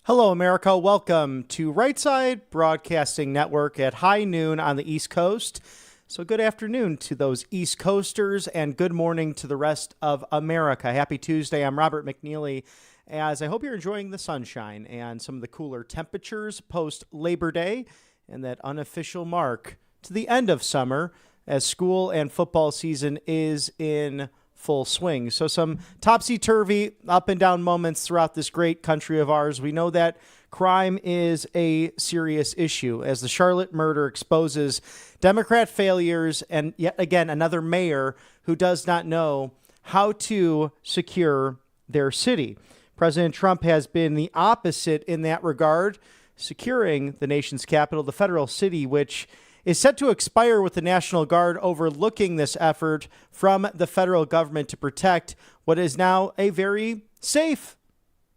Hello, America. Welcome to Right Side Broadcasting Network at high noon on the East Coast. So good afternoon to those East Coasters and good morning to the rest of America. Happy Tuesday. I'm Robert McNeely, as I hope you're enjoying the sunshine and some of the cooler temperatures post-Labor Day and that unofficial mark to the end of summer as school and football season is in full swing. So some topsy-turvy, up and down moments throughout this great country of ours. We know that crime is a serious issue as the Charlotte murder exposes Democrat failures and yet again another mayor who does not know how to secure their city. President Trump has been the opposite in that regard, securing the nation's capital, the federal city, which is set to expire with the National Guard overlooking this effort from the federal government to protect what is now a very safe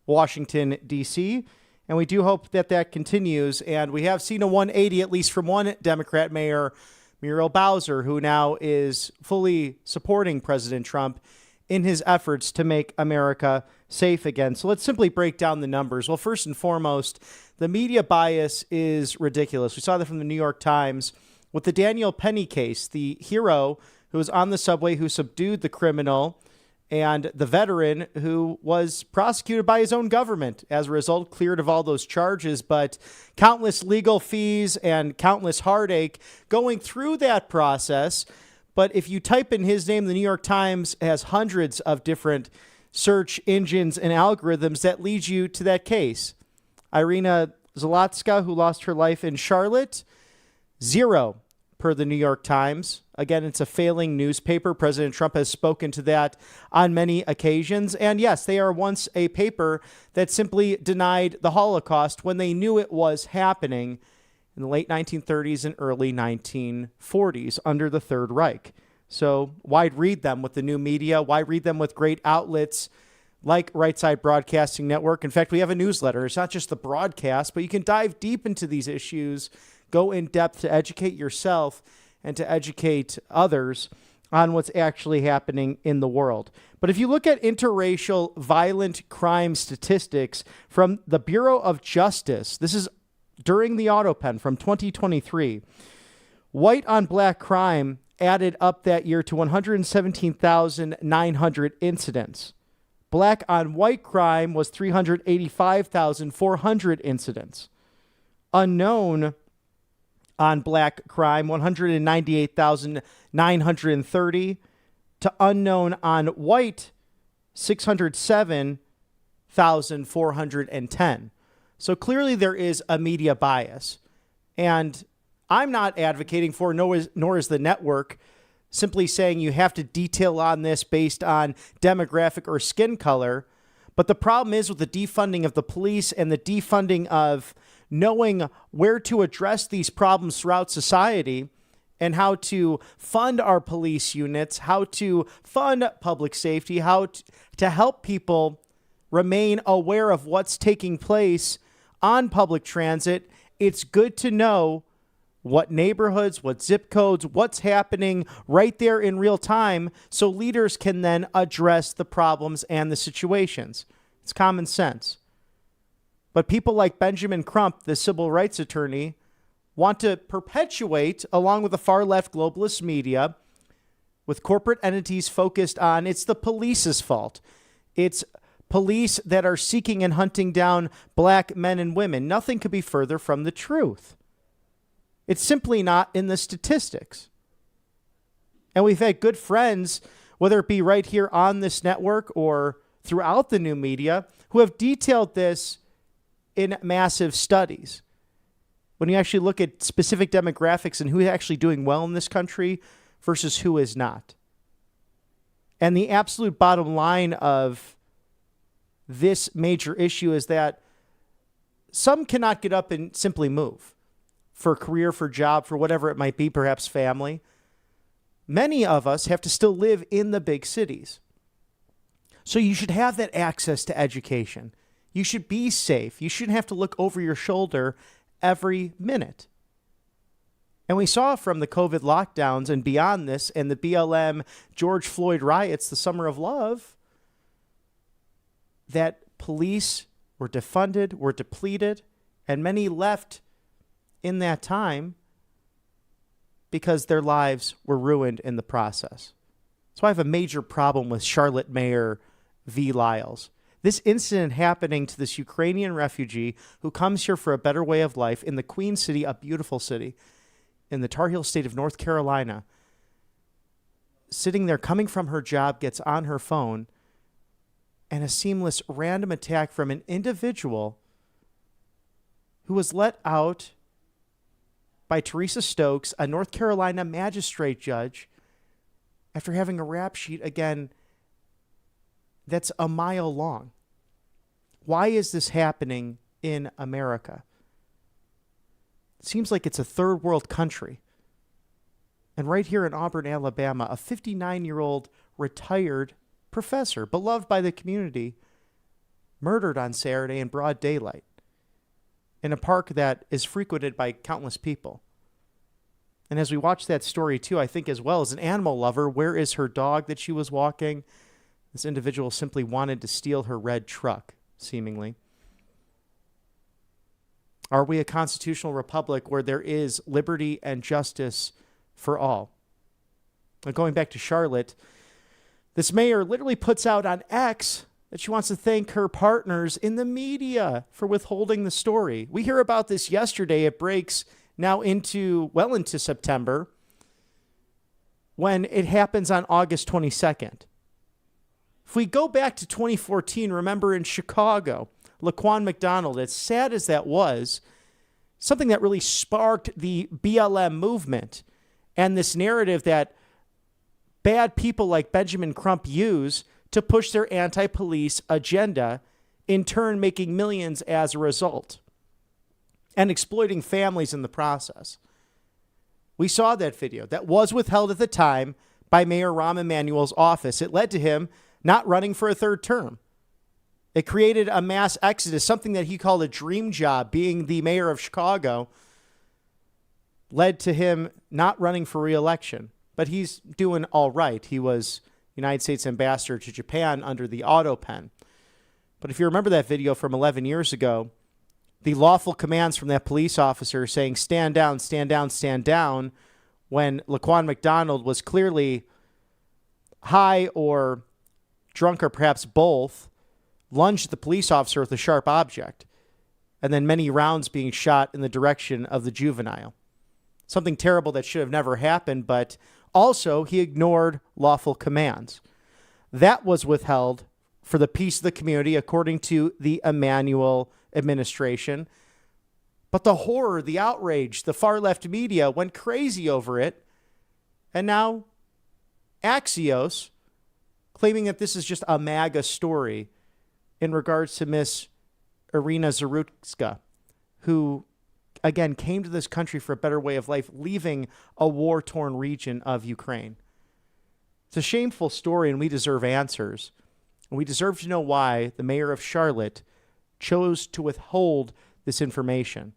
Washington, D.C., and we do hope that that continues. And we have seen a 180, at least from one Democrat mayor, Muriel Bowser, who now is fully supporting President Trump in his efforts to make America safe again. So let's simply break down the numbers. Well, first and foremost, the media bias is ridiculous. We saw that from the New York Times with the Daniel Penny case, the hero who was on the subway who subdued the criminal and the veteran who was prosecuted by his own government, as a result, cleared of all those charges, but countless legal fees and countless heartache going through that process. But if you type in his name, the New York Times has hundreds of different search engines and algorithms that lead you to that case. Irina Zalotska, who lost her life in Charlotte, 0 per the New York Times. Again, it's a failing newspaper. President Trump has spoken to that on many occasions. And yes, they are once a paper that simply denied the Holocaust when they knew it was happening in the late 1930s and early 1940s under the Third Reich. So why read them with the new media? Why read them with great outlets like Right Side Broadcasting Network? In fact, we have a newsletter. It's not just the broadcast, but you can dive deep into these issues, go in depth to educate yourself and to educate others on what's actually happening in the world. But if you look at interracial violent crime statistics from the Bureau of Justice, this is during the AutoPen from 2023, white on black crime added up that year to 117,900 incidents. Black on white crime was 385,400 incidents. Unknown on black crime, 198,930. To unknown on white, 607,410. So clearly there is a media bias. And I'm not advocating for, nor is the network, simply saying you have to detail on this based on demographic or skin color. But the problem is with the defunding of the police and the defunding of knowing where to address these problems throughout society and how to fund our police units, how to fund public safety, how to help people remain aware of what's taking place on public transit. It's good to know what neighborhoods, what zip codes, what's happening right there in real time so leaders can then address the problems and the situations. It's common sense. But people like Benjamin Crump, the civil rights attorney, want to perpetuate, along with the far left globalist media, with corporate entities focused on it's the police's fault. It's police that are seeking and hunting down black men and women. Nothing could be further from the truth. It's simply not in the statistics. And we've had good friends, whether it be right here on this network or throughout the new media, who have detailed this in massive studies. When you actually look at specific demographics and who is actually doing well in this country versus who is not. And the absolute bottom line of this major issue is that some cannot get up and simply move for career, for job, for whatever it might be, perhaps family. Many of us have to still live in the big cities. So you should have that access to education. You should be safe. You shouldn't have to look over your shoulder every minute. And we saw from the COVID lockdowns and beyond this and the BLM George Floyd riots, the Summer of Love, that police were defunded, were depleted, and many left in that time because their lives were ruined in the process. So I have a major problem with Charlotte Mayor v. Lyles. This incident happening to this Ukrainian refugee who comes here for a better way of life in the Queen City, a beautiful city, in the Tar Heel state of North Carolina, sitting there coming from her job, gets on her phone, and a seamless random attack from an individual who was let out by Teresa Stokes, a North Carolina magistrate judge, after having a rap sheet, again, that's a mile long. Why is this happening in America? It seems like it's a third world country. And right here in Auburn, Alabama, a 59-year-old retired professor, beloved by the community, murdered on Saturday in broad daylight in a park that is frequented by countless people. And as we watch that story too, I think as well as an animal lover, where is her dog that she was walking? This individual simply wanted to steal her red truck, seemingly. Are we a constitutional republic where there is liberty and justice for all? Now, going back to Charlotte, this mayor literally puts out on X that she wants to thank her partners in the media for withholding the story. We hear about this yesterday. It breaks now into September, when it happens on August 22nd. If we go back to 2014, remember in Chicago, Laquan McDonald, as sad as that was, something that really sparked the BLM movement and this narrative that bad people like Benjamin Crump use to push their anti-police agenda, in turn making millions as a result and exploiting families in the process. We saw that video that was withheld at the time by Mayor Rahm Emanuel's office. It led to him not running for a third term. It created a mass exodus, something that he called a dream job, being the mayor of Chicago, led to him not running for re-election. But he's doing all right. He was United States ambassador to Japan under the auto pen. But if you remember that video from 11 years ago, the lawful commands from that police officer saying, stand down, stand down, stand down, when Laquan McDonald was clearly high or drunk or perhaps both, lunged at the police officer with a sharp object, and then many rounds being shot in the direction of the juvenile. Something terrible that should have never happened, but also he ignored lawful commands. That was withheld for the peace of the community, according to the Emanuel administration. But the horror, the outrage, the far left media went crazy over it. And now Axios, claiming that this is just a MAGA story in regards to Miss Irina Zarutska, who, again, came to this country for a better way of life, leaving a war-torn region of Ukraine. It's a shameful story, and we deserve answers. And we deserve to know why the mayor of Charlotte chose to withhold this information.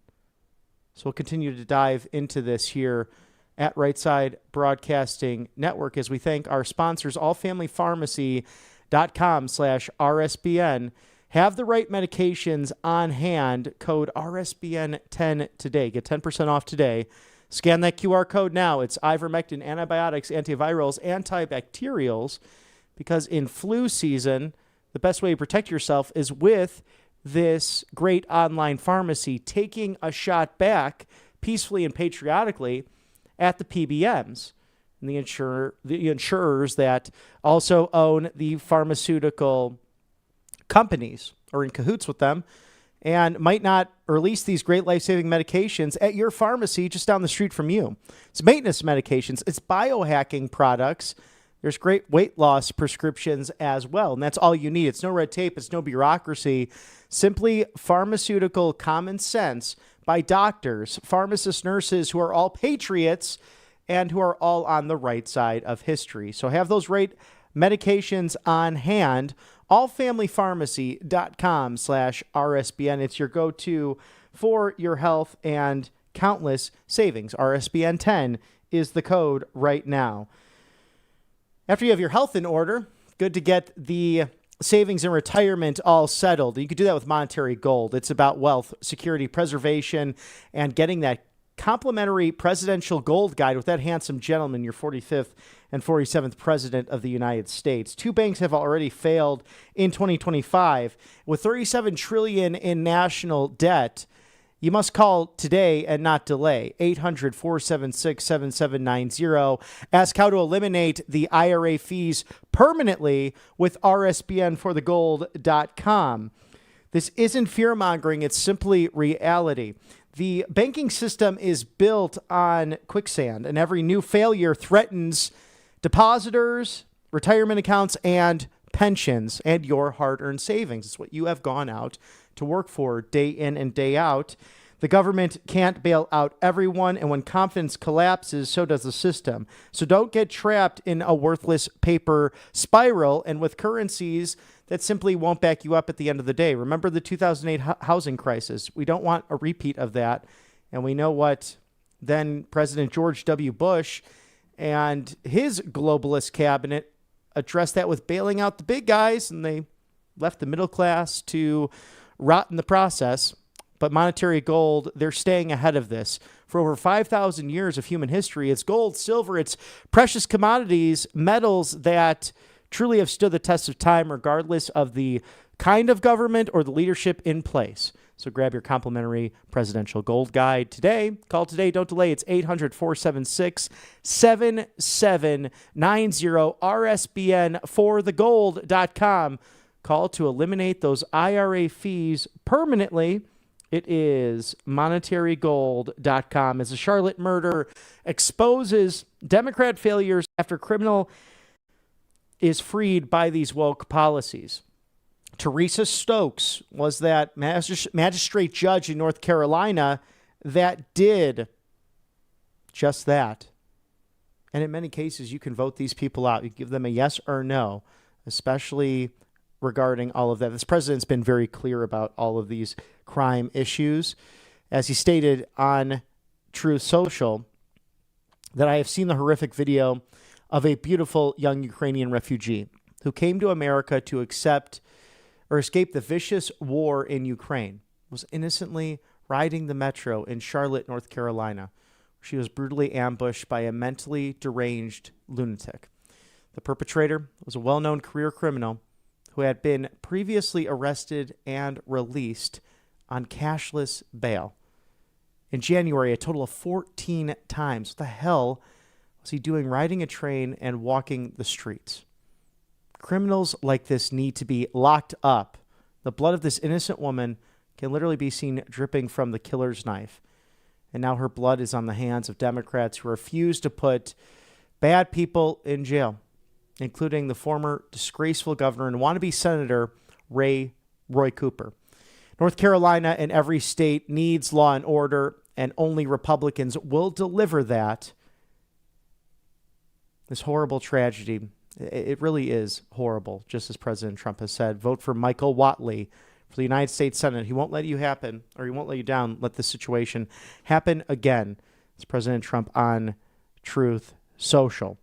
So we'll continue to dive into this here at Right Side Broadcasting Network as we thank our sponsors, allfamilypharmacy.com/RSBN. Have the right medications on hand. Code RSBN10 today. Get 10% off today. Scan that QR code now. It's ivermectin, antibiotics, antivirals, antibacterials, because in flu season, the best way to protect yourself is with this great online pharmacy, taking a shot back peacefully and patriotically at the PBMs and the insurers that also own the pharmaceutical companies or in cahoots with them and might not release these great life-saving medications at your pharmacy just down the street from you. It's maintenance medications. It's biohacking products. There's great weight loss prescriptions as well, and that's all you need. It's no red tape. It's no bureaucracy. Simply pharmaceutical common sense by doctors, pharmacists, nurses who are all patriots and who are all on the right side of history. So have those right medications on hand. allfamilypharmacy.com/RSBN. It's your go-to for your health and countless savings. RSBN10 is the code right now. After you have your health in order, good to get the savings and retirement all settled. You could do that with monetary gold. It's about wealth, security, preservation, and getting that complimentary presidential gold guide with that handsome gentleman, your 45th and 47th president of the United States. Two banks have already failed in 2025 with $37 trillion in national debt. You must call today and not delay. 800-476-7790. Ask how to eliminate the IRA fees permanently with RSBN4thegold.com. This isn't fear-mongering. It's simply reality. The banking system is built on quicksand, and every new failure threatens depositors, retirement accounts, and pensions, and your hard-earned savings. It's what you have gone out to work for day in and day out. The government can't bail out everyone, and when confidence collapses, so does the system. So don't get trapped in a worthless paper spiral and with currencies that simply won't back you up at the end of the day. Remember the 2008 housing crisis. We don't want a repeat of that, and we know what then President George W. Bush and his globalist cabinet addressed that with bailing out the big guys, and they left the middle class to rot in the process. But monetary gold, they're staying ahead of this. For over 5,000 years of human history, it's gold, silver, it's precious commodities, metals that truly have stood the test of time regardless of the kind of government or the leadership in place. So grab your complimentary presidential gold guide today. Call today. Don't delay. It's 800-476-7790. RSBN4thegold.com. Call to eliminate those IRA fees permanently. It is monetarygold.com. As a Charlotte murder exposes Democrat failures after criminal is freed by these woke policies. Teresa Stokes was that magistrate judge in North Carolina that did just that. And in many cases, you can vote these people out. You give them a yes or no, especially regarding all of that. This president's been very clear about all of these crime issues. As he stated on Truth Social, that I have seen the horrific video of a beautiful young Ukrainian refugee who came to America to accept or escape the vicious war in Ukraine, was innocently riding the metro in Charlotte, North Carolina. She was brutally ambushed by a mentally deranged lunatic. The perpetrator was a well-known career criminal who had been previously arrested and released on cashless bail. In January, a total of 14 times. What the hell was he doing riding a train and walking the streets? Criminals like this need to be locked up. The blood of this innocent woman can literally be seen dripping from the killer's knife. And now her blood is on the hands of Democrats who refuse to put bad people in jail, including the former disgraceful governor and wannabe Senator Roy Cooper. North Carolina and every state needs law and order, and only Republicans will deliver that. This horrible tragedy, it really is horrible, just as President Trump has said. Vote for Michael Whatley for the United States Senate. He won't let you happen, or he won't let you down. Let this situation happen again. It's President Trump on Truth Social.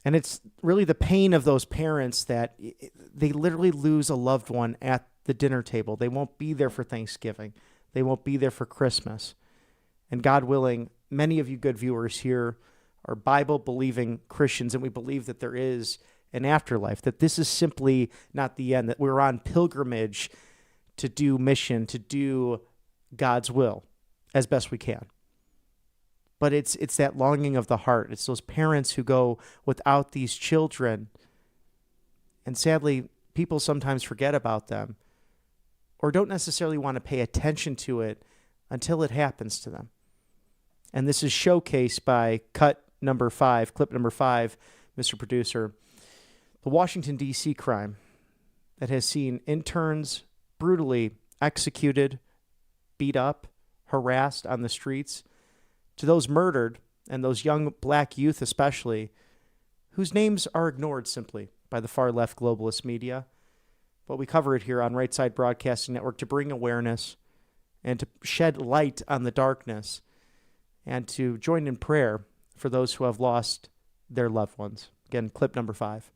And it's really the pain of those parents that they literally lose a loved one at the dinner table. They won't be there for Thanksgiving. They won't be there for Christmas. And God willing, many of you good viewers here are Bible-believing Christians, and we believe that there is an afterlife, that this is simply not the end, that we're on pilgrimage to do mission, to do God's will as best we can. But it's that longing of the heart. It's those parents who go without these children. And sadly, people sometimes forget about them or don't necessarily want to pay attention to it until it happens to them. And this is showcased by clip number 5, Mr. Producer, the Washington, D.C. crime that has seen interns brutally executed, beat up, harassed on the streets, to those murdered, and those young black youth especially, whose names are ignored simply by the far-left globalist media. But we cover it here on Right Side Broadcasting Network to bring awareness and to shed light on the darkness and to join in prayer for those who have lost their loved ones. Again, clip number 5.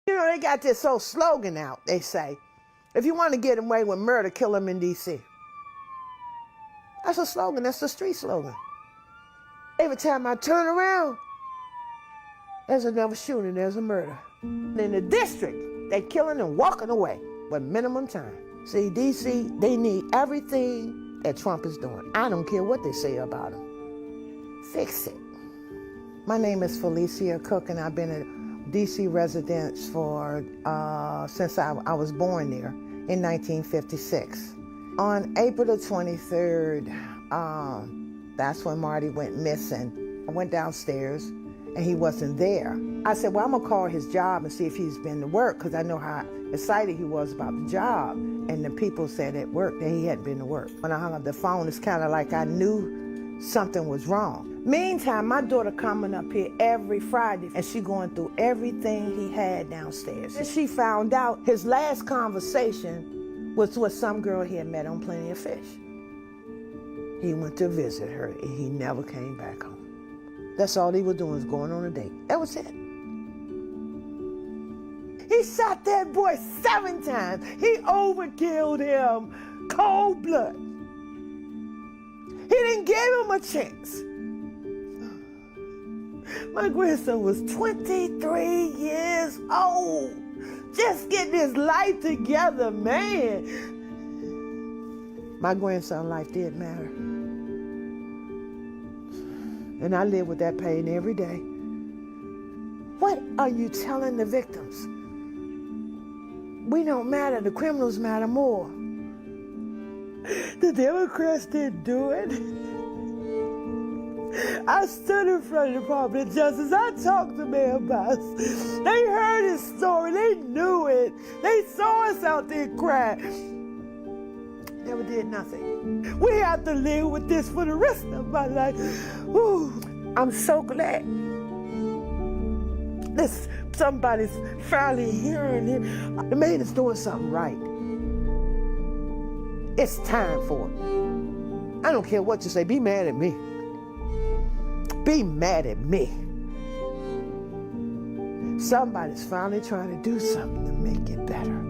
You know, they got this old slogan out. They say, if you want to get away with murder, kill them in D.C. That's a slogan. That's the street slogan. Every time I turn around, there's another shooting, there's a murder. In the district, they killing and walking away with minimum time. See, D.C., they need everything that Trump is doing. I don't care what they say about him. Fix it. My name is Felicia Cook, and I've been a D.C. resident for since I was born there in 1956. On April the 23rd, that's when Marty went missing. I went downstairs, and he wasn't there. I said, well, I'm gonna call his job and see if he's been to work, because I know how excited he was about the job. And the people said at work that he hadn't been to work. When I hung up the phone, it's kind of like I knew something was wrong. Meantime, my daughter coming up here every Friday, and she going through everything he had downstairs. And she found out his last conversation was with some girl he had met on Plenty of Fish. He went to visit her, and he never came back home. That's all he was doing, was going on a date. That was it. He shot that boy 7 times. He overkilled him, cold blood. He didn't give him a chance. My grandson was 23 years old. Just getting his life together, man. My grandson's life did matter. And I live with that pain every day. What are you telling the victims? We don't matter, the criminals matter more. The Democrats didn't do it. I stood in front of the Department of Justice. I talked to Mayor Boss. They heard his story. They knew it. They saw us out there crying. Never did nothing. We have to live with this for the rest of my life. Ooh, I'm so glad. Somebody's finally hearing it. The man is doing something right. It's time for it. I don't care what you say. Be mad at me. Be mad at me. Somebody's finally trying to do something to make it better.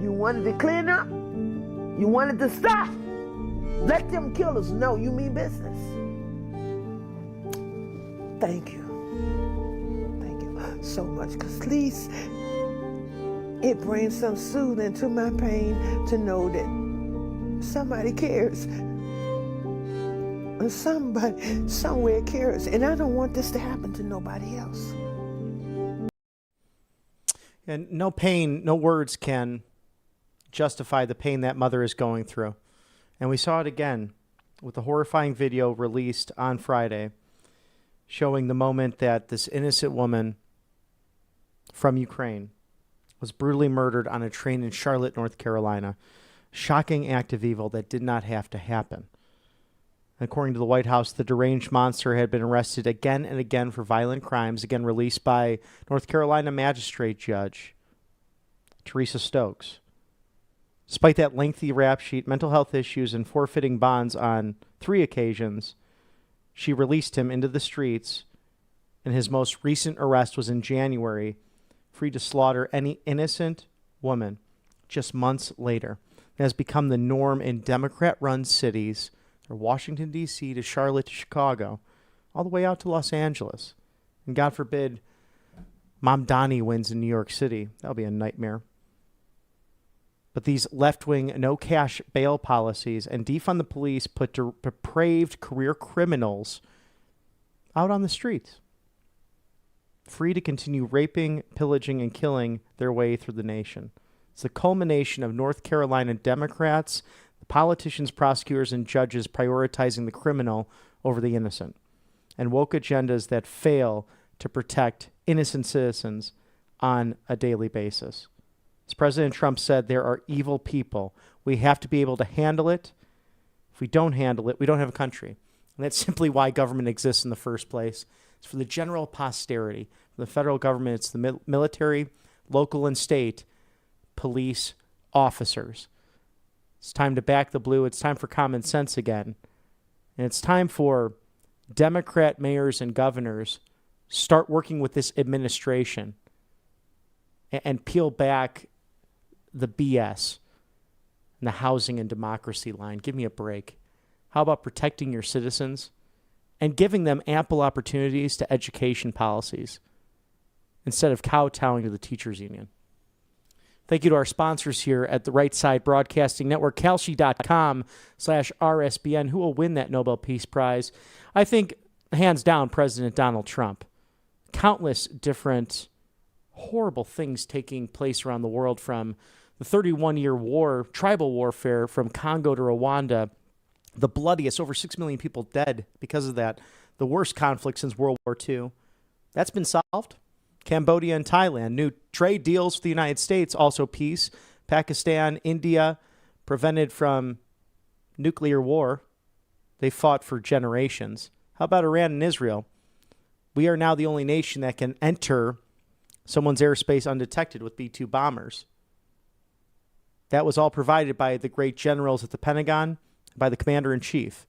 You wanted to clean up? You wanted to stop? Let them killers know you mean business. Thank you. Thank you so much, because at least it brings some soothing to my pain to know that somebody cares. Somebody somewhere cares, and I don't want this to happen to nobody else. And no pain, no words can justify the pain that mother is going through. And we saw it again with the horrifying video released on Friday showing the moment that this innocent woman from Ukraine was brutally murdered on a train in Charlotte, North Carolina. Shocking act of evil that did not have to happen. According to the White House, the deranged monster had been arrested again and again for violent crimes, again released by North Carolina magistrate judge Teresa Stokes. Despite that lengthy rap sheet, mental health issues, and forfeiting bonds on 3 occasions, she released him into the streets, and his most recent arrest was in January, free to slaughter any innocent woman just months later. It has become the norm in Democrat-run cities, from Washington, D.C. to Charlotte to Chicago, all the way out to Los Angeles. And God forbid Mom Donnie wins in New York City. That'll be a nightmare. But these left-wing no-cash bail policies and defund the police put depraved career criminals out on the streets, free to continue raping, pillaging, and killing their way through the nation. It's the culmination of North Carolina Democrats, the politicians, prosecutors, and judges prioritizing the criminal over the innocent, and woke agendas that fail to protect innocent citizens on a daily basis. As President Trump said, there are evil people. We have to be able to handle it. If we don't handle it, we don't have a country. And that's simply why government exists in the first place. It's for the general posterity. For the federal government, it's the military, local and state, police, officers. It's time to back the blue. It's time for common sense again. And it's time for Democrat mayors and governors start working with this administration and peel back the BS and the housing and democracy line. Give me a break. How about protecting your citizens and giving them ample opportunities to education policies instead of kowtowing to the teachers union? Thank you to our sponsors here at the Right Side Broadcasting Network, Kalshi.com/RSBN. Who will win that Nobel Peace Prize? I think, hands down, President Donald Trump. Countless different horrible things taking place around the world, from the 31-year war, tribal warfare from Congo to Rwanda, the bloodiest, over 6 million people dead because of that, the worst conflict since World War II. That's been solved. Cambodia and Thailand, new trade deals with the United States, also peace. Pakistan, India, prevented from nuclear war. They fought for generations. How about Iran and Israel? We are now the only nation that can enter someone's airspace undetected with B-2 bombers. That was all provided by the great generals at the Pentagon, by the commander-in-chief.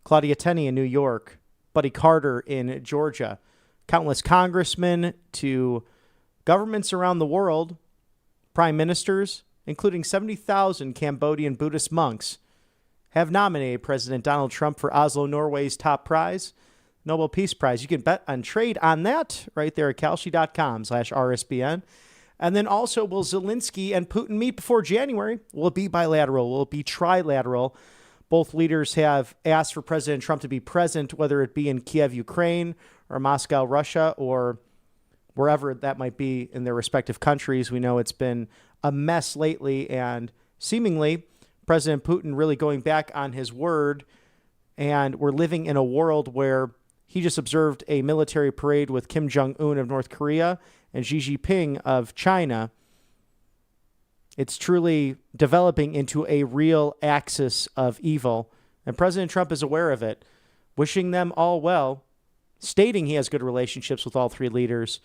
Claudia Tenney in New York, Buddy Carter in Georgia, countless congressmen to governments around the world, prime ministers, including 70,000 Cambodian Buddhist monks, have nominated President Donald Trump for Oslo, Norway's top prize, Nobel Peace Prize. You can bet on trade on that right there at Kalshi.com/RSBN. And then also, will Zelensky and Putin meet before January? Will it be bilateral? Will it be trilateral? Both leaders have asked for President Trump to be present, whether it be in Kiev, Ukraine, or Moscow, Russia, or wherever that might be in their respective countries. We know it's been a mess lately, and seemingly President Putin really going back on his word, and we're living in a world where he just observed a military parade with Kim Jong-un of North Korea and Xi Jinping of China. It's truly developing into a real axis of evil, and President Trump is aware of it, wishing them all well, stating he has good relationships with all three leaders,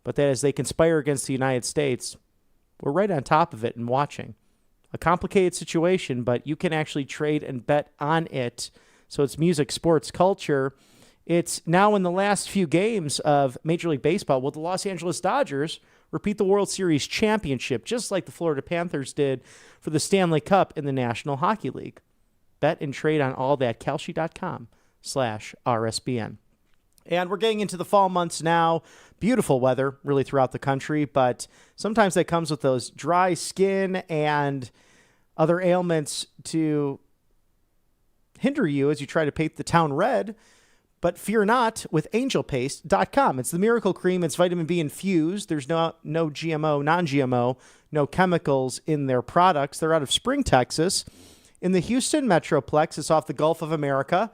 but that as they conspire against the United States, we're right on top of it and watching. A complicated situation, but you can actually trade and bet on it. So it's music, sports, culture. It's now in the last few games of Major League Baseball. Will the Los Angeles Dodgers repeat the World Series championship, just like the Florida Panthers did for the Stanley Cup in the National Hockey League? Bet and trade on all that. Kalshi.com/RSBN. And we're getting into the fall months now. Beautiful weather really throughout the country, but sometimes that comes with those dry skin and other ailments to hinder you as you try to paint the town red. But fear not with angelpaste.com. It's the miracle cream. It's vitamin B infused. There's no GMO, non-GMO, no chemicals in their products. They're out of Spring, Texas, in the Houston Metroplex. It's off the Gulf of America.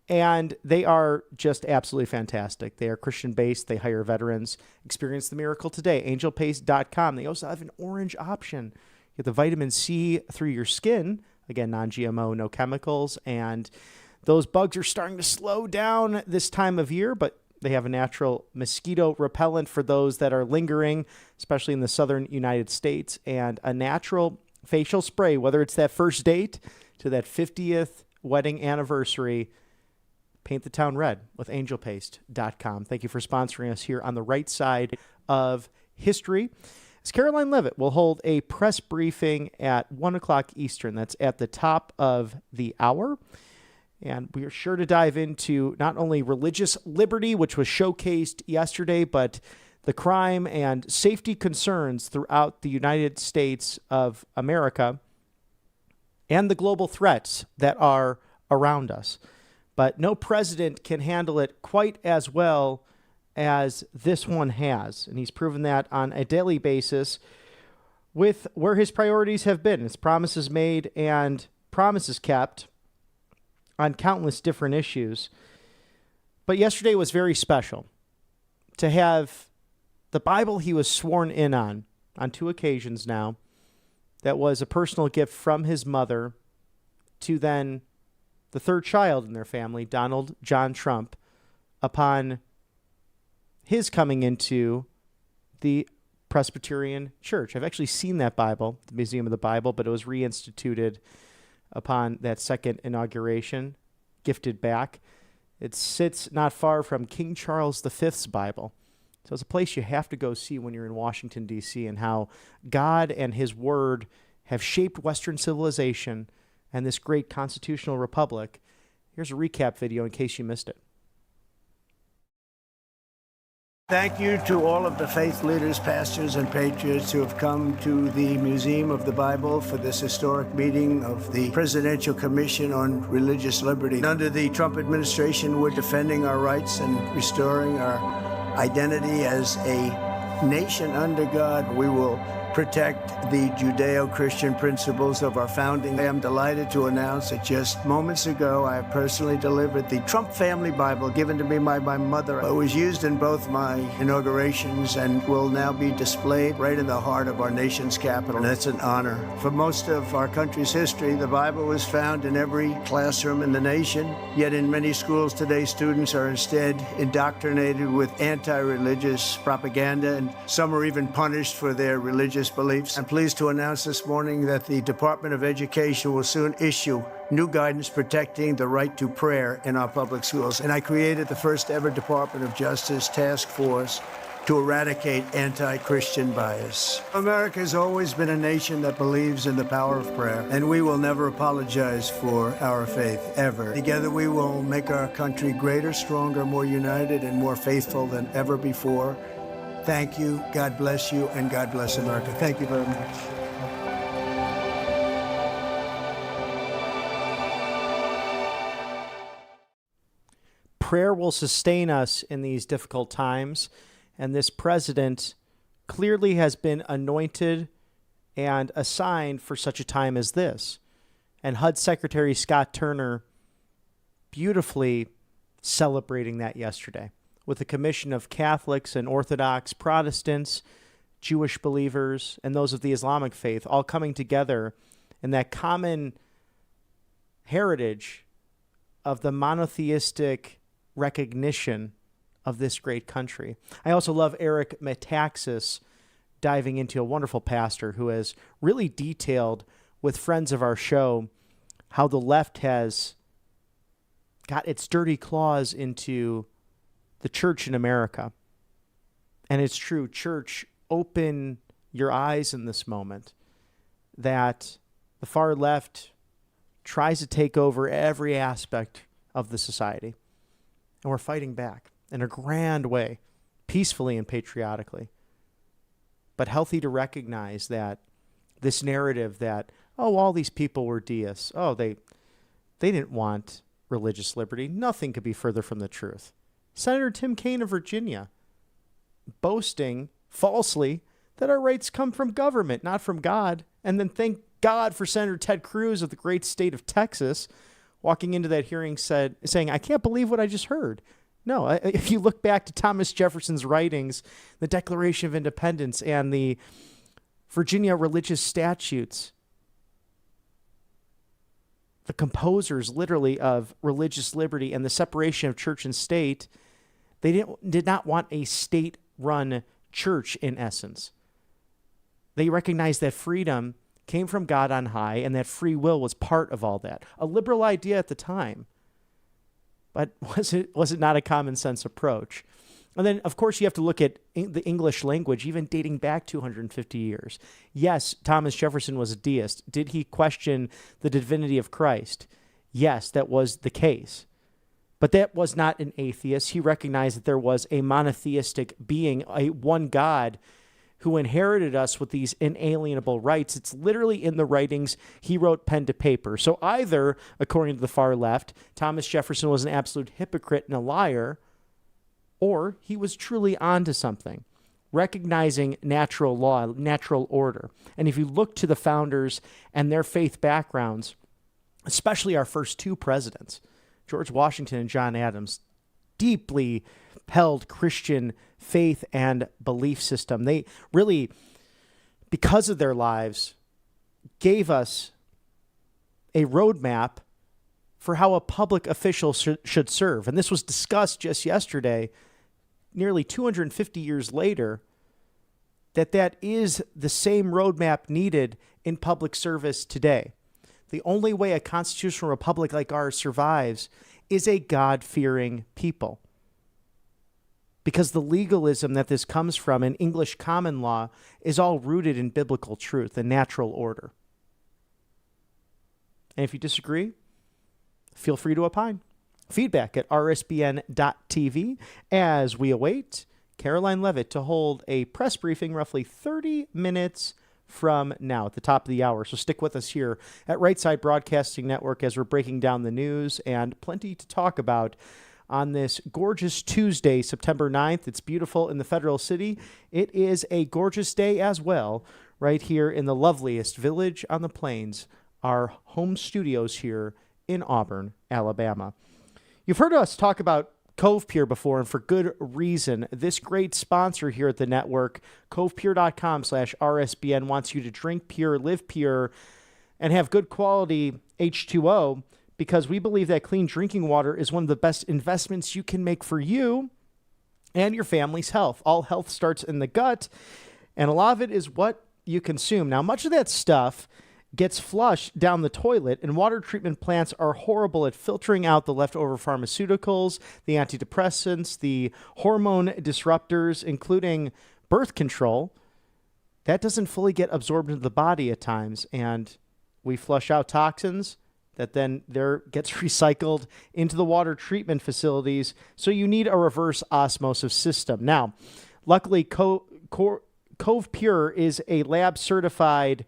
And they are just absolutely fantastic. They are Christian-based. They hire veterans. Experience the miracle today. Angelpaste.com. They also have an orange option. You get the vitamin C through your skin. Again, non-GMO, no chemicals. And those bugs are starting to slow down this time of year, but they have a natural mosquito repellent for those that are lingering, especially in the southern United States, and a natural facial spray, whether it's that first date to that 50th wedding anniversary. Paint the town red with angelpaste.com. Thank you for sponsoring us here on the right side of history. As Karoline Leavitt will hold a press briefing at 1 o'clock Eastern. That's at the top of the hour. And we are sure to dive into not only religious liberty, which was showcased yesterday, but the crime and safety concerns throughout the United States of America and the global threats that are around us. But no president can handle it quite as well as this one has. And he's proven that on a daily basis with where his priorities have been, his promises made and promises kept on countless different issues. But yesterday was very special to have the Bible he was sworn in on 2 occasions now, that was a personal gift from his mother to then the third child in their family, Donald John Trump, upon his coming into the Presbyterian Church. I've actually seen that Bible, the Museum of the Bible, but it was reinstituted upon that second inauguration, gifted back. It sits not far from King Charles V's Bible. So it's a place you have to go see when you're in Washington, D.C., and how God and his word have shaped Western civilization and this great constitutional republic. Here's a recap video in case you missed it. Thank you to all of the faith leaders, pastors, and patriots who have come to the Museum of the Bible for this historic meeting of the Presidential Commission on Religious Liberty. Under the Trump administration, we're defending our rights and restoring our identity as a nation under God. We will protect the Judeo-Christian principles of our founding. I am delighted to announce that just moments ago, I have personally delivered the Trump Family Bible given to me by my mother. It was used in both my inaugurations and will now be displayed right in the heart of our nation's capital. And it's an honor. For most of our country's history, the Bible was found in every classroom in the nation. Yet in many schools today, students are instead indoctrinated with anti-religious propaganda, and some are even punished for their religious beliefs. I'm pleased to announce this morning that the Department of Education will soon issue new guidance protecting the right to prayer in our public schools. And I created the first ever Department of Justice task force to eradicate anti-Christian bias. America has always been a nation that believes in the power of prayer, and we will never apologize for our faith, ever. Together we will make our country greater, stronger, more united, and more faithful than ever before. Thank you, God bless you, and God bless America. Thank you very much. Prayer will sustain us in these difficult times, and this president clearly has been anointed and assigned for such a time as this. And HUD Secretary Scott Turner beautifully celebrating that yesterday, with a commission of Catholics and Orthodox Protestants, Jewish believers, and those of the Islamic faith all coming together in that common heritage of the monotheistic recognition of this great country. I also love Eric Metaxas diving into a wonderful pastor who has really detailed with friends of our show how the left has got its dirty claws into the church in America. And it's true, church, open your eyes in this moment that the far left tries to take over every aspect of the society. And we're fighting back in a grand way, peacefully and patriotically. But healthy to recognize that this narrative that, oh, all these people were deists. Oh, they didn't want religious liberty. Nothing could be further from the truth. Senator Tim Kaine of Virginia boasting falsely that our rights come from government, not from God. And then thank God for Senator Ted Cruz of the great state of Texas walking into that hearing saying, I can't believe what I just heard. No, if you look back to Thomas Jefferson's writings, the Declaration of Independence and the Virginia religious statutes, the composers literally of religious liberty and the separation of church and state, they did not want a state-run church in essence. They recognized that freedom came from God on high and that free will was part of all that. A liberal idea at the time. But was it not a common sense approach? And then, of course, you have to look at the English language, even dating back 250 years. Yes, Thomas Jefferson was a deist. Did he question the divinity of Christ? Yes, that was the case. But that was not an atheist. He recognized that there was a monotheistic being, a one God, who inherited us with these inalienable rights. It's literally in the writings he wrote pen to paper. So either, according to the far left, Thomas Jefferson was an absolute hypocrite and a liar, or he was truly onto something, recognizing natural law, natural order. And if you look to the founders and their faith backgrounds, especially our first two presidents, George Washington and John Adams, deeply held Christian faith and belief system. They really, because of their lives, gave us a roadmap for how a public official should serve. And this was discussed just yesterday, nearly 250 years later, that is the same roadmap needed in public service today. The only way a constitutional republic like ours survives is a God-fearing people. because the legalism that this comes from in English common law is all rooted in biblical truth and natural order. And if you disagree, feel free to opine. Feedback at rsbn.tv as we await Karoline Leavitt to hold a press briefing roughly 30 minutes from now at the top of the hour. So stick with us here at Right Side Broadcasting Network as we're breaking down the news and plenty to talk about on this gorgeous Tuesday, September 9th. It's beautiful in the Federal City. It is a gorgeous day as well right here in the loveliest village on the plains, our home studios here in Auburn, Alabama. You've heard us talk about Cove Pure before, and for good reason. This great sponsor here at the network, covepure.com/RSBN, wants you to drink pure, live pure, and have good quality H2O, because we believe that clean drinking water is one of the best investments you can make for you and your family's health. All health starts in the gut, and a lot of it is what you consume. Now, much of that stuff gets flushed down the toilet, and water treatment plants are horrible at filtering out the leftover pharmaceuticals, the antidepressants, the hormone disruptors, including birth control. That doesn't fully get absorbed into the body at times, and we flush out toxins that then there gets recycled into the water treatment facilities. So you need a reverse osmosis system. Now, luckily, Cove Pure is a lab certified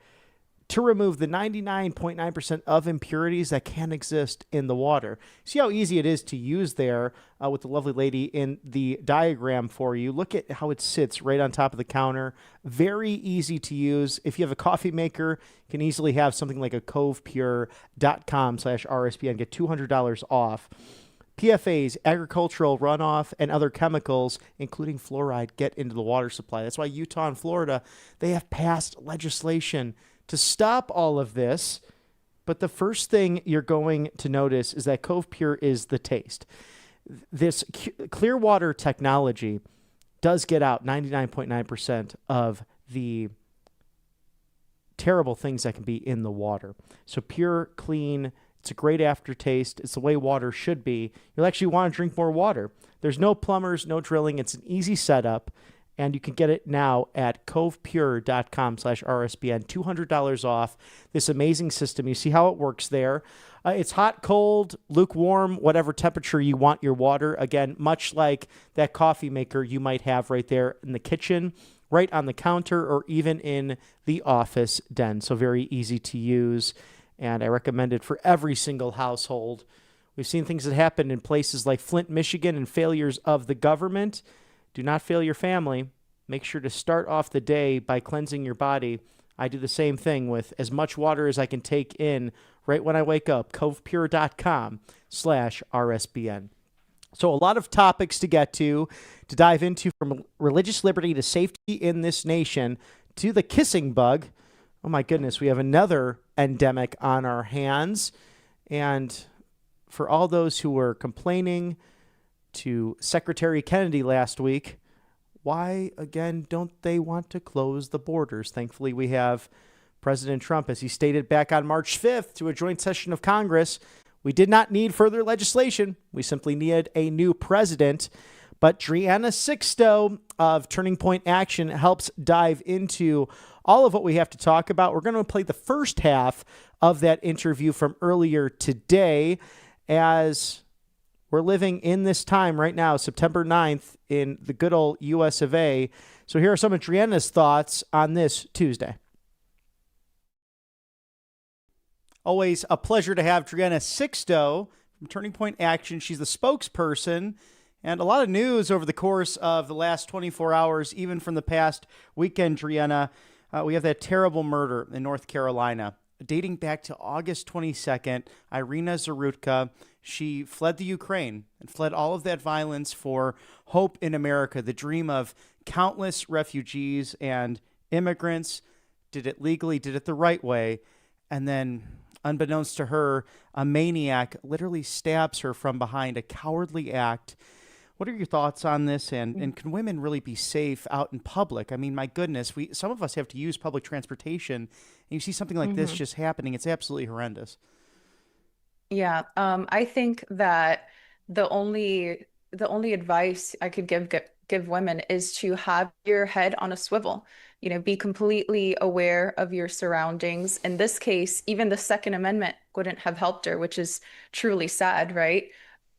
to remove the 99.9% of impurities that can exist in the water. See how easy it is to use there with the lovely lady in the diagram for you. Look at how it sits right on top of the counter. Very easy to use. If you have a coffee maker, you can easily have something like a covepure.com/RSBN. Get $200 off. PFAS, agricultural runoff, and other chemicals, including fluoride, get into the water supply. That's why Utah and Florida, they have passed legislation to stop all of this. But the first thing you're going to notice is that Cove Pure is the taste. This clear water technology does get out 99.9% of the terrible things that can be in the water. So pure, clean, it's a great aftertaste. It's the way water should be. You'll actually want to drink more water. There's no plumbers, no drilling. It's an easy setup. And you can get it now at covepure.com/RSBN. $200 off this amazing system. You see how it works there. It's hot, cold, lukewarm, whatever temperature you want your water. Again, much like that coffee maker you might have right there in the kitchen, right on the counter, or even in the office den. So very easy to use. And I recommend it for every single household. We've seen things that happen in places like Flint, Michigan, and failures of the government. Do not fail your family. Make sure to start off the day by cleansing your body. I do the same thing with as much water as I can take in right when I wake up. covepure.com/RSBN. So a lot of topics to get to dive into, from religious liberty to safety in this nation to the kissing bug. Oh my goodness, we have another endemic on our hands. And for all those who were complaining to Secretary Kennedy last week, why, again, don't they want to close the borders? Thankfully, we have President Trump, as he stated back on March 5th to a joint session of Congress, we did not need further legislation. We simply needed a new president. But Drianna Sixto of Turning Point Action helps dive into all of what we have to talk about. We're going to play the first half of that interview from earlier today, as we're living in this time right now, September 9th, in the good old US of A. So here are some of Drianna's thoughts on this Tuesday. Always a pleasure to have Drianna Sixto from Turning Point Action. She's the spokesperson, and a lot of news over the course of the last 24 hours, even from the past weekend, Drianna. We have that terrible murder in North Carolina, dating back to August 22nd. Irina Zarutka, she fled the Ukraine and fled all of that violence for hope in America, the dream of countless refugees and immigrants. Did it legally, did it the right way. And then, unbeknownst to her, a maniac literally stabs her from behind, a cowardly act. What are your thoughts on this? And can women really be safe out in public? I mean, my goodness, some of us have to use public transportation, and you see something like this just happening. It's absolutely horrendous. Yeah, I think that the only advice I could give give women is to have your head on a swivel. Be completely aware of your surroundings. In this case, even the Second Amendment wouldn't have helped her, which is truly sad, right?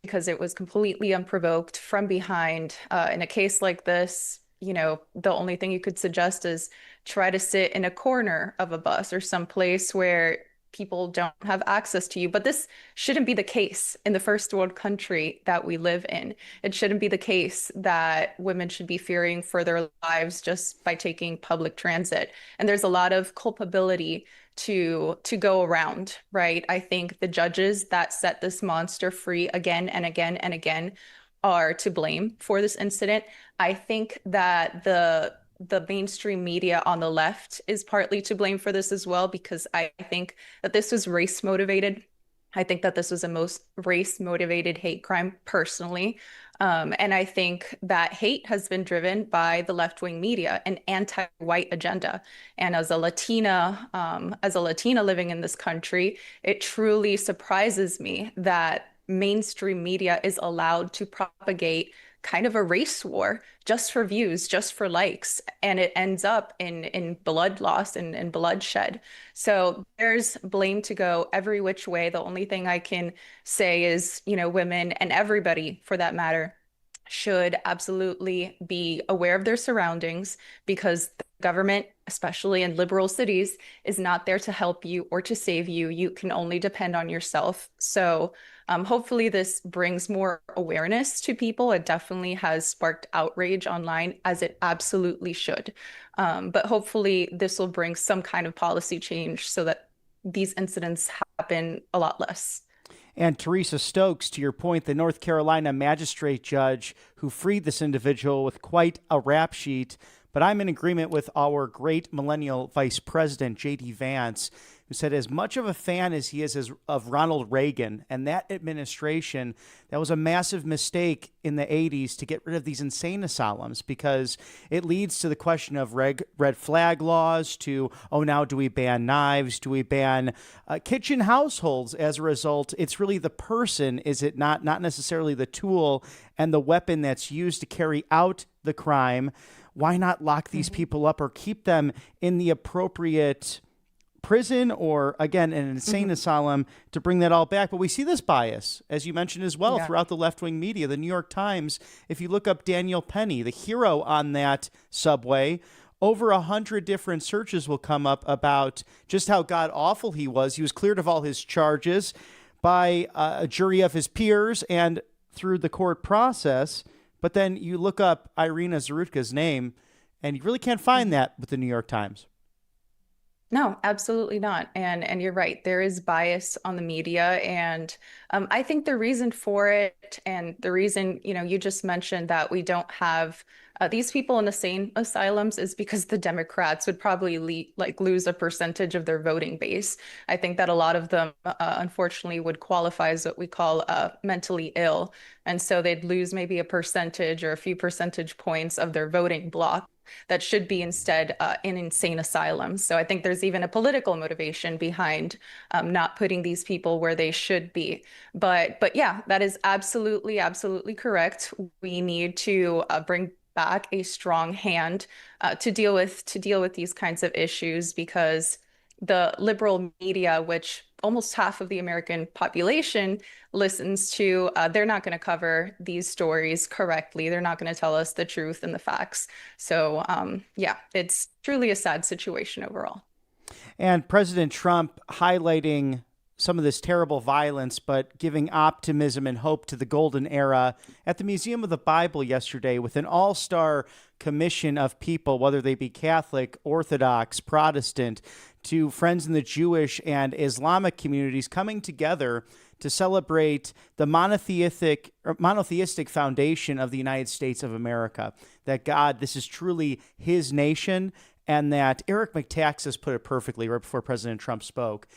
Because it was completely unprovoked from behind. In a case like this, the only thing you could suggest is try to sit in a corner of a bus or someplace where people don't have access to you. But this shouldn't be the case in the first world country that we live in. It shouldn't be the case that women should be fearing for their lives just by taking public transit. And there's a lot of culpability to go around, right? I think the judges that set this monster free again and again and again are to blame for this incident. I think that the mainstream media on the left is partly to blame for this as well, because I think that this was race motivated. I think that this was a most race motivated hate crime personally. And I think that hate has been driven by the left-wing media, an anti-white agenda. And as a Latina living in this country, it truly surprises me that mainstream media is allowed to propagate kind of a race war just for views, just for likes, and it ends up in blood loss and bloodshed. So there's blame to go every which way. The only thing I can say is, women and everybody for that matter should absolutely be aware of their surroundings, because the government, especially in liberal cities, is not there to help you or to save you. You can only depend on yourself. So hopefully this brings more awareness to people. It definitely has sparked outrage online, as it absolutely should. But hopefully this will bring some kind of policy change so that these incidents happen a lot less. And Teresa Stokes, to your point, the North Carolina magistrate judge who freed this individual with quite a rap sheet. But I'm in agreement with our great millennial vice president, J.D. Vance, who said as much of a fan as he is of Ronald Reagan and that administration, that was a massive mistake in the 80s to get rid of these insane asylums, because it leads to the question of red flag laws to, now do we ban knives? Do we ban kitchen households as a result? It's really the person, is it not necessarily the tool and the weapon that's used to carry out the crime. Why not lock these people up or keep them in the appropriate prison or, again, an insane asylum to bring that all back? But we see this bias, as you mentioned as well, throughout the left-wing media. The New York Times, if you look up Daniel Penny, the hero on that subway, over 100 different searches will come up about just how god-awful he was. He was cleared of all his charges by a jury of his peers and through the court process. But then you look up Irina Zarutka's name, and you really can't find that with the New York Times. No, absolutely not. And you're right. There is bias on the media. And I think the reason for it, and the reason, you just mentioned that we don't have these people in insane asylums, is because the Democrats would probably lose a percentage of their voting base. I think that a lot of them, unfortunately, would qualify as what we call mentally ill. And so they'd lose maybe a percentage or a few percentage points of their voting block that should be instead in insane asylums. So I think there's even a political motivation behind not putting these people where they should be. But yeah, that is absolutely correct. We need to bring back a strong hand to deal with these kinds of issues, because the liberal media, which almost half of the American population listens to, they're not going to cover these stories correctly. They're not going to tell us the truth and the facts. So yeah, it's truly a sad situation overall. And President Trump highlighting some of this terrible violence, but giving optimism and hope to the golden era at the Museum of the Bible yesterday with an all-star commission of people, whether they be Catholic, Orthodox, Protestant, to friends in the Jewish and Islamic communities coming together to celebrate the monotheistic foundation of the United States of America, that God, this is truly his nation, and that Eric McTaxis put it perfectly right before President Trump spoke.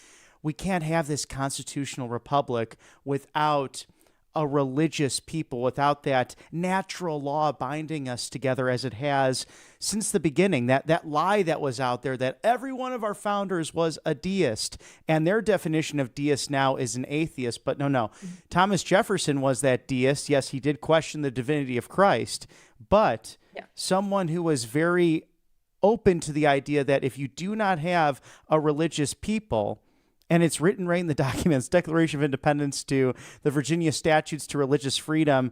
We can't have this constitutional republic without a religious people, without that natural law binding us together as it has since the beginning. That lie that was out there that every one of our founders was a deist, and their definition of deist now is an atheist. But no. Thomas Jefferson was that deist. Yes, he did question the divinity of Christ, but Yeah. someone who was very open to the idea that if you do not have a religious people, and it's written right in the documents, Declaration of Independence to the Virginia Statutes to Religious Freedom,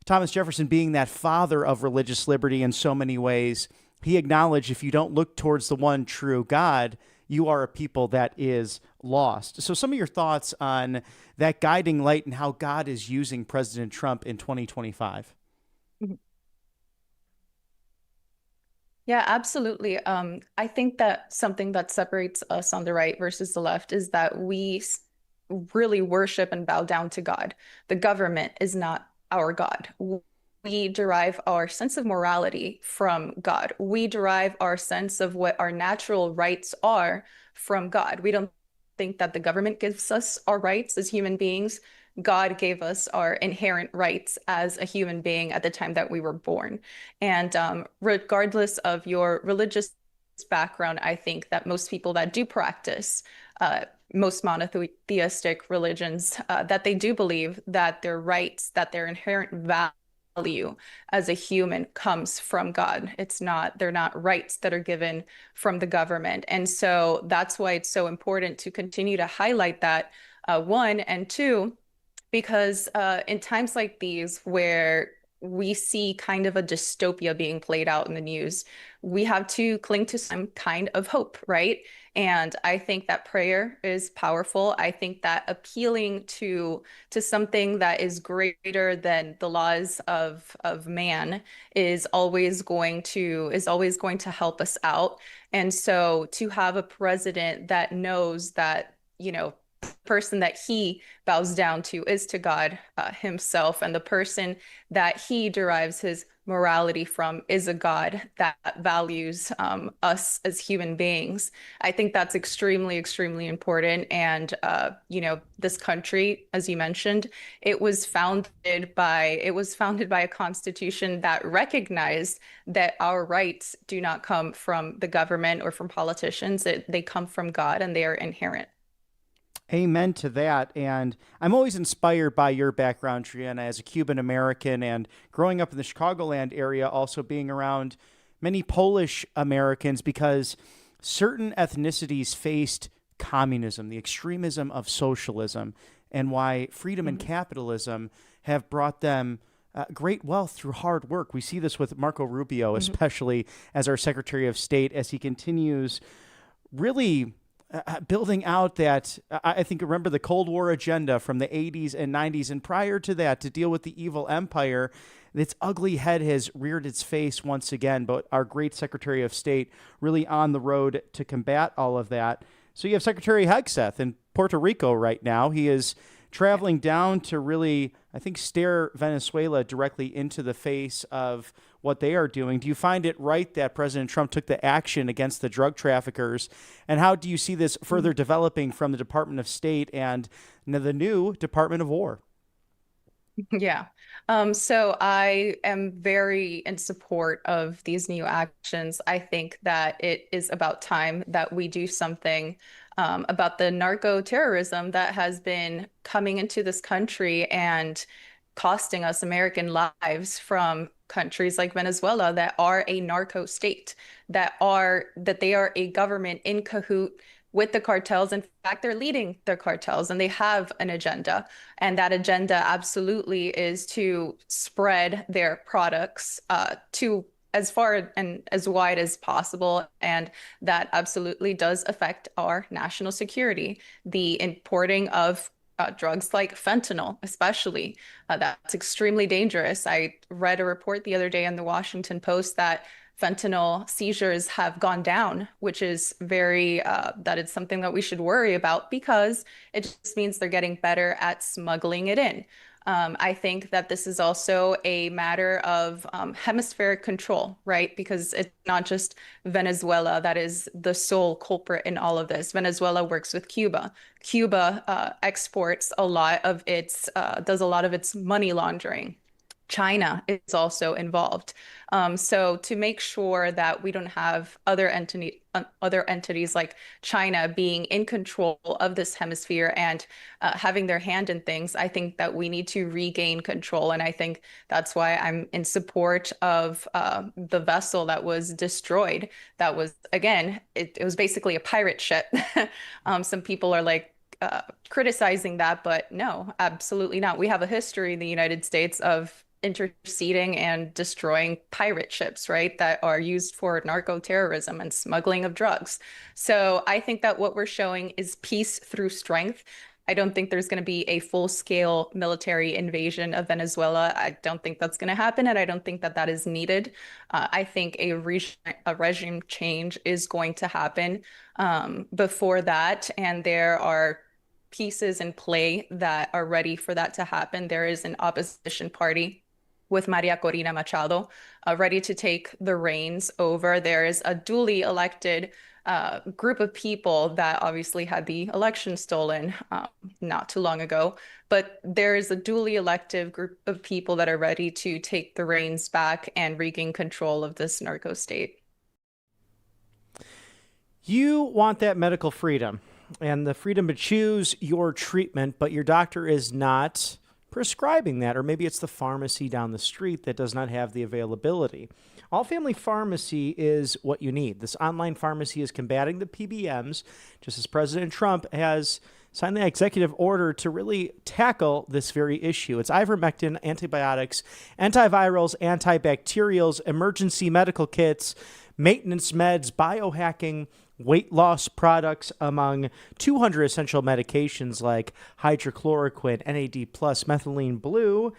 Thomas Jefferson being that father of religious liberty in so many ways, he acknowledged if you don't look towards the one true God, you are a people that is lost. So some of your thoughts on that guiding light and how God is using President Trump in 2025. Yeah, absolutely. I think that something that separates us on the right versus the left is that really worship and bow down to God. The government is not our God. We derive our sense of morality from God. We derive our sense of what our natural rights are from God. We don't think that the government gives us our rights as human beings. God gave us our inherent rights as a human being at the time that we were born. And regardless of your religious background, I think that most people that do practice most monotheistic religions, that they do believe that their rights, that their inherent value as a human comes from God. They're not rights that are given from the government. And so that's why it's so important to continue to highlight that, one, and two, because in times like these where we see kind of a dystopia being played out in the news, we have to cling to some kind of hope, right? And I think that prayer is powerful. I think that appealing to something that is greater than the laws of man is always going to help us out. And so to have a president that knows that, the person that he bows down to is to God himself, and the person that he derives his morality from is a God that values us as human beings. I think that's extremely, extremely important. And this country, as you mentioned, it was founded by a constitution that recognized that our rights do not come from the government or from politicians. They come from God, and they are inherent. Amen to that. And I'm always inspired by your background, Drianna, as a Cuban American and growing up in the Chicagoland area, also being around many Polish Americans, because certain ethnicities faced communism, the extremism of socialism, and why freedom and capitalism have brought them great wealth through hard work. We see this with Marco Rubio, especially as our Secretary of State, as he continues really building out that, I think, remember the Cold War agenda from the 80s and 90s. And prior to that, to deal with the evil empire, its ugly head has reared its face once again. But our great Secretary of State really on the road to combat all of that. So you have Secretary Hegseth in Puerto Rico right now. He is traveling down to really, I think, stare Venezuela directly into the face of what they are doing. Do you find it right that President Trump took the action against the drug traffickers? And how do you see this further developing from the Department of State and the new Department of War? Yeah. So I am very in support of these new actions. I think that it is about time that we do something about the narco terrorism that has been coming into this country and costing us American lives from countries like Venezuela that are a narco state, that they are a government in cahoot with the cartels. In fact, they're leading their cartels, and they have an agenda. And that agenda absolutely is to spread their products to as far and as wide as possible. And that absolutely does affect our national security. The importing of drugs like fentanyl, especially, that's extremely dangerous. I read a report the other day in the Washington Post that fentanyl seizures have gone down, which is that it's something that we should worry about, because it just means they're getting better at smuggling it in. I think that this is also a matter of hemispheric control, right? Because it's not just Venezuela that is the sole culprit in all of this. Venezuela works with Cuba. Cuba exports does a lot of its money laundering China is also involved. So to make sure that we don't have other entities like China being in control of this hemisphere and having their hand in things, I think that we need to regain control. And I think that's why I'm in support of the vessel that was destroyed. That was, again, it was basically a pirate ship. Some people are like, criticizing that, but no, absolutely not. We have a history in the United States of interceding and destroying pirate ships, right, that are used for narco-terrorism and smuggling of drugs. So I think that what we're showing is peace through strength. I don't think there's going to be a full-scale military invasion of Venezuela. I don't think that's going to happen, and I don't think that that is needed. I think a regime change is going to happen before that, and there are pieces in play that are ready for that to happen. There is an opposition party with Maria Corina Machado ready to take the reins over. There is a duly elected group of people that obviously had the election stolen not too long ago, but there is a duly elected group of people that are ready to take the reins back and regain control of this narco state. You want that medical freedom and the freedom to choose your treatment, but your doctor is not prescribing that, or maybe it's the pharmacy down the street that does not have the availability. All Family Pharmacy is what you need. This online pharmacy is combating the PBMs, just as President Trump has signed the executive order to really tackle this very issue. It's ivermectin, antibiotics, antivirals, antibacterials, emergency medical kits, maintenance meds, biohacking, weight loss products, among 200 essential medications like hydrochloroquine, NAD+, methylene blue,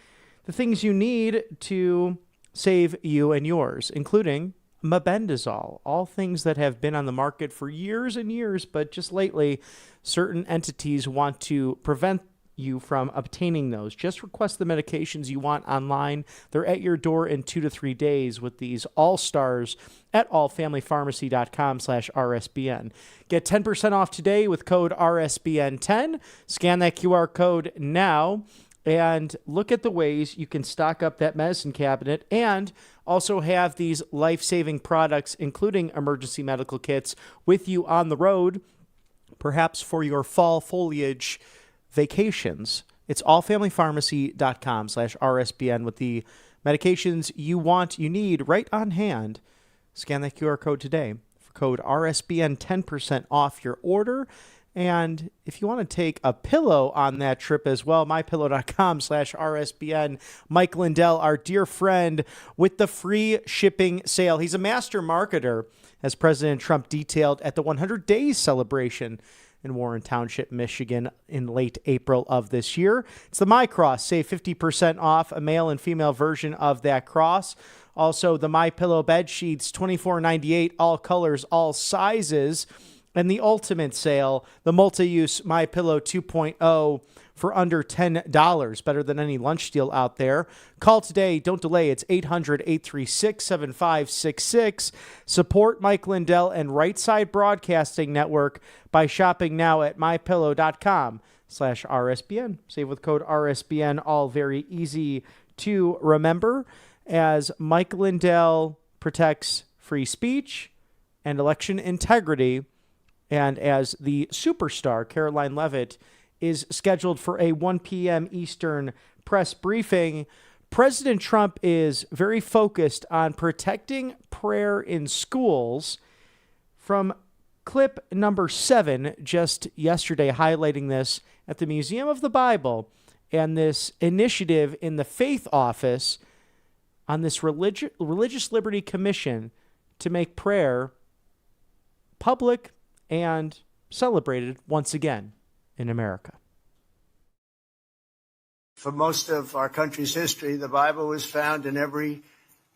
the things you need to save you and yours, including mebendazole, all things that have been on the market for years and years, but just lately, certain entities want to prevent you from obtaining those. Just request the medications you want online. They're at your door in 2 to 3 days with these all-stars at allfamilypharmacy.com/RSBN. Get 10% off today with code RSBN10. Scan that QR code now and look at the ways you can stock up that medicine cabinet and also have these life-saving products, including emergency medical kits, with you on the road, perhaps for your fall foliage vacations. It's allfamilypharmacy.com/RSBN with the medications you want, you need right on hand. Scan that QR code today for code RSBN, 10% off your order. And if you want to take a pillow on that trip as well, mypillow.com/RSBN. Mike Lindell, our dear friend, with the free shipping sale. He's a master marketer, as President Trump detailed at the 100 Days celebration in Warren Township, Michigan in late April of this year. It's the My Cross. Save 50% off a male and female version of that cross. Also, the My Pillow bed sheets, $24.98, all colors, all sizes. And the ultimate sale, the multi-use My Pillow 2.0 for under $10, better than any lunch deal out there. Call today. Don't delay. It's 800-836-7566. Support Mike Lindell and Right Side Broadcasting Network by shopping now at mypillow.com/RSBN. Save with code RSBN, all very easy to remember, as Mike Lindell protects free speech and election integrity, and as the superstar Karoline Leavitt is scheduled for a 1 p.m. Eastern press briefing. President Trump is very focused on protecting prayer in schools. From clip number 7 just yesterday, highlighting this at the Museum of the Bible and this initiative in the Faith Office on this Religious Liberty Commission to make prayer public and celebrated once again in America. For most of our country's history, the Bible was found in every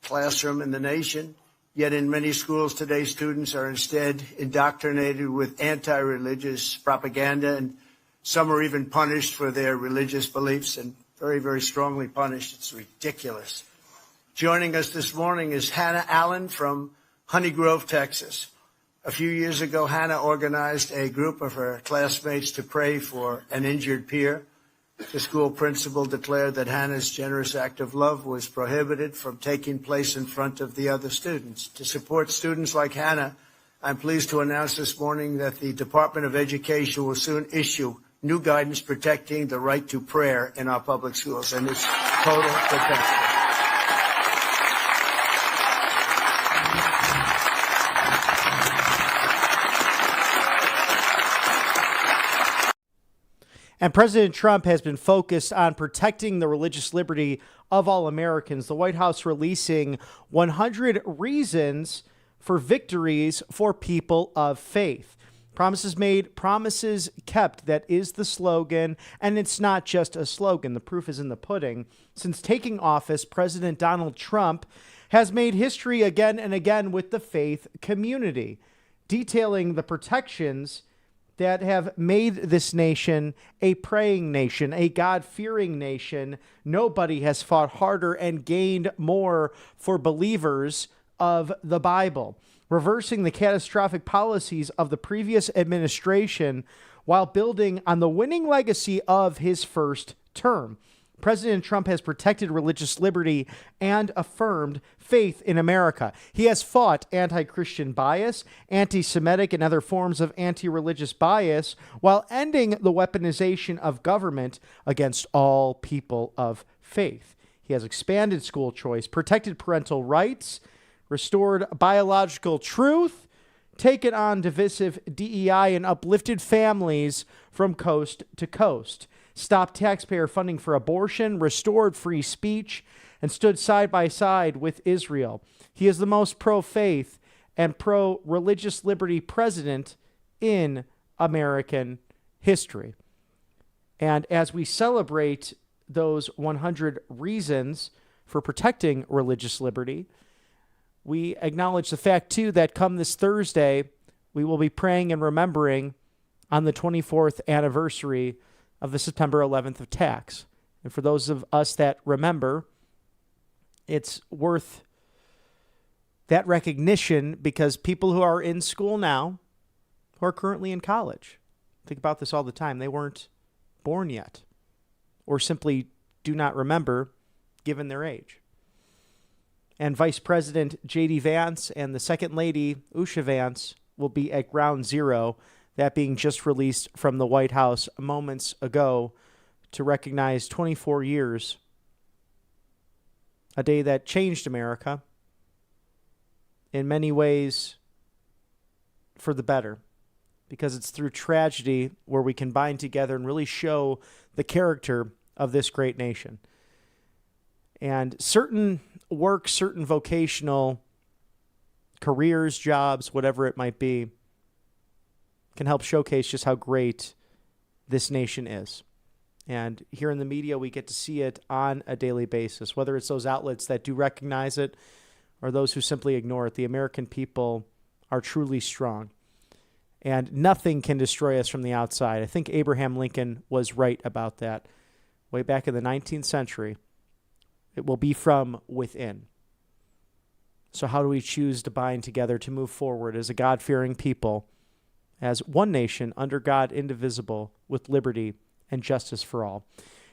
classroom in the nation. Yet in many schools today, students are instead indoctrinated with anti-religious propaganda, and some are even punished for their religious beliefs, and very, very strongly punished. It's ridiculous. Joining us this morning is Hannah Allen from Honey Grove, Texas. A few years ago, Hannah organized a group of her classmates to pray for an injured peer. The school principal declared that Hannah's generous act of love was prohibited from taking place in front of the other students. To support students like Hannah, I'm pleased to announce this morning that the Department of Education will soon issue new guidance protecting the right to prayer in our public schools, and it's total protection. And President Trump has been focused on protecting the religious liberty of all Americans. The White House releasing 100 reasons for victories for people of faith. Promises made, promises kept. That is the slogan. And it's not just a slogan. The proof is in the pudding. Since taking office, President Donald Trump has made history again and again with the faith community, detailing the protections that have made this nation a praying nation, a God-fearing nation. Nobody has fought harder and gained more for believers of the Bible, reversing the catastrophic policies of the previous administration while building on the winning legacy of his first term. President Trump has protected religious liberty and affirmed faith in America. He has fought anti-Christian bias, anti-Semitic, and other forms of anti-religious bias while ending the weaponization of government against all people of faith. He has expanded school choice, protected parental rights, restored biological truth, taken on divisive DEI, and uplifted families from coast to coast, stopped taxpayer funding for abortion, restored free speech, and stood side by side with Israel. He is the most pro-faith and pro-religious liberty president in American history. And as we celebrate those 100 reasons for protecting religious liberty, we acknowledge the fact, too, that come this Thursday, we will be praying and remembering on the 24th anniversary of the September 11th attacks. And for those of us that remember, it's worth that recognition because people who are in school now, who are currently in college, think about this all the time, they weren't born yet or simply do not remember given their age. And Vice President J.D. Vance and the Second Lady, Usha Vance, will be at ground zero, that being just released from the White House moments ago, to recognize 24 years, a day that changed America in many ways for the better, because it's through tragedy where we can bind together and really show the character of this great nation. And certain work, certain vocational careers, jobs, whatever it might be, can help showcase just how great this nation is. And here in the media, we get to see it on a daily basis, whether it's those outlets that do recognize it or those who simply ignore it. The American people are truly strong, and nothing can destroy us from the outside. I think Abraham Lincoln was right about that way back in the 19th century. It will be from within. So how do we choose to bind together to move forward as a God-fearing people, as one nation under God, indivisible, with liberty and justice for all?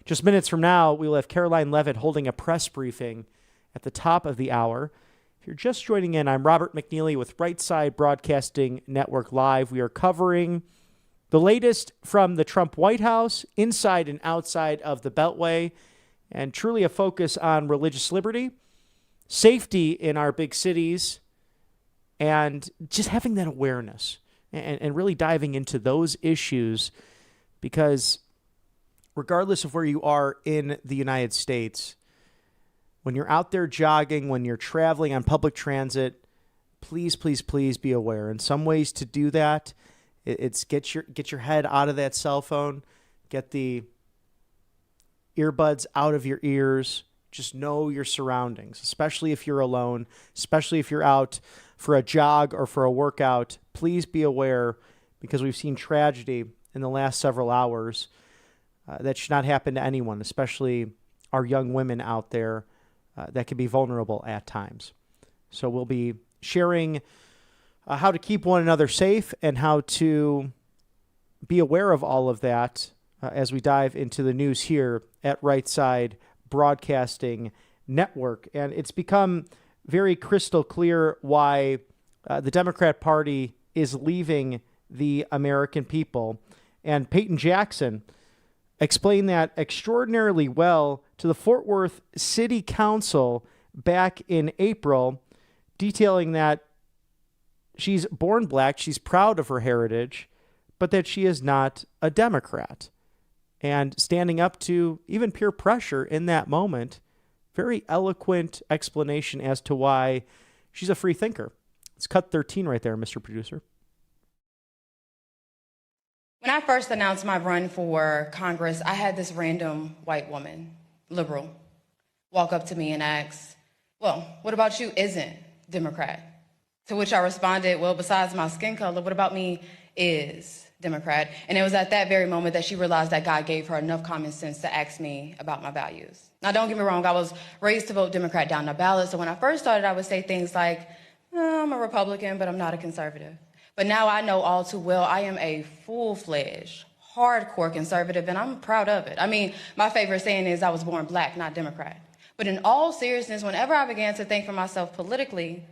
Just minutes from now, we will have Karoline Leavitt holding a press briefing at the top of the hour. If you're just joining in, I'm Robert McNeely with Right Side Broadcasting Network Live. We are covering the latest from the Trump White House, inside and outside of the Beltway, and truly a focus on religious liberty, safety in our big cities, and just having that awareness and really diving into those issues, because regardless of where you are in the United States, when you're out there jogging, when you're traveling on public transit, please, please, please be aware. And some ways to do that, it's get your head out of that cell phone, get the earbuds out of your ears. Just know your surroundings, especially if you're alone, especially if you're out for a jog or for a workout. Please be aware, because we've seen tragedy in the last several hours that should not happen to anyone, especially our young women out there that can be vulnerable at times. So we'll be sharing how to keep one another safe and how to be aware of all of that as we dive into the news here at Right Side Broadcasting Network. And it's become very crystal clear why the Democrat Party is leaving the American people. And Peyton Jackson explained that extraordinarily well to the Fort Worth City Council back in April, detailing that she's born black, she's proud of her heritage, but that she is not a Democrat. And standing up to even peer pressure in that moment, very eloquent explanation as to why she's a free thinker. It's cut 13 right there, Mr. Producer. When I first announced my run for Congress, I had this random white woman, liberal, walk up to me and ask, well, what about you isn't Democrat? To which I responded, well, besides my skin color, what about me is Democrat? And it was at that very moment that she realized that God gave her enough common sense to ask me about my values. Now, don't get me wrong, I was raised to vote Democrat down the ballot. So when I first started, I would say things like, I'm a Republican, but I'm not a conservative. But now I know all too well I am a full-fledged, hardcore conservative, and I'm proud of it. I mean, my favorite saying is I was born black, not Democrat. But in all seriousness, whenever I began to think for myself politically,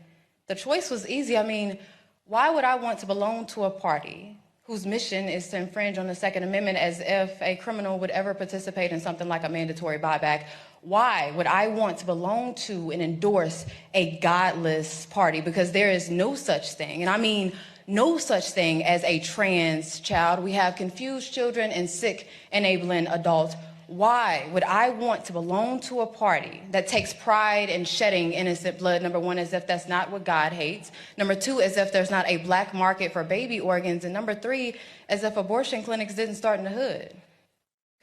the choice was easy. I mean, why would I want to belong to a party whose mission is to infringe on the Second Amendment as if a criminal would ever participate in something like a mandatory buyback? Why would I want to belong to and endorse a godless party? Because there is no such thing, and I mean no such thing as a trans child. We have confused children and sick enabling adults. Why would I want to belong to a party that takes pride in shedding innocent blood? Number one, as if that's not what God hates. Number two, as if there's not a black market for baby organs. And number three, as if abortion clinics didn't start in the hood.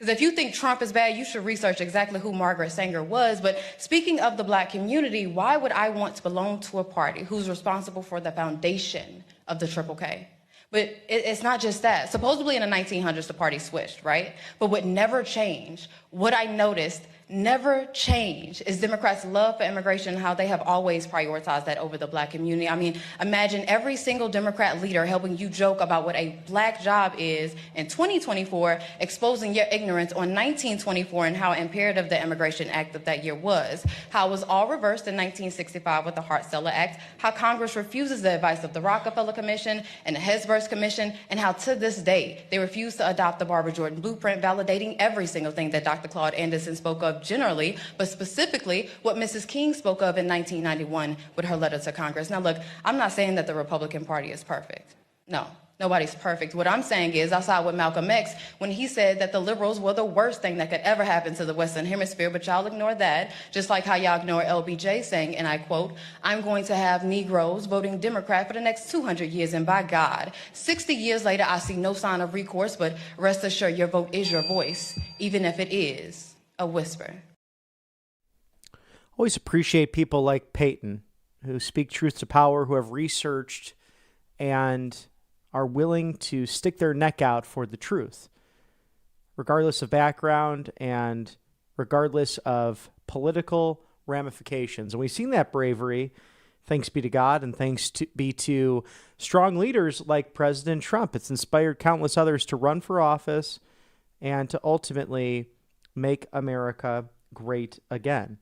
Because if you think Trump is bad, you should research exactly who Margaret Sanger was. But speaking of the black community, why would I want to belong to a party who's responsible for the foundation of the Triple K? But it's not just that. Supposedly in the 1900s, the party switched, right? But what never changed, what I noticed never changed, is Democrats' love for immigration and how they have always prioritized that over the black community. I mean, imagine every single Democrat leader helping you joke about what a black job is in 2024, exposing your ignorance on 1924 and how imperative the Immigration Act of that year was, how it was all reversed in 1965 with the Hart-Celler Act, how Congress refuses the advice of the Rockefeller Commission and the Hesburgh Commission, and how to this day they refuse to adopt the Barbara Jordan Blueprint, validating every single thing that Dr. Claude Anderson spoke of generally, but specifically what Mrs. King spoke of in 1991 with her letter to Congress. Now, look, I'm not saying that the Republican Party is perfect. No, nobody's perfect. What I'm saying is I side with Malcolm X when he said that the liberals were the worst thing that could ever happen to the Western Hemisphere, but y'all ignore that, just like how y'all ignore LBJ saying, and I quote, I'm going to have Negroes voting Democrat for the next 200 years, and by God, 60 years later, I see no sign of recourse, but rest assured your vote is your voice, even if it is a whisper. Always appreciate people like Peyton who speak truth to power, who have researched and are willing to stick their neck out for the truth, regardless of background and regardless of political ramifications. And we've seen that bravery, thanks be to God, and thanks be to strong leaders like President Trump. It's inspired countless others to run for office and to ultimately make America great again.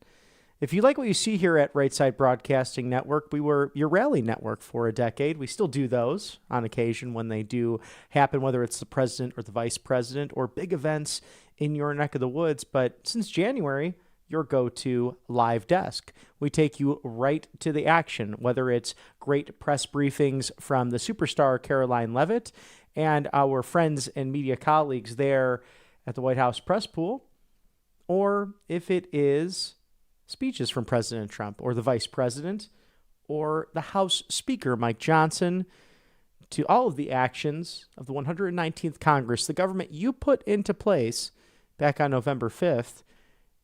If you like what you see here at Right Side Broadcasting Network, we were your rally network for a decade. We still do those on occasion when they do happen, whether it's the president or the vice president or big events in your neck of the woods. But since January, your go-to live desk. We take you right to the action, whether it's great press briefings from the superstar Karoline Leavitt and our friends and media colleagues there at the White House press pool, or if it is speeches from President Trump or the vice president or the House Speaker, Mike Johnson, to all of the actions of the 119th Congress, the government you put into place back on November 5th,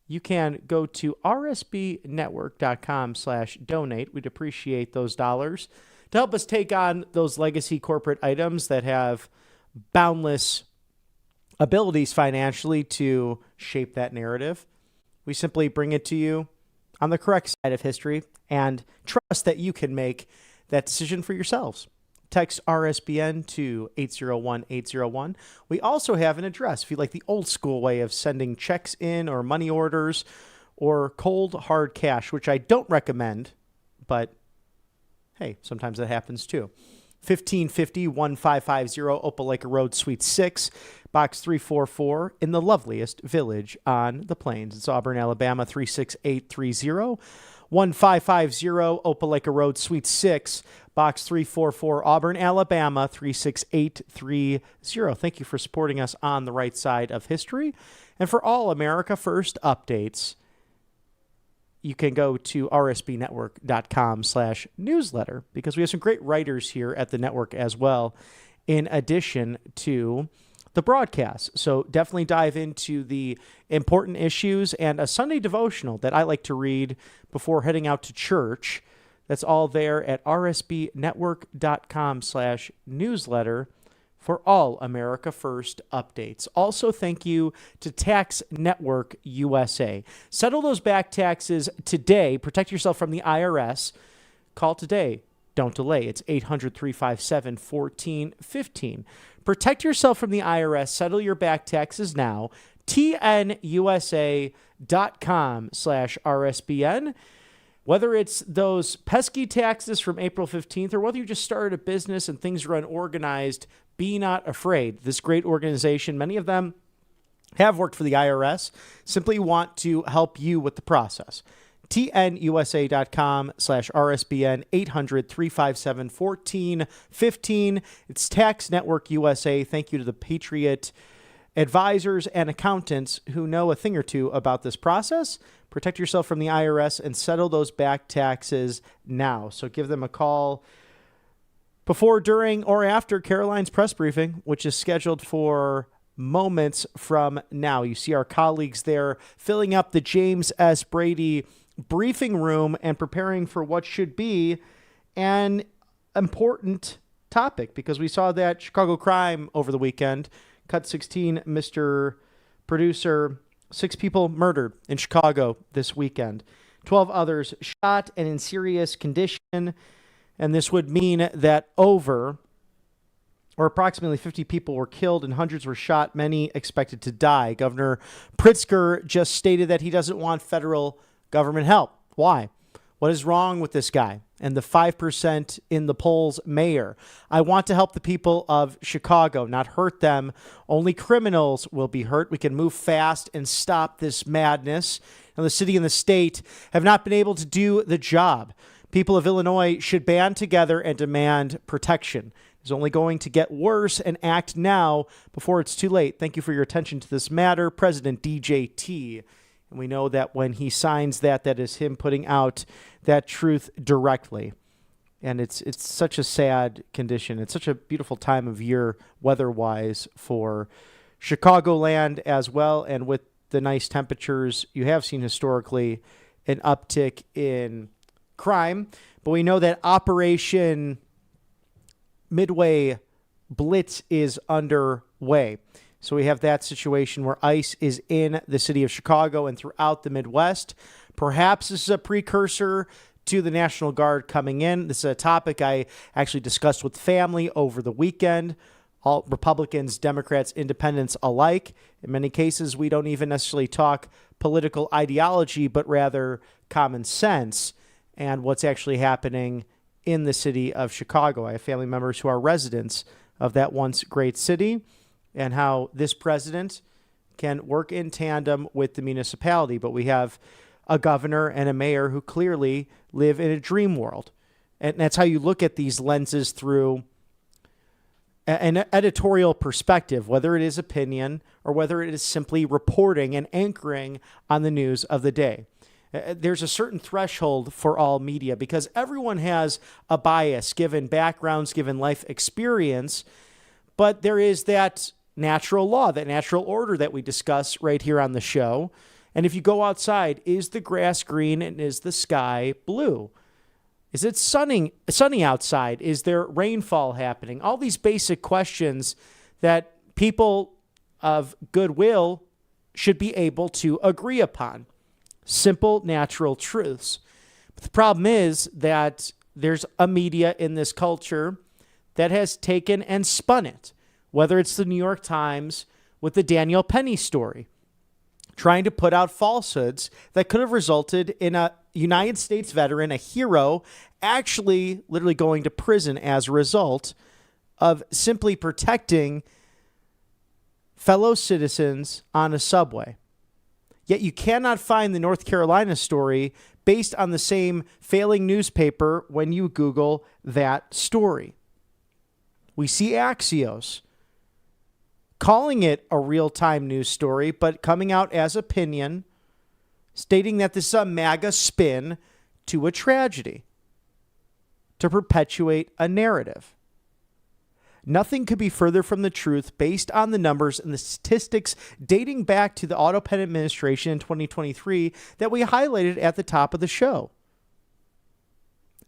you can go to rsbnetwork.com/donate. We'd appreciate those dollars to help us take on those legacy corporate items that have boundless abilities financially to shape that narrative. We simply bring it to you on the correct side of history and trust that you can make that decision for yourselves. Text RSBN to 801-801. We also have an address if you like the old school way of sending checks in or money orders or cold hard cash, which I don't recommend, but hey, sometimes that happens too. 1550-1550 Opelika Road, Suite 6, Box 344 in the loveliest village on the plains. It's Auburn, Alabama, 36830. 1550 Opelika Road, Suite 6, Box 344, Auburn, Alabama, 36830. Thank you for supporting us on the right side of history. And for all America First updates, you can go to rsbnetwork.com/newsletter because we have some great writers here at the network as well, in addition to the broadcast. So definitely dive into the important issues and a Sunday devotional that I like to read before heading out to church. That's all there at rsbnetwork.com/newsletter for all America First updates. Also, thank you to Tax Network USA. Settle those back taxes today. Protect yourself from the IRS. Call today. Don't delay. It's 800-357-1415. Protect yourself from the IRS. Settle your back taxes now. tnusa.com/RSBN. Whether it's those pesky taxes from April 15th or whether you just started a business and things are unorganized, be not afraid. This great organization, many of them have worked for the IRS, simply want to help you with the process. tnusa.com/RSBN, 800-357-1415. It's Tax Network USA. Thank you to the Patriot advisors and accountants who know a thing or two about this process. Protect yourself from the IRS and settle those back taxes now. So give them a call before, during, or after Karoline's press briefing, which is scheduled for moments from now. You see our colleagues there filling up the James S. Brady briefing room and preparing for what should be an important topic, because we saw that Chicago crime over the weekend. Cut 16, Mr. Producer. 6 people murdered in Chicago this weekend. 12 others shot and in serious condition. And this would mean that approximately 50 people were killed and hundreds were shot, many expected to die. Governor Pritzker just stated that he doesn't want federal government help. Why? What is wrong with this guy? And the 5% in the polls mayor. I want to help the people of Chicago, not hurt them. Only criminals will be hurt. We can move fast and stop this madness. And the city and the state have not been able to do the job. People of Illinois should band together and demand protection. It's only going to get worse, and act now before it's too late. Thank you for your attention to this matter, President DJT. And we know that when he signs that is him putting out that truth directly. And it's such a sad condition. It's such a beautiful time of year weather-wise for Chicagoland as well. And with the nice temperatures, you have seen historically an uptick in crime. But we know that Operation Midway Blitz is underway. So we have that situation where ICE is in the city of Chicago and throughout the Midwest. Perhaps this is a precursor to the National Guard coming in. This is a topic I actually discussed with family over the weekend. All Republicans, Democrats, independents alike. In many cases, we don't even necessarily talk political ideology, but rather common sense and what's actually happening in the city of Chicago. I have family members who are residents of that once great city, and how this president can work in tandem with the municipality. But we have a governor and a mayor who clearly live in a dream world. And that's how you look at these lenses through an editorial perspective, whether it is opinion or whether it is simply reporting and anchoring on the news of the day. There's a certain threshold for all media because everyone has a bias given backgrounds, given life experience, but there is that natural law, that natural order that we discuss right here on the show. And if you go outside, is the grass green and is the sky blue? Is it sunny outside? Is there rainfall happening? All these basic questions that people of goodwill should be able to agree upon. Simple, natural truths. But the problem is that there's a media in this culture that has taken and spun it, whether it's the New York Times with the Danielle Penny story, trying to put out falsehoods that could have resulted in a United States veteran, a hero, actually literally going to prison as a result of simply protecting fellow citizens on a subway. Yet you cannot find the North Carolina story based on the same failing newspaper when you Google that story. We see Axios calling it a real-time news story, but coming out as opinion, stating that this is a MAGA spin to a tragedy, to perpetuate a narrative. Nothing could be further from the truth based on the numbers and the statistics dating back to the Auto Pen administration in 2023 that we highlighted at the top of the show.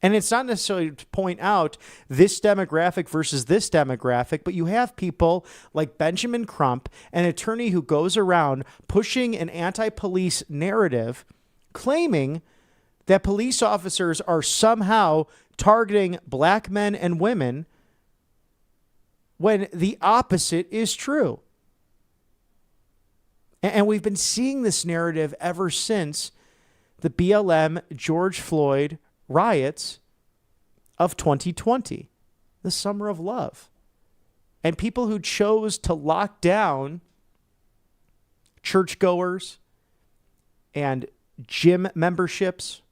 And it's not necessarily to point out this demographic versus this demographic, but you have people like Benjamin Crump, an attorney who goes around pushing an anti-police narrative, claiming that police officers are somehow targeting black men and women when the opposite is true. And we've been seeing this narrative ever since the BLM George Floyd riots of 2020, the summer of love. And people who chose to lock down churchgoers and gym memberships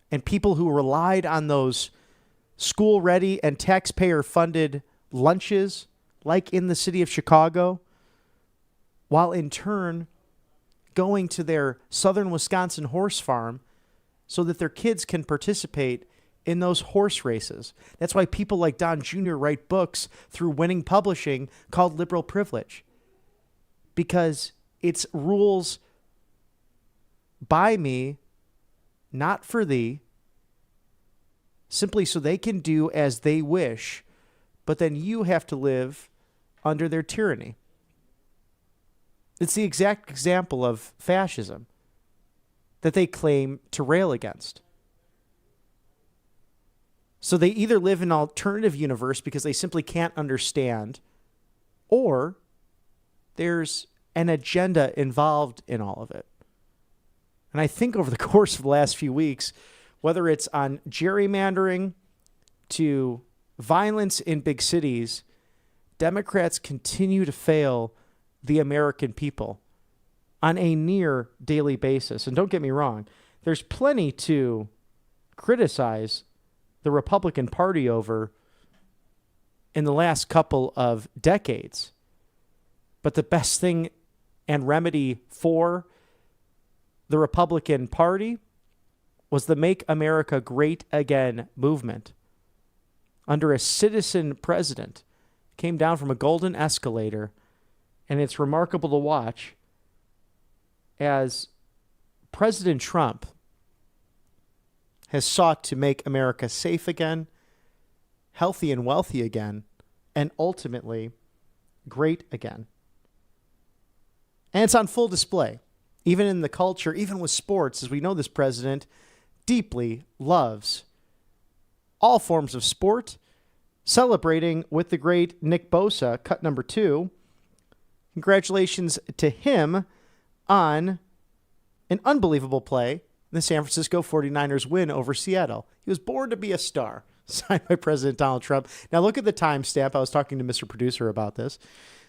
and people who relied on those school-ready and taxpayer-funded lunches, like in the city of Chicago, while in turn going to their southern Wisconsin horse farm so that their kids can participate in those horse races. That's why people like Don Jr. write books through Winning Publishing called Liberal Privilege, because it's rules by me, not for thee, simply so they can do as they wish, but then you have to live under their tyranny. It's the exact example of fascism that they claim to rail against. So they either live in an alternative universe because they simply can't understand, or there's an agenda involved in all of it. And I think over the course of the last few weeks, whether it's on gerrymandering to violence in big cities, Democrats continue to fail the American people on a near daily basis. And don't get me wrong, there's plenty to criticize the Republican Party over in the last couple of decades. But the best thing and remedy for the Republican Party was the Make America Great Again movement. Under a citizen president, came down from a golden escalator, and it's remarkable to watch as President Trump has sought to make America safe again, healthy and wealthy again, and ultimately great again. And it's on full display, even in the culture, even with sports, as we know this president deeply loves all forms of sport, celebrating with the great Nick Bosa, cut number 2. Congratulations to him on an unbelievable play, the San Francisco 49ers win over Seattle. He was born to be a star, signed by President Donald Trump. Now look at the timestamp. I was talking to Mr. Producer about this.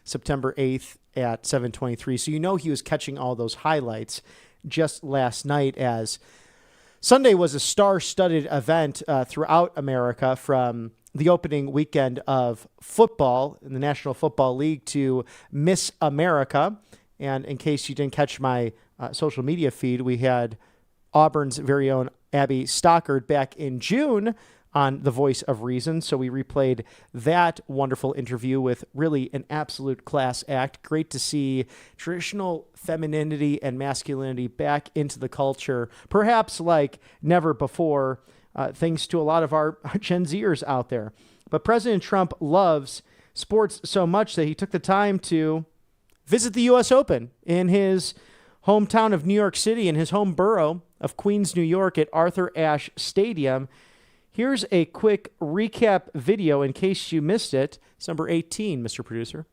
September 8th at 7:23. So you know he was catching all those highlights just last night, as Sunday was a star-studded event throughout America, from the opening weekend of football in the National Football League to Miss America. And in case you didn't catch my social media feed, we had Auburn's very own Abby Stockard back in June on The Voice of Reason. So we replayed that wonderful interview with really an absolute class act. Great to see traditional femininity and masculinity back into the culture, perhaps like never before, thanks to a lot of our Gen Zers out there. But President Trump loves sports so much that he took the time to visit the U.S. Open in his hometown of New York City, in his home borough of Queens, New York, at Arthur Ashe Stadium. Here's a quick recap video in case you missed it. It's number 18, Mr. Producer.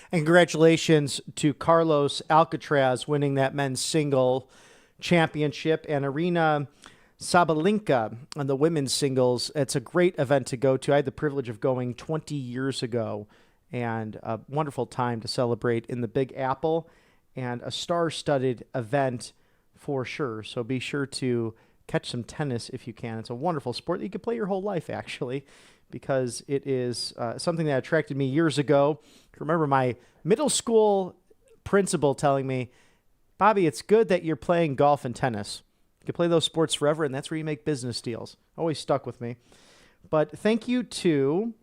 And congratulations to Carlos Alcaraz winning that men's single championship, and Arina Sabalenka on the women's singles. It's a great event to go to. I had the privilege of going 20 years ago, and a wonderful time to celebrate in the Big Apple, and a star-studded event for sure. So be sure to catch some tennis if you can. It's a wonderful sport that you can play your whole life, actually, because it is something that attracted me years ago. I remember my middle school principal telling me, Bobby, it's good that you're playing golf and tennis. You can play those sports forever, and that's where you make business deals. Always stuck with me. But thank you to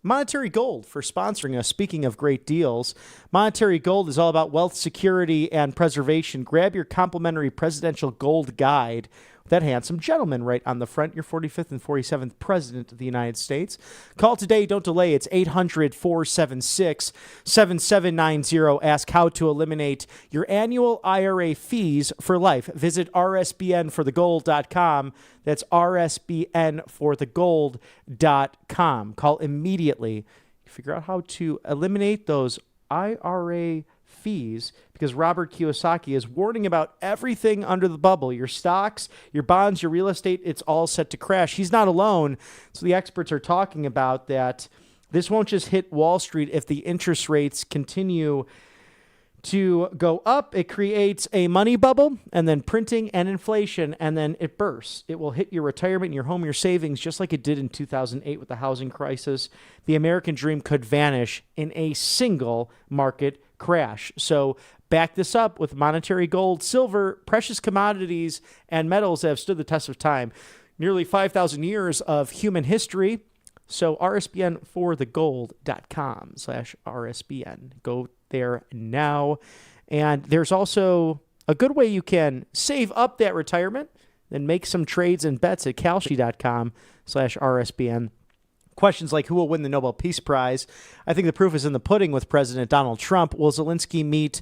Monetary Gold for sponsoring us. Speaking of great deals, Monetary Gold is all about wealth security and preservation. Grab your complimentary presidential gold guide. That handsome gentleman right on the front, your 45th and 47th President of the United States. Call today. Don't delay. It's 800-476-7790. Ask how to eliminate your annual IRA fees for life. Visit RSBNforthegold.com. That's RSBNforthegold.com. Call immediately. Figure out how to eliminate those IRA fees, because Robert Kiyosaki is warning about everything under the bubble. Your stocks, your bonds, your real estate, it's all set to crash. He's not alone. So the experts are talking about that this won't just hit Wall Street if the interest rates continue to go up. It creates a money bubble, and then printing and inflation, and then it bursts. It will hit your retirement, your home, your savings, just like it did in 2008 with the housing crisis. The American dream could vanish in a single market crash. So back this up with Monetary Gold, silver, precious commodities, and metals that have stood the test of time. Nearly 5,000 years of human history. So RSBNforthegold.com/RSBN. Go there now. And there's also a good way you can save up that retirement, then make some trades and bets at Kalshi.com/RSBN. Questions like who will win the Nobel Peace Prize? I think the proof is in the pudding with President Donald Trump. Will Zelensky meet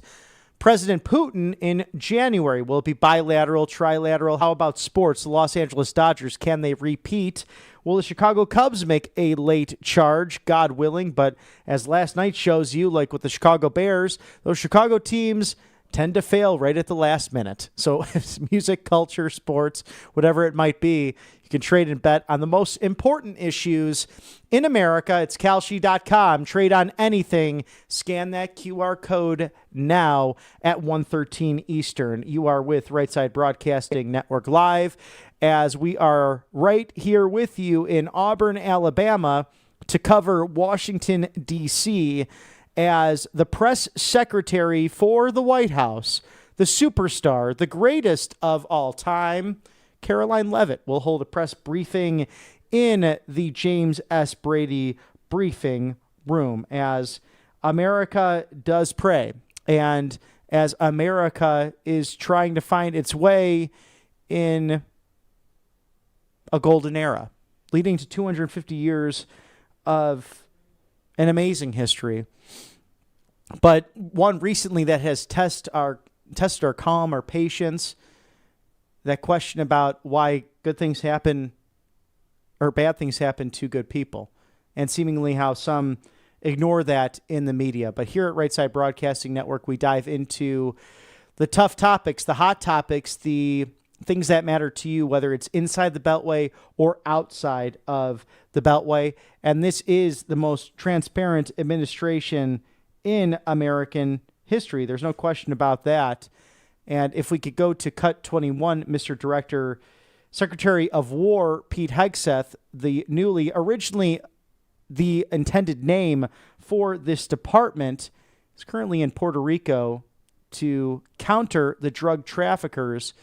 President Putin in January? Will it be bilateral, trilateral? How about sports? The Los Angeles Dodgers, can they repeat? Will the Chicago Cubs make a late charge? God willing. But as last night shows you, like with the Chicago Bears, those Chicago teams tend to fail right at the last minute. So if it's music, culture, sports, whatever it might be, you can trade and bet on the most important issues in America. It's Kalshi.com. Trade on anything. Scan that QR code now at 1:13 Eastern. You are with Right Side Broadcasting Network Live, as we are right here with you in Auburn, Alabama, to cover Washington, D.C., as the press secretary for the White House, the superstar, the greatest of all time, Karoline Leavitt, will hold a press briefing in the James S. Brady briefing room as America does pray, and as America is trying to find its way in a golden era, leading to 250 years of an amazing history. But one recently that has tested our calm, our patience, that question about why good things happen or bad things happen to good people, and seemingly how some ignore that in the media. But here at Right Side Broadcasting Network, we dive into the tough topics, the hot topics, the things that matter to you, whether it's inside the Beltway or outside of the Beltway. And this is the most transparent administration in American history. There's no question about that. And if we could go to cut 21, Mr. Director, Secretary of War Pete Hegseth, originally the intended name for this department, is currently in Puerto Rico to counter the drug traffickers.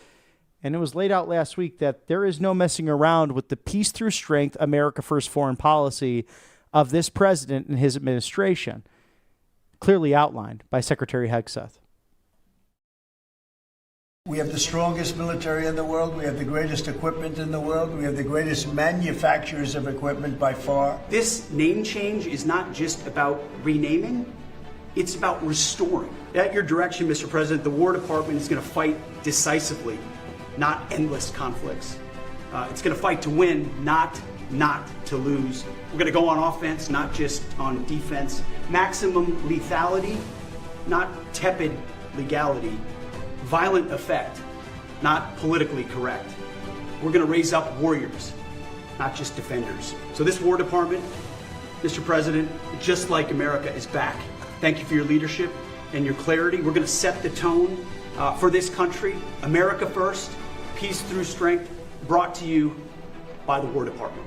And it was laid out last week that there is no messing around with the peace through strength, America first foreign policy of this president and his administration, clearly outlined by Secretary Hegseth. We have the strongest military in the world. We have the greatest equipment in the world. We have the greatest manufacturers of equipment by far. This name change is not just about renaming, it's about restoring. At your direction, Mr. President, the War Department is going to fight decisively, not endless conflicts. It's going to fight to win, not to lose. We're going to go on offense, not just on defense. Maximum lethality, not tepid legality. Violent effect, not politically correct. We're going to raise up warriors, not just defenders. So this War Department, Mr. President, just like America, is back. Thank you for your leadership and your clarity. We're going to set the tone for this country. America first, peace through strength, brought to you by the War Department.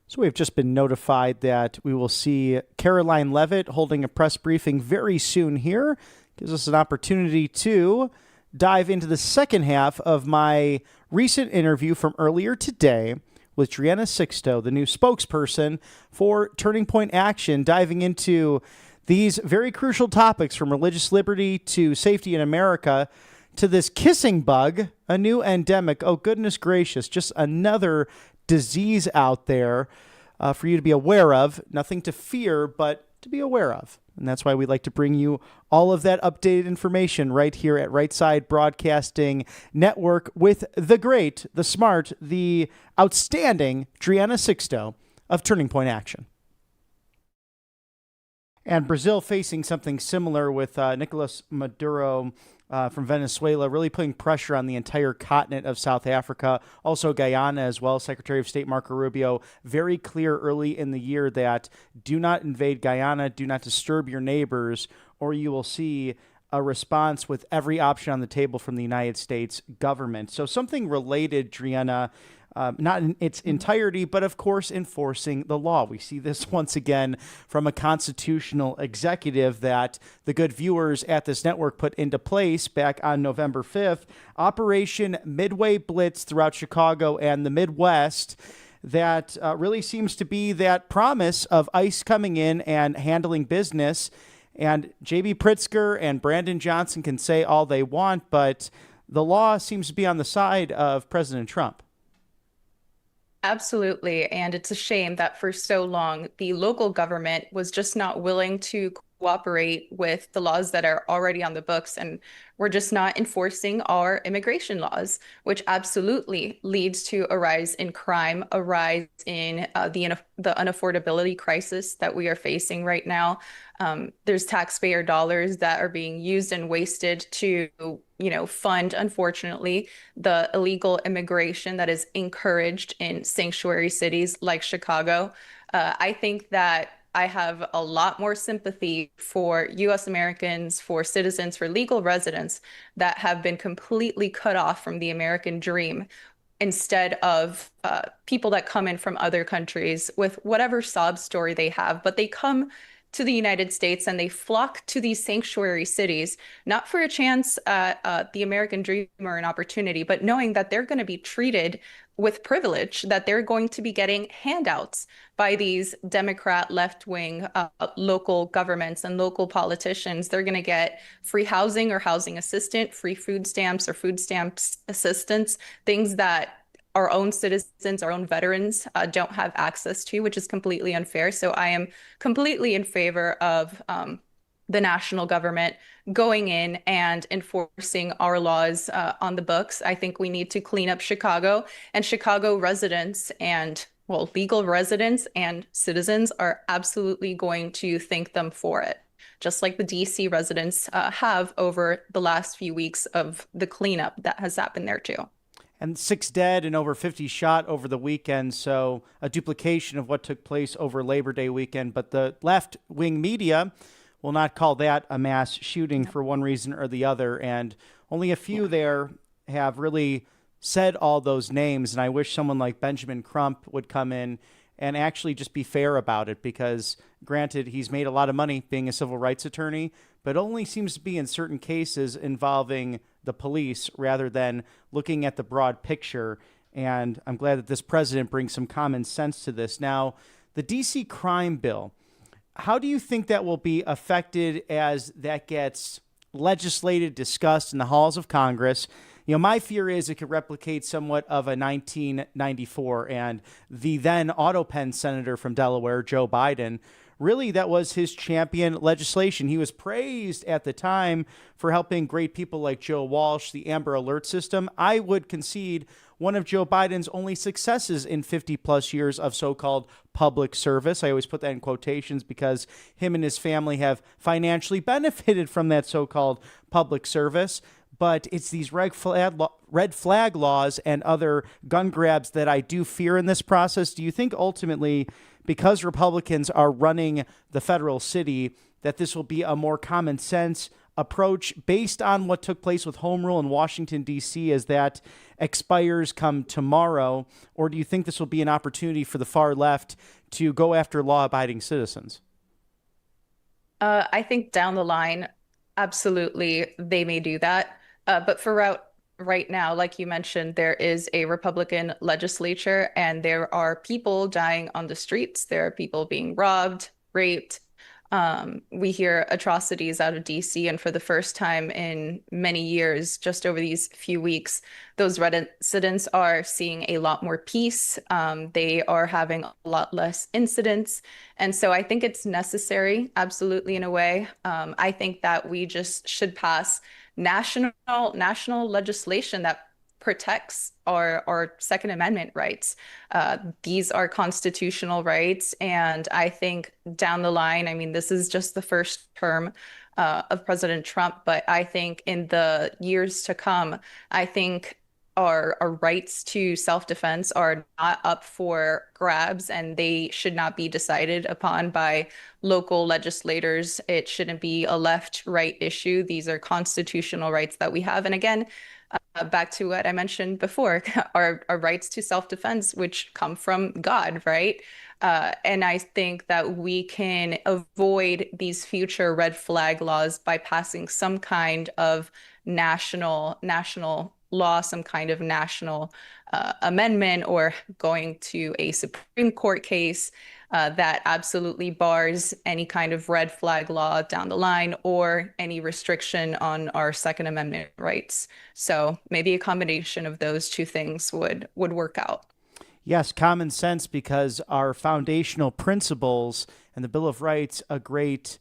So we've just been notified that we will see Karoline Leavitt holding a press briefing very soon here. Gives us an opportunity to dive into the second half of my recent interview from earlier today with Drianna Sixto, the new spokesperson for Turning Point Action, diving into these very crucial topics from religious liberty to safety in America to this kissing bug, a new endemic. Oh, goodness gracious, just another disease out there for you to be aware of. Nothing to fear, but to be aware of. And that's why we like to bring you all of that updated information right here at Right Side Broadcasting Network with the great, the smart, the outstanding Drianna Sixto of Turning Point Action. And Brazil facing something similar with Nicolas Maduro from Venezuela, really putting pressure on the entire continent of South Africa, also Guyana as well. Secretary of State Marco Rubio, very clear early in the year that do not invade Guyana, do not disturb your neighbors, or you will see a response with every option on the table from the United States government. So something related, Drianna, not in its entirety, but of course enforcing the law. We see this once again from a constitutional executive that the good viewers at this network put into place back on November 5th. Operation Midway Blitz throughout Chicago and the Midwest that really seems to be that promise of ICE coming in and handling business. And J.B. Pritzker and Brandon Johnson can say all they want, but the law seems to be on the side of President Trump. Absolutely. And it's a shame that for so long, the local government was just not willing to cooperate with the laws that are already on the books. And we're just not enforcing our immigration laws, which absolutely leads to a rise in crime, a rise in the unaffordability crisis that we are facing right now. There's taxpayer dollars that are being used and wasted to, fund, unfortunately, the illegal immigration that is encouraged in sanctuary cities like Chicago. I think that I have a lot more sympathy for U.S. Americans, for citizens, for legal residents that have been completely cut off from the American dream instead of people that come in from other countries with whatever sob story they have, but they come to the United States and they flock to these sanctuary cities, not for a chance at the American dream or an opportunity, but knowing that they're going to be treated with privilege, that they're going to be getting handouts by these Democrat left-wing local governments and local politicians. They're going to get free housing or housing assistance, free food stamps or food stamps assistance, things that our own citizens, our own veterans don't have access to, which is completely unfair. So I am completely in favor of the national government going in and enforcing our laws on the books. I think we need to clean up Chicago, and Chicago residents and, well, legal residents and citizens are absolutely going to thank them for it, just like the DC residents have over the last few weeks of the cleanup that has happened there too. And 6 dead and over 50 shot over the weekend, so a duplication of what took place over Labor Day weekend. But the left-wing media will not call that a mass shooting for one reason or the other. And only a few there have really said all those names. And I wish someone like Benjamin Crump would come in and actually just be fair about it, because granted, he's made a lot of money being a civil rights attorney, but only seems to be in certain cases involving the police rather than looking at the broad picture. And I'm glad that this president brings some common sense to this. Now, the DC crime bill, how do you think that will be affected as that gets legislated, discussed in the halls of Congress? My fear is it could replicate somewhat of a 1994, and the then Autopen senator from Delaware, Joe Biden, really that was his champion legislation. He was praised at the time for helping great people like Joe Walsh, the Amber Alert system. I would concede one of Joe Biden's only successes in 50 plus years of so-called public service. I always put that in quotations because him and his family have financially benefited from that so-called public service. But it's these red flag laws and other gun grabs that I do fear in this process. Do you think ultimately, because Republicans are running the federal city, that this will be a more common sense approach based on what took place with home rule in Washington, D.C. as that expires come tomorrow? Or do you think this will be an opportunity for the far left to go after law-abiding citizens? I think down the line, absolutely, they may do that. But for right now, like you mentioned, there is a Republican legislature and there are people dying on the streets. There are people being robbed, raped. We hear atrocities out of DC, and for the first time in many years, just over these few weeks, those residents are seeing a lot more peace. They are having a lot less incidents. And so I think it's necessary, absolutely, in a way. I think that we just should pass national legislation that protects our Second Amendment rights. These are constitutional rights. And I think down the line, I mean, this is just the first term of President Trump, but I think in the years to come, I think our rights to self-defense are not up for grabs, and they should not be decided upon by local legislators. It shouldn't be a left-right issue. These are constitutional rights that we have. And again, back to what I mentioned before, our rights to self-defense, which come from God, right? And I think that we can avoid these future red flag laws by passing some kind of national law, some kind of national amendment, or going to a Supreme Court case that absolutely bars any kind of red flag law down the line or any restriction on our Second Amendment rights. So maybe a combination of those two things would work out. Yes, common sense, because our foundational principles and the Bill of Rights, a great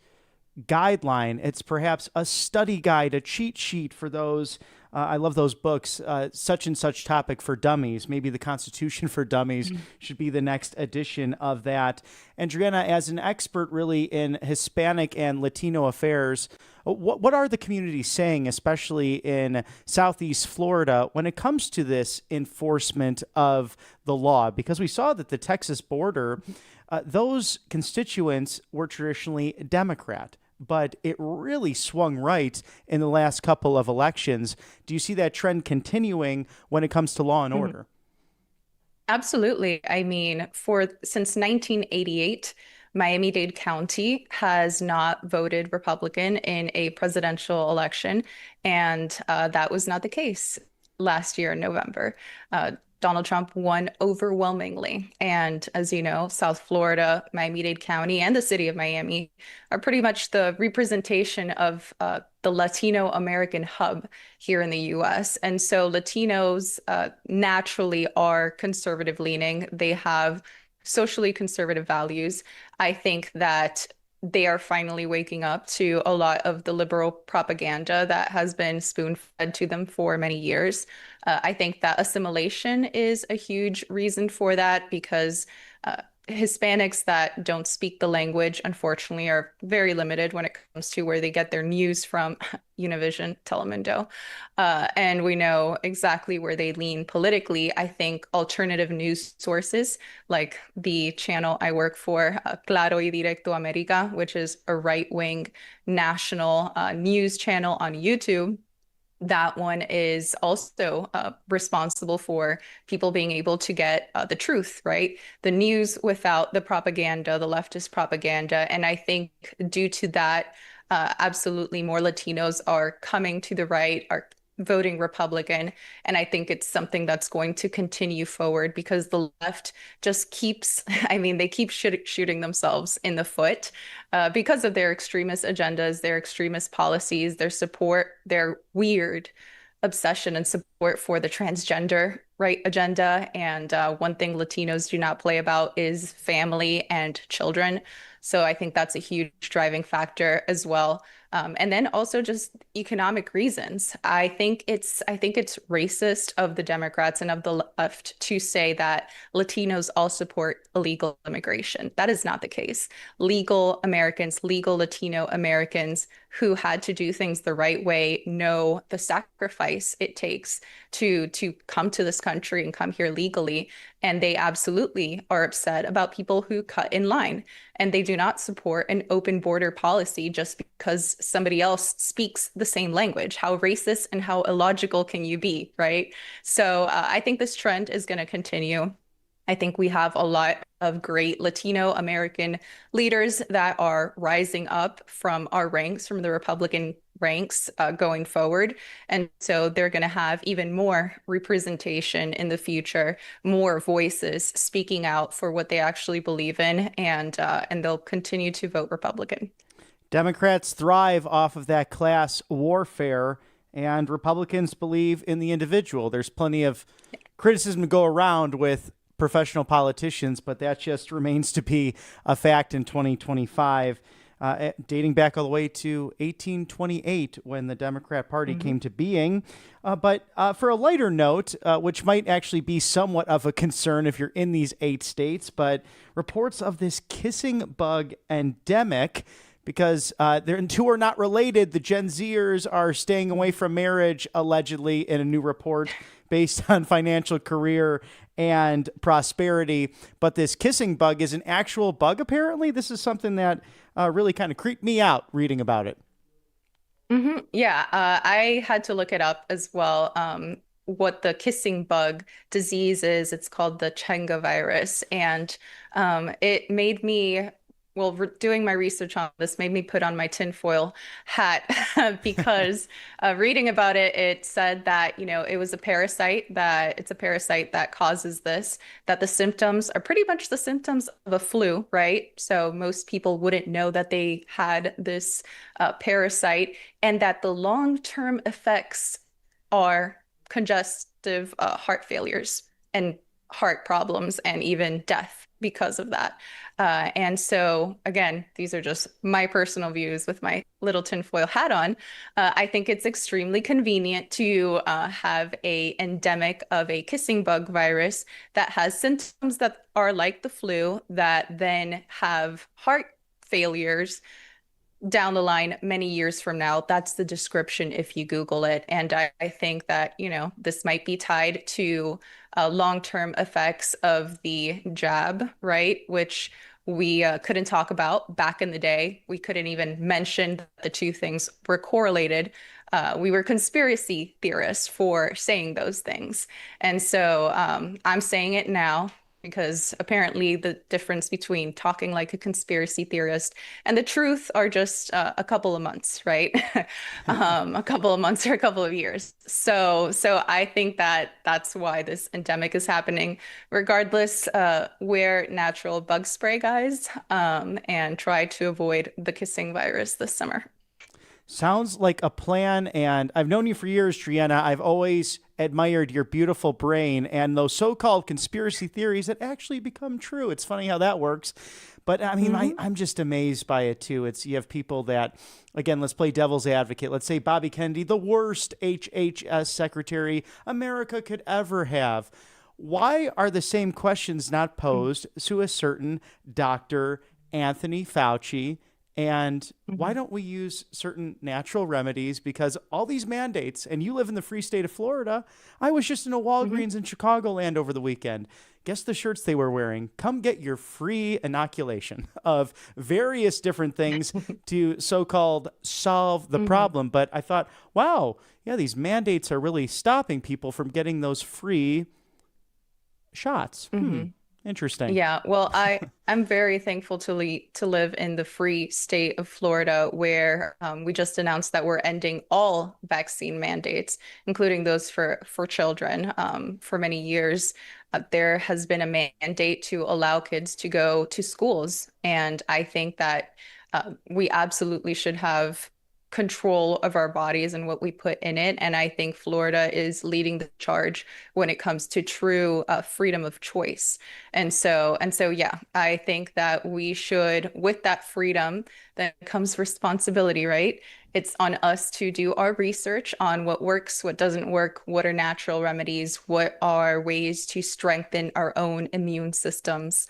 guideline. It's perhaps a study guide, a cheat sheet for those. I love those books, Such and Such Topic for Dummies. Maybe the Constitution for Dummies should be the next edition of that. And Drianna, as an expert really in Hispanic and Latino affairs, what are the communities saying, especially in Southeast Florida, when it comes to this enforcement of the law? Because we saw that the Texas border, those constituents were traditionally Democrat, but it really swung right in the last couple of elections. Do you see that trend continuing when it comes to law and order? Absolutely. I mean, since 1988, Miami-Dade County has not voted Republican in a presidential election, and that was not the case last year in November. Donald Trump won overwhelmingly. And as you know, South Florida, Miami-Dade County, and the city of Miami are pretty much the representation of the Latino American hub here in the US. And so Latinos naturally are conservative leaning. They have socially conservative values. I think that they are finally waking up to a lot of the liberal propaganda that has been spoon-fed to them for many years. I think that assimilation is a huge reason for that, because Hispanics that don't speak the language, unfortunately, are very limited when it comes to where they get their news from, Univision, Telemundo. And we know exactly where they lean politically. I think alternative news sources, like the channel I work for, Claro y Directo America, which is a right-wing national news channel on YouTube, that one is also responsible for people being able to get the truth, right? The news without the propaganda, the leftist propaganda. And I think due to that, absolutely more Latinos are coming to the right, are voting Republican. And I think it's something that's going to continue forward because the left just keeps, I mean, they keep shooting themselves in the foot because of their extremist agendas, their extremist policies, their support, their weird obsession and support for the transgender right agenda. And one thing Latinos do not play about is family and children. So I think that's a huge driving factor as well. And then also just economic reasons. I think it's racist of the Democrats and of the left to say that Latinos all support illegal immigration. That is not the case. Legal Americans, legal Latino Americans who had to do things the right way know the sacrifice it takes to come to this country and come here legally. And they absolutely are upset about people who cut in line. And they do not support an open border policy just because somebody else speaks the same language. How racist and how illogical can you be, right? So I think this trend is going to continue. I think we have a lot of great Latino American leaders that are rising up from our ranks, from the Republican ranks going forward. And so they're going to have even more representation in the future, more voices speaking out for what they actually believe in, and they'll continue to vote Republican. Democrats thrive off of that class warfare, and Republicans believe in the individual. There's plenty of criticism to go around with professional politicians, but that just remains to be a fact in 2025, dating back all the way to 1828 when the Democrat Party came to being. But for a lighter note, which might actually be somewhat of a concern if you're in these 8 states, but reports of this kissing bug endemic, because they're two are not related. The Gen Zers are staying away from marriage, allegedly, in a new report based on financial career and prosperity. But this kissing bug is an actual bug, apparently. This is something that really kind of creeped me out reading about it. Yeah, I had to look it up as well. What the kissing bug disease is, it's called the Chenga virus. And it made me, well, doing my research on this made me put on my tinfoil hat because reading about it, it said that, it was a parasite, that it's a parasite that causes this, that the symptoms are pretty much the symptoms of a flu, right? So most people wouldn't know that they had this parasite, and that the long-term effects are congestive heart failures and heart problems and even death because of that. And so, again, these are just my personal views with my little tinfoil hat on. I think it's extremely convenient to have an endemic of a kissing bug virus that has symptoms that are like the flu, that then have heart failures down the line many years from now. That's the description if you Google it. And I think that, this might be tied to long-term effects of the jab, right? Which we couldn't talk about back in the day. We couldn't even mention that the two things were correlated. We were conspiracy theorists for saying those things. And so I'm saying it now, because apparently the difference between talking like a conspiracy theorist and the truth are just a couple of months, right? A couple of months or a couple of years. So I think that that's why this endemic is happening. Regardless, wear natural bug spray, guys, and try to avoid the kissing virus this summer. Sounds like a plan, and I've known you for years, Drianna. I've always admired your beautiful brain and those so-called conspiracy theories that actually become true. It's funny how that works. But I mean, I'm just amazed by it too. You have people that, again, let's play devil's advocate. Let's say Bobby Kennedy, the worst HHS secretary America could ever have. Why are the same questions not posed to a certain Dr. Anthony Fauci And why don't we use certain natural remedies? Because all these mandates, and you live in the free state of Florida. I was just in a Walgreens in Chicagoland over the weekend. Guess the shirts they were wearing. Come get your free inoculation of various different things to so-called solve the problem. But I thought, wow, yeah, these mandates are really stopping people from getting those free shots. Interesting. Yeah, well, I'm very thankful to live in the free state of Florida, where we just announced that we're ending all vaccine mandates, including those for children. For many years, there has been a mandate to allow kids to go to schools, and I think that we absolutely should have control of our bodies and what we put in it. And I think Florida is leading the charge when it comes to true freedom of choice. And so, yeah, I think that we should, with that freedom, then comes responsibility, right? It's on us to do our research on what works, what doesn't work, what are natural remedies, what are ways to strengthen our own immune systems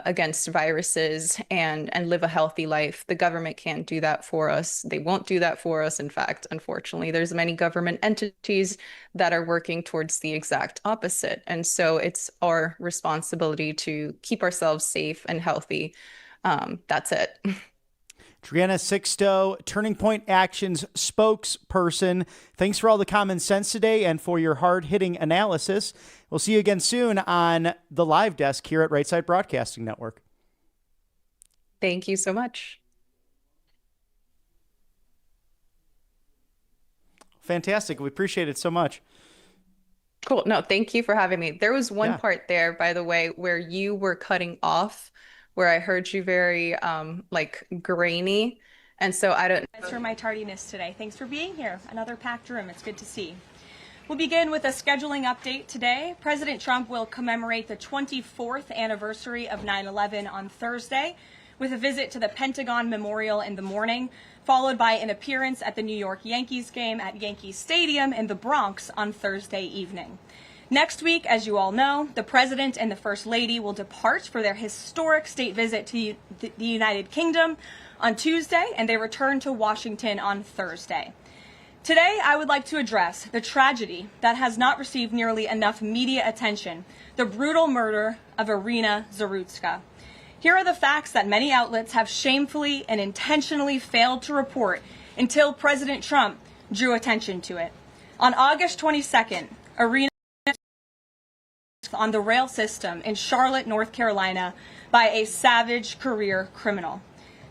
against viruses and live a healthy life. The government can't do that for us. They won't do that for us. In fact, unfortunately, there's many government entities that are working towards the exact opposite. And so it's our responsibility to keep ourselves safe and healthy. That's it. Drianna Sixto, Turning Point Action's spokesperson. Thanks for all the common sense today and for your hard-hitting analysis. We'll see you again soon on the live desk here at Right Side Broadcasting Network. Thank you so much. Fantastic. We appreciate it so much. Cool. No, thank you for having me. There was one part there, by the way, where you were cutting off, where I heard you very like grainy. And so I don't Thanks for my tardiness today. Thanks for being here. Another packed room. It's good to see. We'll begin with a scheduling update today. President Trump will commemorate the 24th anniversary of 9/11 on Thursday with a visit to the Pentagon Memorial in the morning, followed by an appearance at the New York Yankees game at Yankee Stadium in the Bronx on Thursday evening. Next week, as you all know, the President and the First Lady will depart for their historic state visit to the United Kingdom on Tuesday, and they return to Washington on Thursday. Today, I would like to address the tragedy that has not received nearly enough media attention, the brutal murder of Irina Zarutska. Here are the facts that many outlets have shamefully and intentionally failed to report until President Trump drew attention to it. On August 22nd, Irina on the rail system in Charlotte, North Carolina, by a savage career criminal.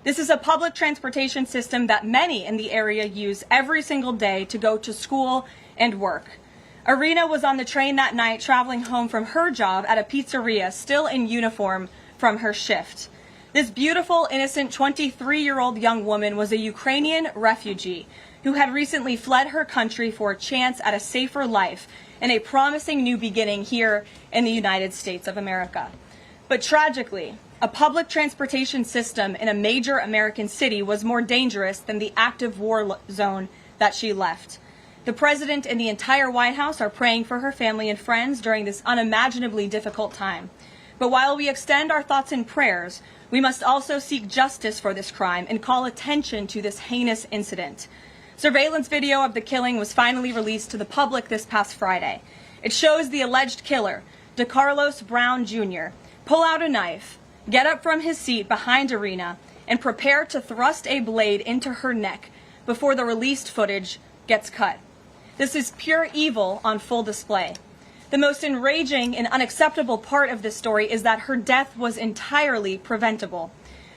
This is a public transportation system that many in the area use every single day to go to school and work. Irina was on the train that night traveling home from her job at a pizzeria, still in uniform from her shift. This beautiful, innocent 23-year-old young woman was a Ukrainian refugee who had recently fled her country for a chance at a safer life and a promising new beginning here in the United States of America. But tragically, a public transportation system in a major American city was more dangerous than the active war zone that she left. The President and the entire White House are praying for her family and friends during this unimaginably difficult time. But while we extend our thoughts and prayers, we must also seek justice for this crime and call attention to this heinous incident. Surveillance video of the killing was finally released to the public this past Friday. It shows the alleged killer, DeCarlos Brown Jr., pull out a knife, get up from his seat behind Irina, and prepare to thrust a blade into her neck before the released footage gets cut. This is pure evil on full display. The most enraging and unacceptable part of this story is that her death was entirely preventable.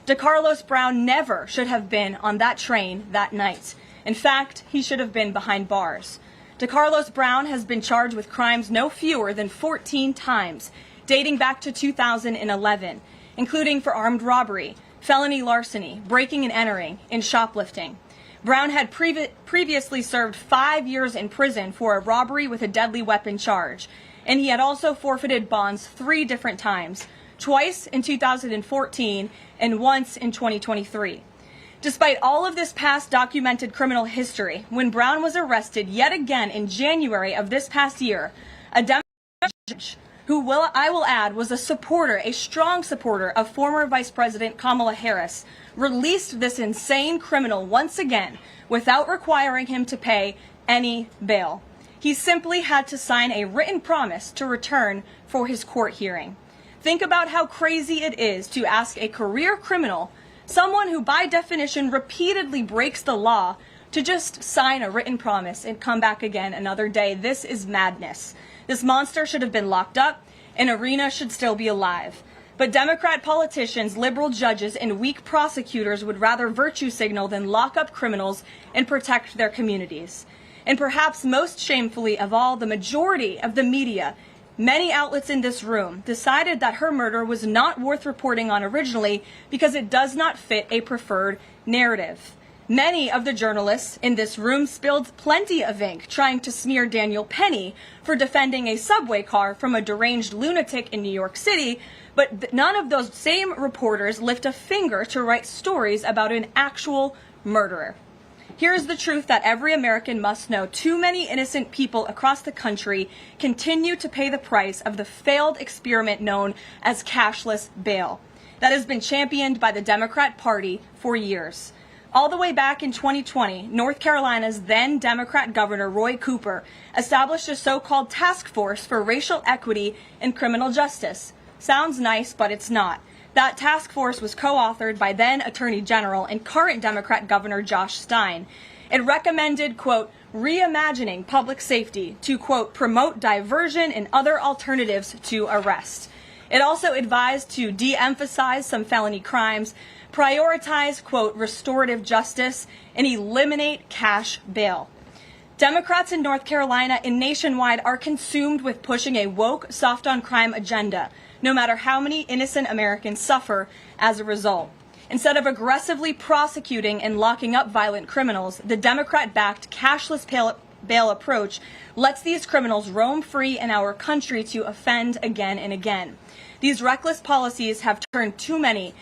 DeCarlos Brown never should have been on that train that night. In fact, he should have been behind bars. DeCarlos Brown has been charged with crimes no fewer than 14 times, dating back to 2011, including for armed robbery, felony larceny, breaking and entering, and shoplifting. Brown had previously served 5 years in prison for a robbery with a deadly weapon charge, and he had also forfeited bonds 3 different times, twice in 2014 and once in 2023. Despite all of this past documented criminal history, when Brown was arrested yet again in January of this past year, a Democratic judge who I will add was a strong supporter of former Vice President Kamala Harris, released this insane criminal once again without requiring him to pay any bail. He simply had to sign a written promise to return for his court hearing. Think about how crazy it is to ask a career criminal, someone who by definition repeatedly breaks the law, to just sign a written promise and come back again another day. This is madness. This monster should have been locked up, and Arena should still be alive. But Democrat politicians, liberal judges, and weak prosecutors would rather virtue signal than lock up criminals and protect their communities. And perhaps most shamefully of all, the majority of the media, many outlets in this room, decided that her murder was not worth reporting on originally because it does not fit a preferred narrative. Many of the journalists in this room spilled plenty of ink trying to smear Daniel Penny for defending a subway car from a deranged lunatic in New York City, but none of those same reporters lift a finger to write stories about an actual murderer. Here's the truth that every American must know. Too many innocent people across the country continue to pay the price of the failed experiment known as cashless bail that has been championed by the Democrat Party for years. All the way back in 2020, North Carolina's then Democrat Governor Roy Cooper established a so-called task force for racial equity in criminal justice. Sounds nice, but it's not. That task force was co-authored by then Attorney General and current Democrat Governor Josh Stein. It recommended, quote, reimagining public safety to, quote, promote diversion and other alternatives to arrest. It also advised to de-emphasize some felony crimes, prioritize, quote, restorative justice, and eliminate cash bail. Democrats in North Carolina and nationwide are consumed with pushing a woke, soft-on-crime agenda, no matter how many innocent Americans suffer as a result. Instead of aggressively prosecuting and locking up violent criminals, the Democrat-backed cashless bail approach lets these criminals roam free in our country to offend again and again. These reckless policies have turned too many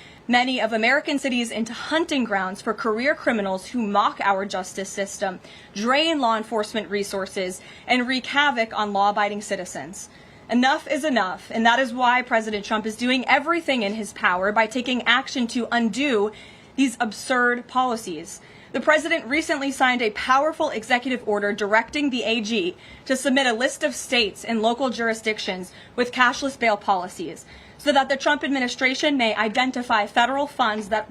of American cities into hunting grounds for career criminals who mock our justice system, drain law enforcement resources, and wreak havoc on law-abiding citizens. Enough is enough, and that is why President Trump is doing everything in his power by taking action to undo these absurd policies. The president recently signed a powerful executive order directing the AG to submit a list of states and local jurisdictions with cashless bail policies so that the Trump administration may identify federal funds that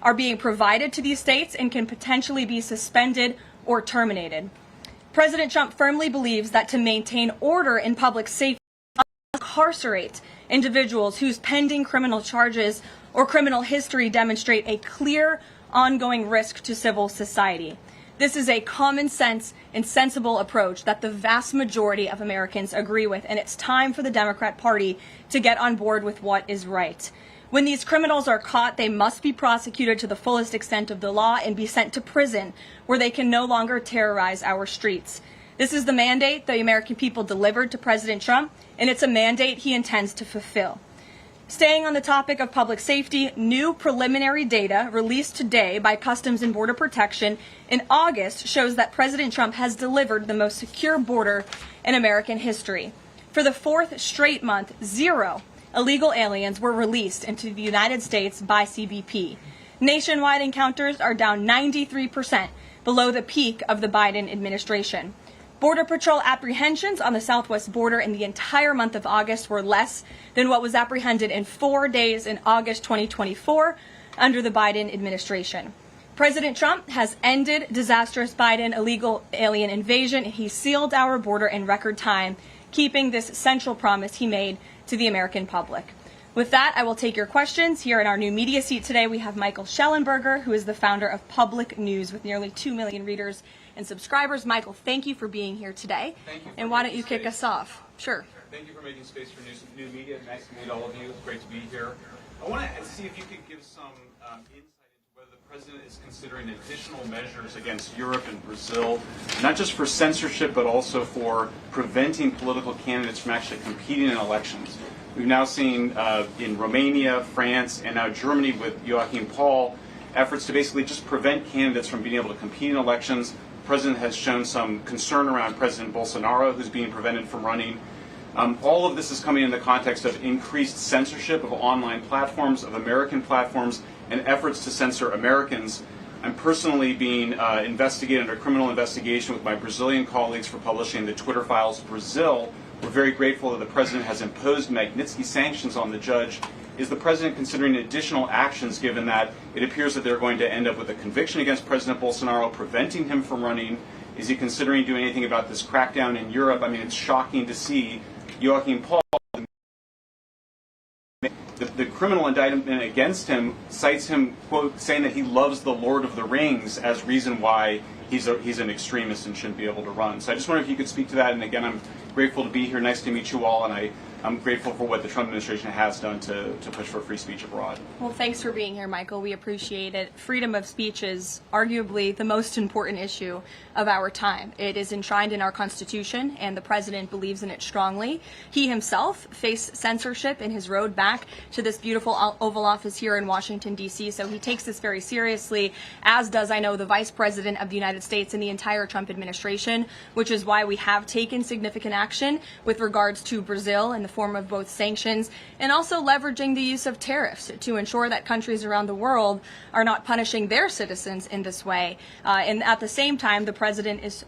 are being provided to these states and can potentially be suspended or terminated. President Trump firmly believes that to maintain order in public safety, incarcerate individuals whose pending criminal charges or criminal history demonstrate a clear ongoing risk to civil society. This is a common sense and sensible approach that the vast majority of Americans agree with, and it's time for the Democrat Party to get on board with what is right. When these criminals are caught, they must be prosecuted to the fullest extent of the law and be sent to prison, where they can no longer terrorize our streets. This is the mandate the American people delivered to President Trump, and it's a mandate he intends to fulfill. Staying on the topic of public safety, new preliminary data released today by Customs and Border Protection in August shows that President Trump has delivered the most secure border in American history. For the fourth straight month, 0 illegal aliens were released into the United States by CBP. Nationwide encounters are down 93%, below the peak of the Biden administration. Border Patrol apprehensions on the southwest border in the entire month of August were less than what was apprehended in 4 days in August 2024 under the Biden administration. President Trump has ended disastrous Biden illegal alien invasion, and he sealed our border in record time, keeping this central promise he made to the American public. With that, I will take your questions. Here in our new media seat today, we have Michael Schellenberger, who is the founder of Public News with nearly 2 million readers and subscribers. Michael, thank you for being here today. Thank you. And why don't you kick us off? Sure. Thank you for making space for new media. Nice to meet all of you. It's great to be here. I want to see if you could give some insight into whether the president is considering additional measures against Europe and Brazil, not just for censorship, but also for preventing political candidates from actually competing in elections. We've now seen in Romania, France, and now Germany with Joachim Paul, efforts to basically just prevent candidates from being able to compete in elections. The president has shown some concern around President Bolsonaro, who's being prevented from running. All of this is coming in the context of increased censorship of online platforms, of American platforms, and efforts to censor Americans. I'm personally being investigated under criminal investigation with my Brazilian colleagues for publishing the Twitter Files Brazil. We're very grateful that the President has imposed Magnitsky sanctions on the judge. Is the President considering additional actions, given that it appears that they're going to end up with a conviction against President Bolsonaro, preventing him from running? Is he considering doing anything about this crackdown in Europe? I mean, it's shocking to see Joachim Paul, the criminal indictment against him, cites him, quote, saying that he loves the Lord of the Rings as reason why he's an extremist and shouldn't be able to run. So I just wonder if you could speak to that. And again, I'm grateful to be here. Nice to meet you all. And I'm grateful for what the Trump administration has done to push for free speech abroad. Well, thanks for being here, Michael. We appreciate it. Freedom of speech is arguably the most important issue of our time. It is enshrined in our Constitution, and the President believes in it strongly. He himself faced censorship in his road back to this beautiful Oval Office here in Washington, D.C., so he takes this very seriously, as does, I know, the Vice President of the United States and the entire Trump administration, which is why we have taken significant action with regards to Brazil in the form of both sanctions and also leveraging the use of tariffs to ensure that countries around the world are not punishing their citizens in this way. And at the same time, the President is,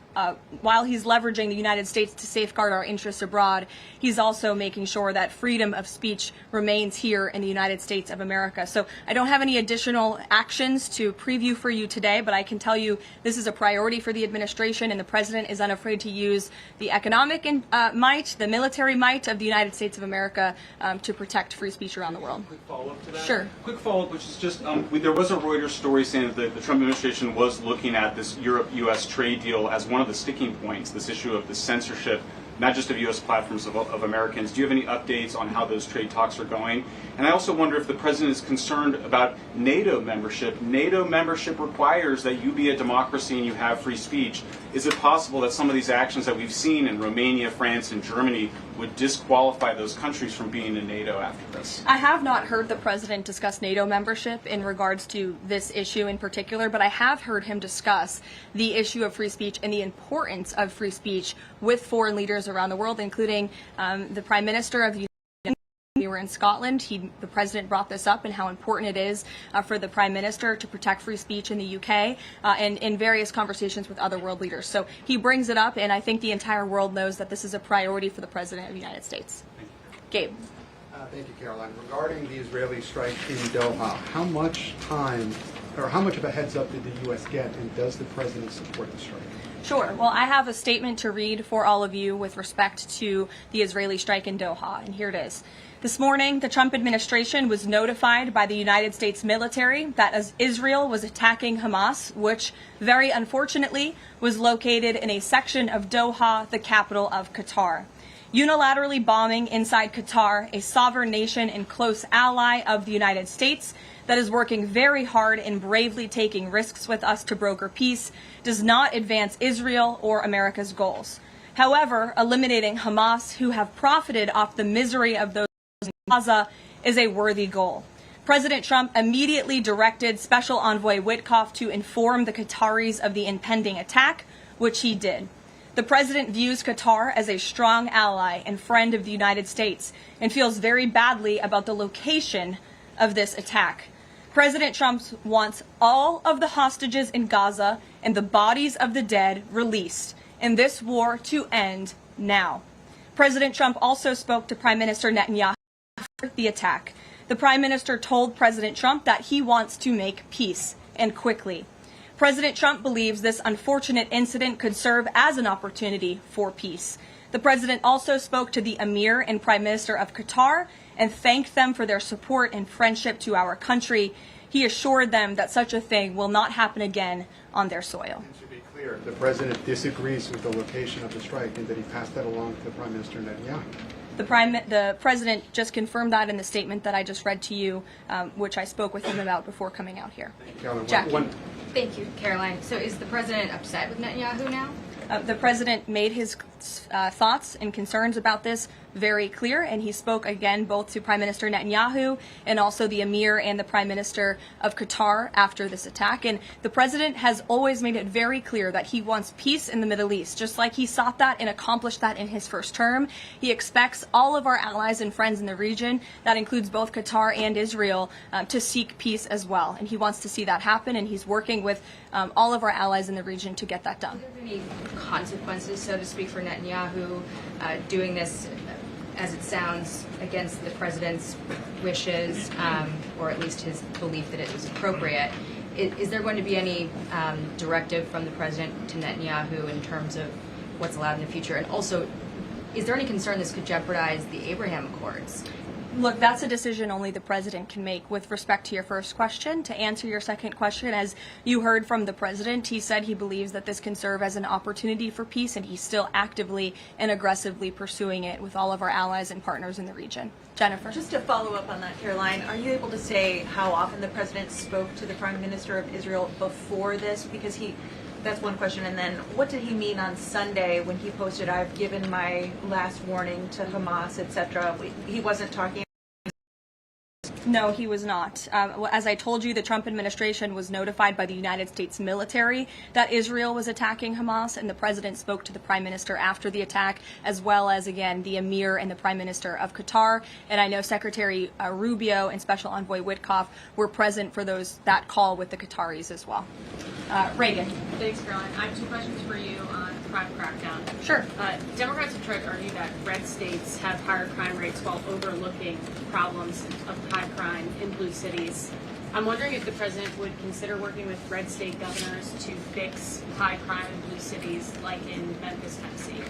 while he's leveraging the United States to safeguard our interests abroad, he's also making sure that freedom of speech remains here in the United States of America. So I don't have any additional actions to preview for you today, but I can tell you this is a priority for the administration, and the President is unafraid to use the economic might, the military might of the United States of America to protect free speech around the world. Quick follow-up to that? Sure. Quick follow-up, which is just, there was a Reuters story saying that the Trump administration was looking at this Europe-U.S. trade deal as one of the sticking points, this issue of the censorship, not just of U.S. platforms, of Americans. Do you have any updates on how those trade talks are going? And I also wonder if the President is concerned about NATO membership. NATO membership requires that you be a democracy and you have free speech. Is it possible that some of these actions that we've seen in Romania, France, and Germany would disqualify those countries from being in NATO after this? I have not heard the President discuss NATO membership in regards to this issue in particular, but I have heard him discuss the issue of free speech and the importance of free speech with foreign leaders around the world, including the Prime Minister of the United States. We were in Scotland. The President brought this up and how important it is for the Prime Minister to protect free speech in the UK and in various conversations with other world leaders. So he brings it up, and I think the entire world knows that this is a priority for the President of the United States. Gabe. Thank you, Caroline. Regarding the Israeli strike in Doha, how much time or how much of a heads up did the U.S. get, and does the President support the strike? Sure. Well, I have a statement to read for all of you with respect to the Israeli strike in Doha, and here it is. This morning, the Trump administration was notified by the United States military that as Israel was attacking Hamas, which very unfortunately was located in a section of Doha, the capital of Qatar. Unilaterally bombing inside Qatar, a sovereign nation and close ally of the United States that is working very hard and bravely taking risks with us to broker peace, does not advance Israel or America's goals. However, eliminating Hamas, who have profited off the misery of those in Gaza, is a worthy goal. President Trump immediately directed Special Envoy Witkoff to inform the Qataris of the impending attack, which he did. The President views Qatar as a strong ally and friend of the United States and feels very badly about the location of this attack. President Trump wants all of the hostages in Gaza and the bodies of the dead released, and this war to end now. President Trump also spoke to Prime Minister Netanyahu after the attack. The Prime Minister told President Trump that he wants to make peace, and quickly. President Trump believes this unfortunate incident could serve as an opportunity for peace. The President also spoke to the Emir and Prime Minister of Qatar and thanked them for their support and friendship to our country. He assured them that such a thing will not happen again on their soil. And to be clear, the President disagrees with the location of the strike, and that he passed that along to Prime Minister Netanyahu. The President just confirmed that in the statement that I just read to you, which I spoke with him about before coming out here. Jackie. Thank you, Caroline. So is the President upset with Netanyahu now? The President made his thoughts and concerns about this very clear, and he spoke again both to Prime Minister Netanyahu and also the Emir and the Prime Minister of Qatar after this attack. And the president has always made it very clear that he wants peace in the Middle East, just like he sought that and accomplished that in his first term. He expects all of our allies and friends in the region, that includes both Qatar and Israel, to seek peace as well. And he wants to see that happen, and he's working with all of our allies in the region to get that done. Are there any consequences, so to speak, for Netanyahu doing this, as it sounds, against the president's wishes, or at least his belief that it was appropriate? Is there going to be any directive from the president to Netanyahu in terms of what's allowed in the future? And also, is there any concern this could jeopardize the Abraham Accords? Look, that's a decision only the president can make. With respect to your first question, to answer your second question, as you heard from the president, he said he believes that this can serve as an opportunity for peace, and he's still actively and aggressively pursuing it with all of our allies and partners in the region. Jennifer. Just to follow up on that, Caroline, are you able to say how often the president spoke to the Prime Minister of Israel before this? Because that's one question. And then what did he mean on Sunday when he posted, "I've given my last warning to Hamas," etc.? He wasn't talking. No, he was not. As I told you, the Trump administration was notified by the United States military that Israel was attacking Hamas, and the president spoke to the prime minister after the attack, as well as, again, the emir and the prime minister of Qatar. And I know Secretary Rubio and Special Envoy Witkoff were present for that call with the Qataris as well. Reagan. Thanks, Caroline. I have two questions for you on crime crackdown. Sure. Democrats have tried to argue that red states have higher crime rates while overlooking problems of high crime in blue cities. I'm wondering if the president would consider working with red state governors to fix high crime in blue cities like in Memphis, Tennessee.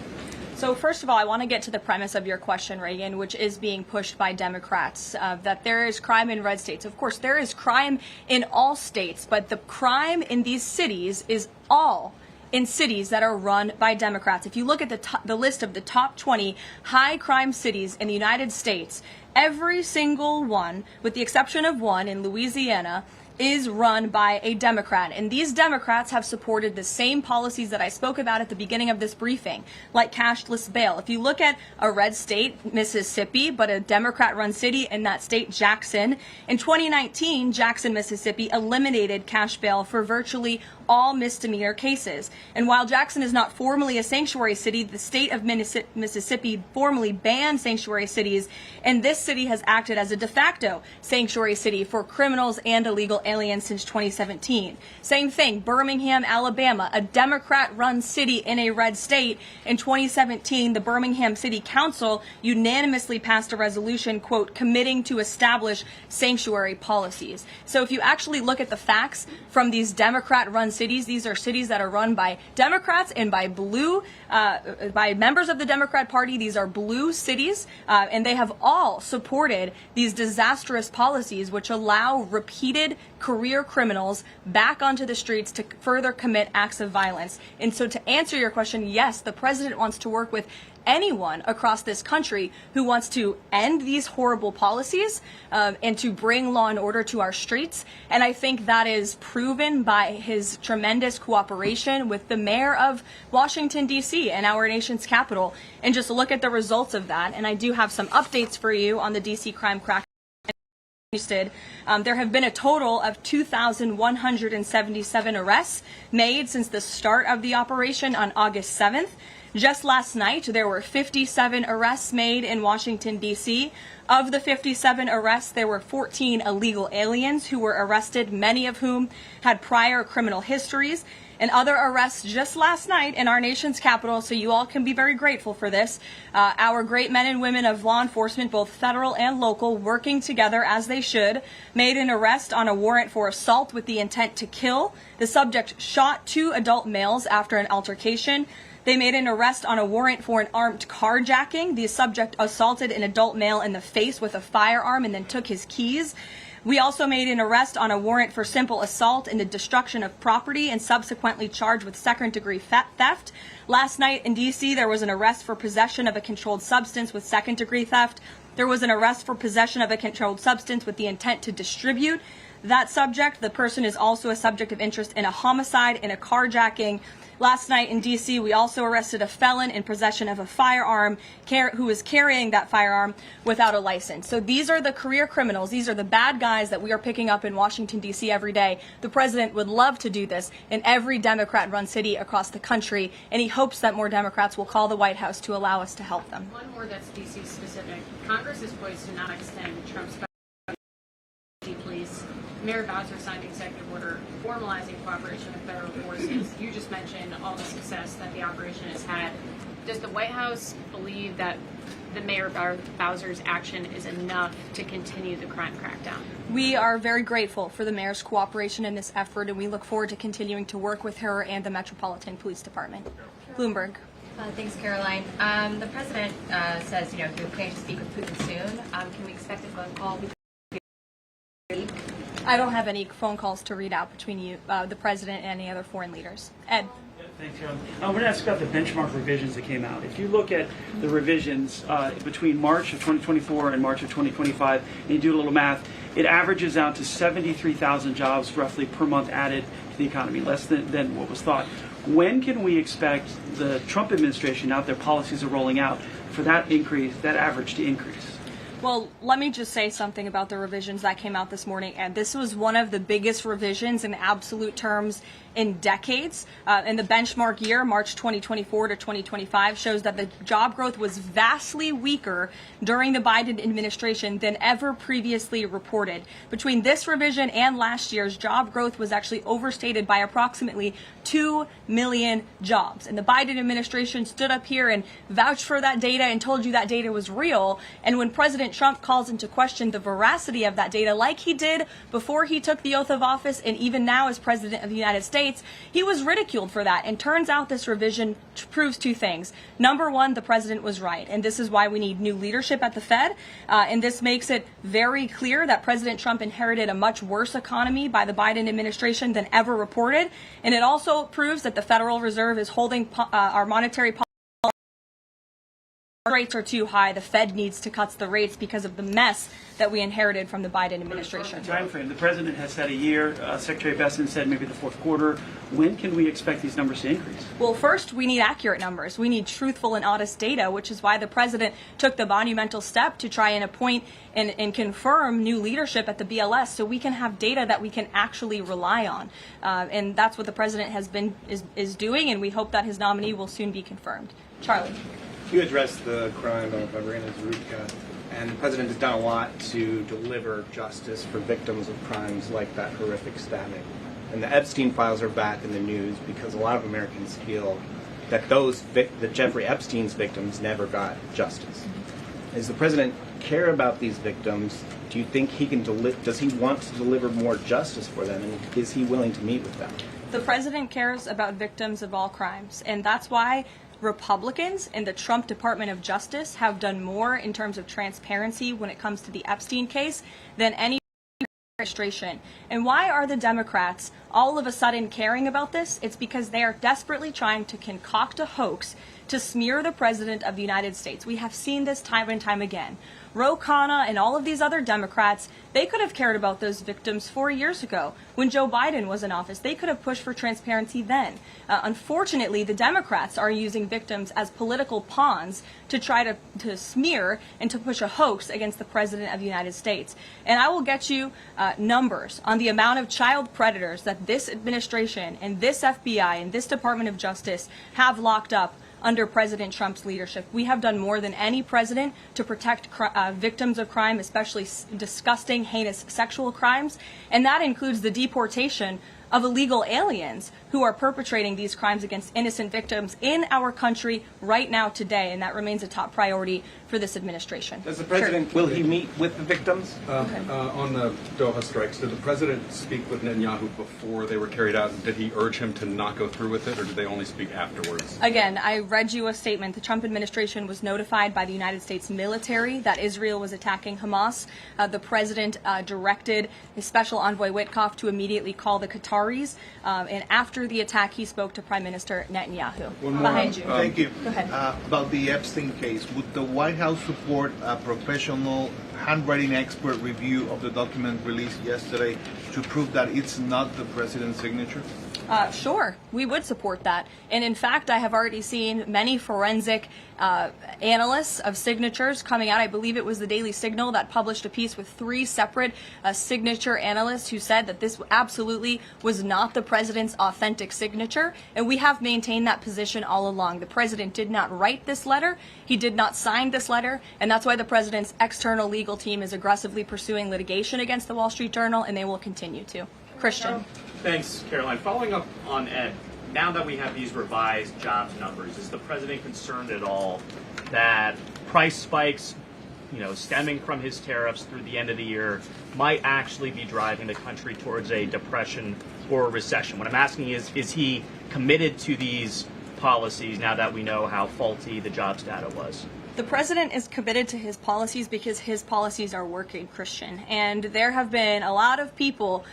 So first of all, I want to get to the premise of your question, Reagan, which is being pushed by Democrats, that there is crime in red states. Of course, there is crime in all states, but the crime in these cities is all in cities that are run by Democrats. If you look at the list of the top 20 high crime cities in the United States, every single one, with the exception of one in Louisiana, is run by a Democrat. And these Democrats have supported the same policies that I spoke about at the beginning of this briefing, like cashless bail. If you look at a red state, Mississippi, but a Democrat-run city in that state, Jackson, in 2019, Jackson, Mississippi, eliminated cash bail for virtually all misdemeanor cases. And while Jackson is not formally a sanctuary city, the state of Mississippi formally banned sanctuary cities, and this city has acted as a de facto sanctuary city for criminals and illegal aliens since 2017. Same thing, Birmingham, Alabama, a Democrat-run city in a red state. In 2017, the Birmingham City Council unanimously passed a resolution, quote, committing to establish sanctuary policies. So if you actually look at the facts from these Democrat-run cities, these are cities that are run by Democrats and by by members of the Democrat Party. These are blue cities, and they have all supported these disastrous policies which allow repeated career criminals back onto the streets to further commit acts of violence. And so to answer your question, yes, the president wants to work with anyone across this country who wants to end these horrible policies and to bring law and order to our streets. And I think that is proven by his tremendous cooperation with the mayor of Washington, D.C. and our nation's capital. And just look at the results of that. And I do have some updates for you on the D.C. crime crackdown. There have been a total of 2,177 arrests made since the start of the operation on August 7th. Just last night, there were 57 arrests made in Washington, D.C. Of the 57 arrests, there were 14 illegal aliens who were arrested, many of whom had prior criminal histories. And other arrests just last night in our nation's capital, so you all can be very grateful for this. Our great men and women of law enforcement, both federal and local, working together as they should, made an arrest on a warrant for assault with the intent to kill. The subject shot 2 adult males after an altercation. They made an arrest on a warrant for an armed carjacking. The subject assaulted an adult male in the face with a firearm and then took his keys. We also made an arrest on a warrant for simple assault and the destruction of property and subsequently charged with second-degree theft. Last night in D.C., there was an arrest for possession of a controlled substance with second-degree theft. There was an arrest for possession of a controlled substance with the intent to distribute. that subject. The person is also a subject of interest in a homicide, in a carjacking. Last night in D.C., we also arrested a felon in possession of a firearm who was carrying that firearm without a license. So these are the career criminals. These are the bad guys that we are picking up in Washington, D.C. every day. The president would love to do this in every Democrat-run city across the country, and he hopes that more Democrats will call the White House to allow us to help them. One more that's D.C. specific. Congress is poised to not extend Trump's police. Mayor Bowser signed an executive order formalizing cooperation with federal forces. You just mentioned all the success that the operation has had. Does the White House believe that the Mayor Bowser's action is enough to continue the crime crackdown? We are very grateful for the mayor's cooperation in this effort, and we look forward to continuing to work with her and the Metropolitan Police Department. Bloomberg. Thanks, Caroline. The president says, you're planning to speak with Putin soon. Can we expect a phone call? I don't have any phone calls to read out between you, the president, and any other foreign leaders. Ed. Thanks, Carol. I want to ask about the benchmark revisions that came out. If you look at the revisions between March of 2024 and March of 2025, and you do a little math, it averages out to 73,000 jobs roughly per month added to the economy, less than what was thought. When can we expect the Trump administration, now that their policies are rolling out, for that increase, that average to increase? Well, let me just say something about the revisions that came out this morning. And this was one of the biggest revisions in absolute terms in decades. In the benchmark year, March 2024 to 2025, shows that the job growth was vastly weaker during the Biden administration than ever previously reported. Between this revision and last year's, job growth was actually overstated by approximately 2 million jobs. And the Biden administration stood up here and vouched for that data and told you that data was real. And when President Trump calls into question the veracity of that data, like he did before he took the oath of office and even now as President of the United States, he was ridiculed for that. And turns out this revision proves two things. Number one, the president was right. And this is why we need new leadership at the Fed. And this makes it very clear that President Trump inherited a much worse economy by the Biden administration than ever reported. And it also proves that the Federal Reserve is holding our monetary policy. Rates are too high. The Fed needs to cut the rates because of the mess that we inherited from the Biden administration. Time frame. The president has said a year. Secretary Bessent said maybe the fourth quarter. When can we expect these numbers to increase? Well, first, we need accurate numbers. We need truthful and honest data, which is why the president took the monumental step to try and appoint and confirm new leadership at the BLS so we can have data that we can actually rely on. And that's what the president is doing, and we hope that his nominee will soon be confirmed. Charlie. You addressed the crime of Irina Zarutska, and the president has done a lot to deliver justice for victims of crimes like that horrific stabbing. And the Epstein files are back in the news because a lot of Americans feel that that Jeffrey Epstein's victims never got justice. Does the president care about these victims? Do you think he can does he want to deliver more justice for them, and is he willing to meet with them? The president cares about victims of all crimes, and that's why Republicans in the Trump Department of Justice have done more in terms of transparency when it comes to the Epstein case than any administration. And why are the Democrats all of a sudden caring about this? It's because they are desperately trying to concoct a hoax to smear the President of the United States. We have seen this time and time again. Ro Khanna and all of these other Democrats, they could have cared about those victims 4 years ago. When Joe Biden was in office, they could have pushed for transparency then. Unfortunately, the Democrats are using victims as political pawns to try to smear and to push a hoax against the President of the United States. And I will get you numbers on the amount of child predators that this administration and this FBI and this Department of Justice have locked up under President Trump's leadership. We have done more than any president to protect victims of crime, especially disgusting, heinous sexual crimes. And that includes the deportation of illegal aliens who are perpetrating these crimes against innocent victims in our country right now today. And that remains a top priority for this administration. Does the president, will he meet with the victims? On the Doha strikes, did the president speak with Netanyahu before they were carried out? Did he urge him to not go through with it, or did they only speak afterwards? Again, I read you a statement. The Trump administration was notified by the United States military that Israel was attacking Hamas. The president directed his special envoy Witkoff to immediately call the Qatar Qataris. And after the attack, he spoke to Prime Minister Netanyahu. One more. Behind you. Thank you. Go ahead. About the Epstein case, would the White House support a professional handwriting expert review of the document released yesterday to prove that it's not the president's signature? Sure, we would support that. And in fact, I have already seen many forensic analysts of signatures coming out. I believe it was the Daily Signal that published a piece with 3 separate signature analysts who said that this absolutely was not the president's authentic signature. And we have maintained that position all along. The president did not write this letter. He did not sign this letter. And that's why the president's external legal team is aggressively pursuing litigation against the Wall Street Journal, and they will continue to. Christian. Thanks, Karoline. Following up on Ed, now that we have these revised jobs numbers, is the president concerned at all that price spikes, stemming from his tariffs through the end of the year, might actually be driving the country towards a depression or a recession? What I'm asking is he committed to these policies now that we know how faulty the jobs data was? The president is committed to his policies because his policies are working, Christian. And there have been a lot of people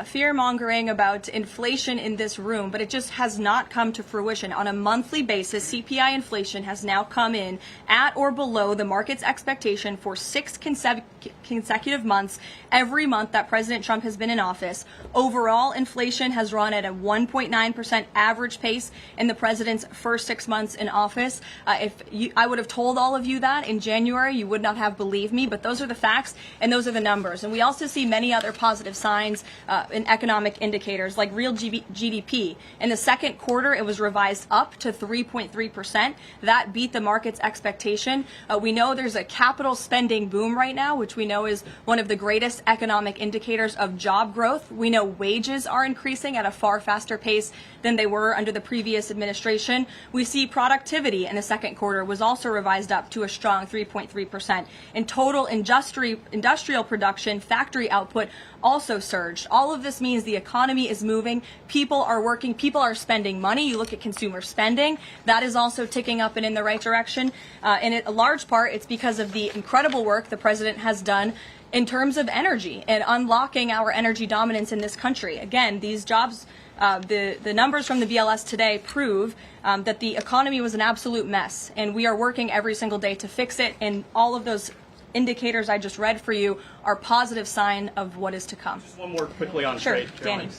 fear-mongering about inflation in this room, but it just has not come to fruition. On a monthly basis, CPI inflation has now come in at or below the market's expectation for 6 consecutive months, every month that President Trump has been in office. Overall, inflation has run at a 1.9% average pace in the president's first 6 months in office. I would have told all of you that in January, you would not have believed me, but those are the facts and those are the numbers. And we also see many other positive signs in economic indicators like real GDP. In the second quarter, it was revised up to 3.3%. That beat the market's expectation. We know there's a capital spending boom right now, which we know is one of the greatest economic indicators of job growth. We know wages are increasing at a far faster pace than they were under the previous administration. We see productivity in the second quarter was also revised up to a strong 3.3%. In total industrial production, factory output also surged. All of this means the economy is moving, people are working, people are spending money. You look at consumer spending, that is also ticking up and in the right direction. And in a large part, it's because of the incredible work the president has done in terms of energy and unlocking our energy dominance in this country. Again, these jobs, the numbers from the BLS today prove that the economy was an absolute mess, and we are working every single day to fix it, and all of those indicators I just read for you are positive sign of what is to come. Just one more quickly on sure, trade. Danny.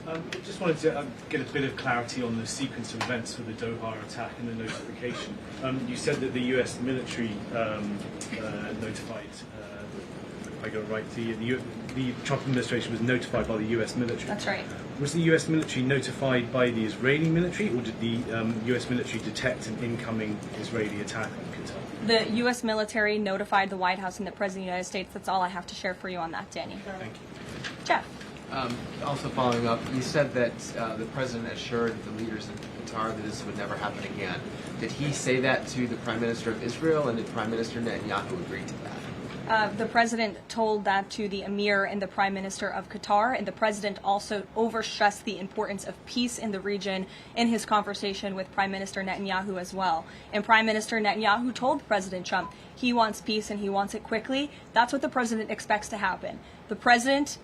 I just wanted to get a bit of clarity on the sequence of events for the Doha attack and the notification. You said that the U.S. military notified, I got it right, the Trump administration was notified by the U.S. military. That's right. Was the U.S. military notified by the Israeli military, or did the U.S. military detect an incoming Israeli attack on Qatar? The U.S. military notified the White House and the President of the United States. That's all I have to share for you on that, Danny. Thank you. Jeff. Also following up, you said that the president assured the leaders in Qatar that this would never happen again. Did he say that to the Prime Minister of Israel, and did Prime Minister Netanyahu agree to that? The president told that to the emir and the prime minister of Qatar, and the president also overstressed the importance of peace in the region in his conversation with Prime Minister Netanyahu as well. And Prime Minister Netanyahu told President Trump he wants peace and he wants it quickly. That's what the president expects to happen. The president,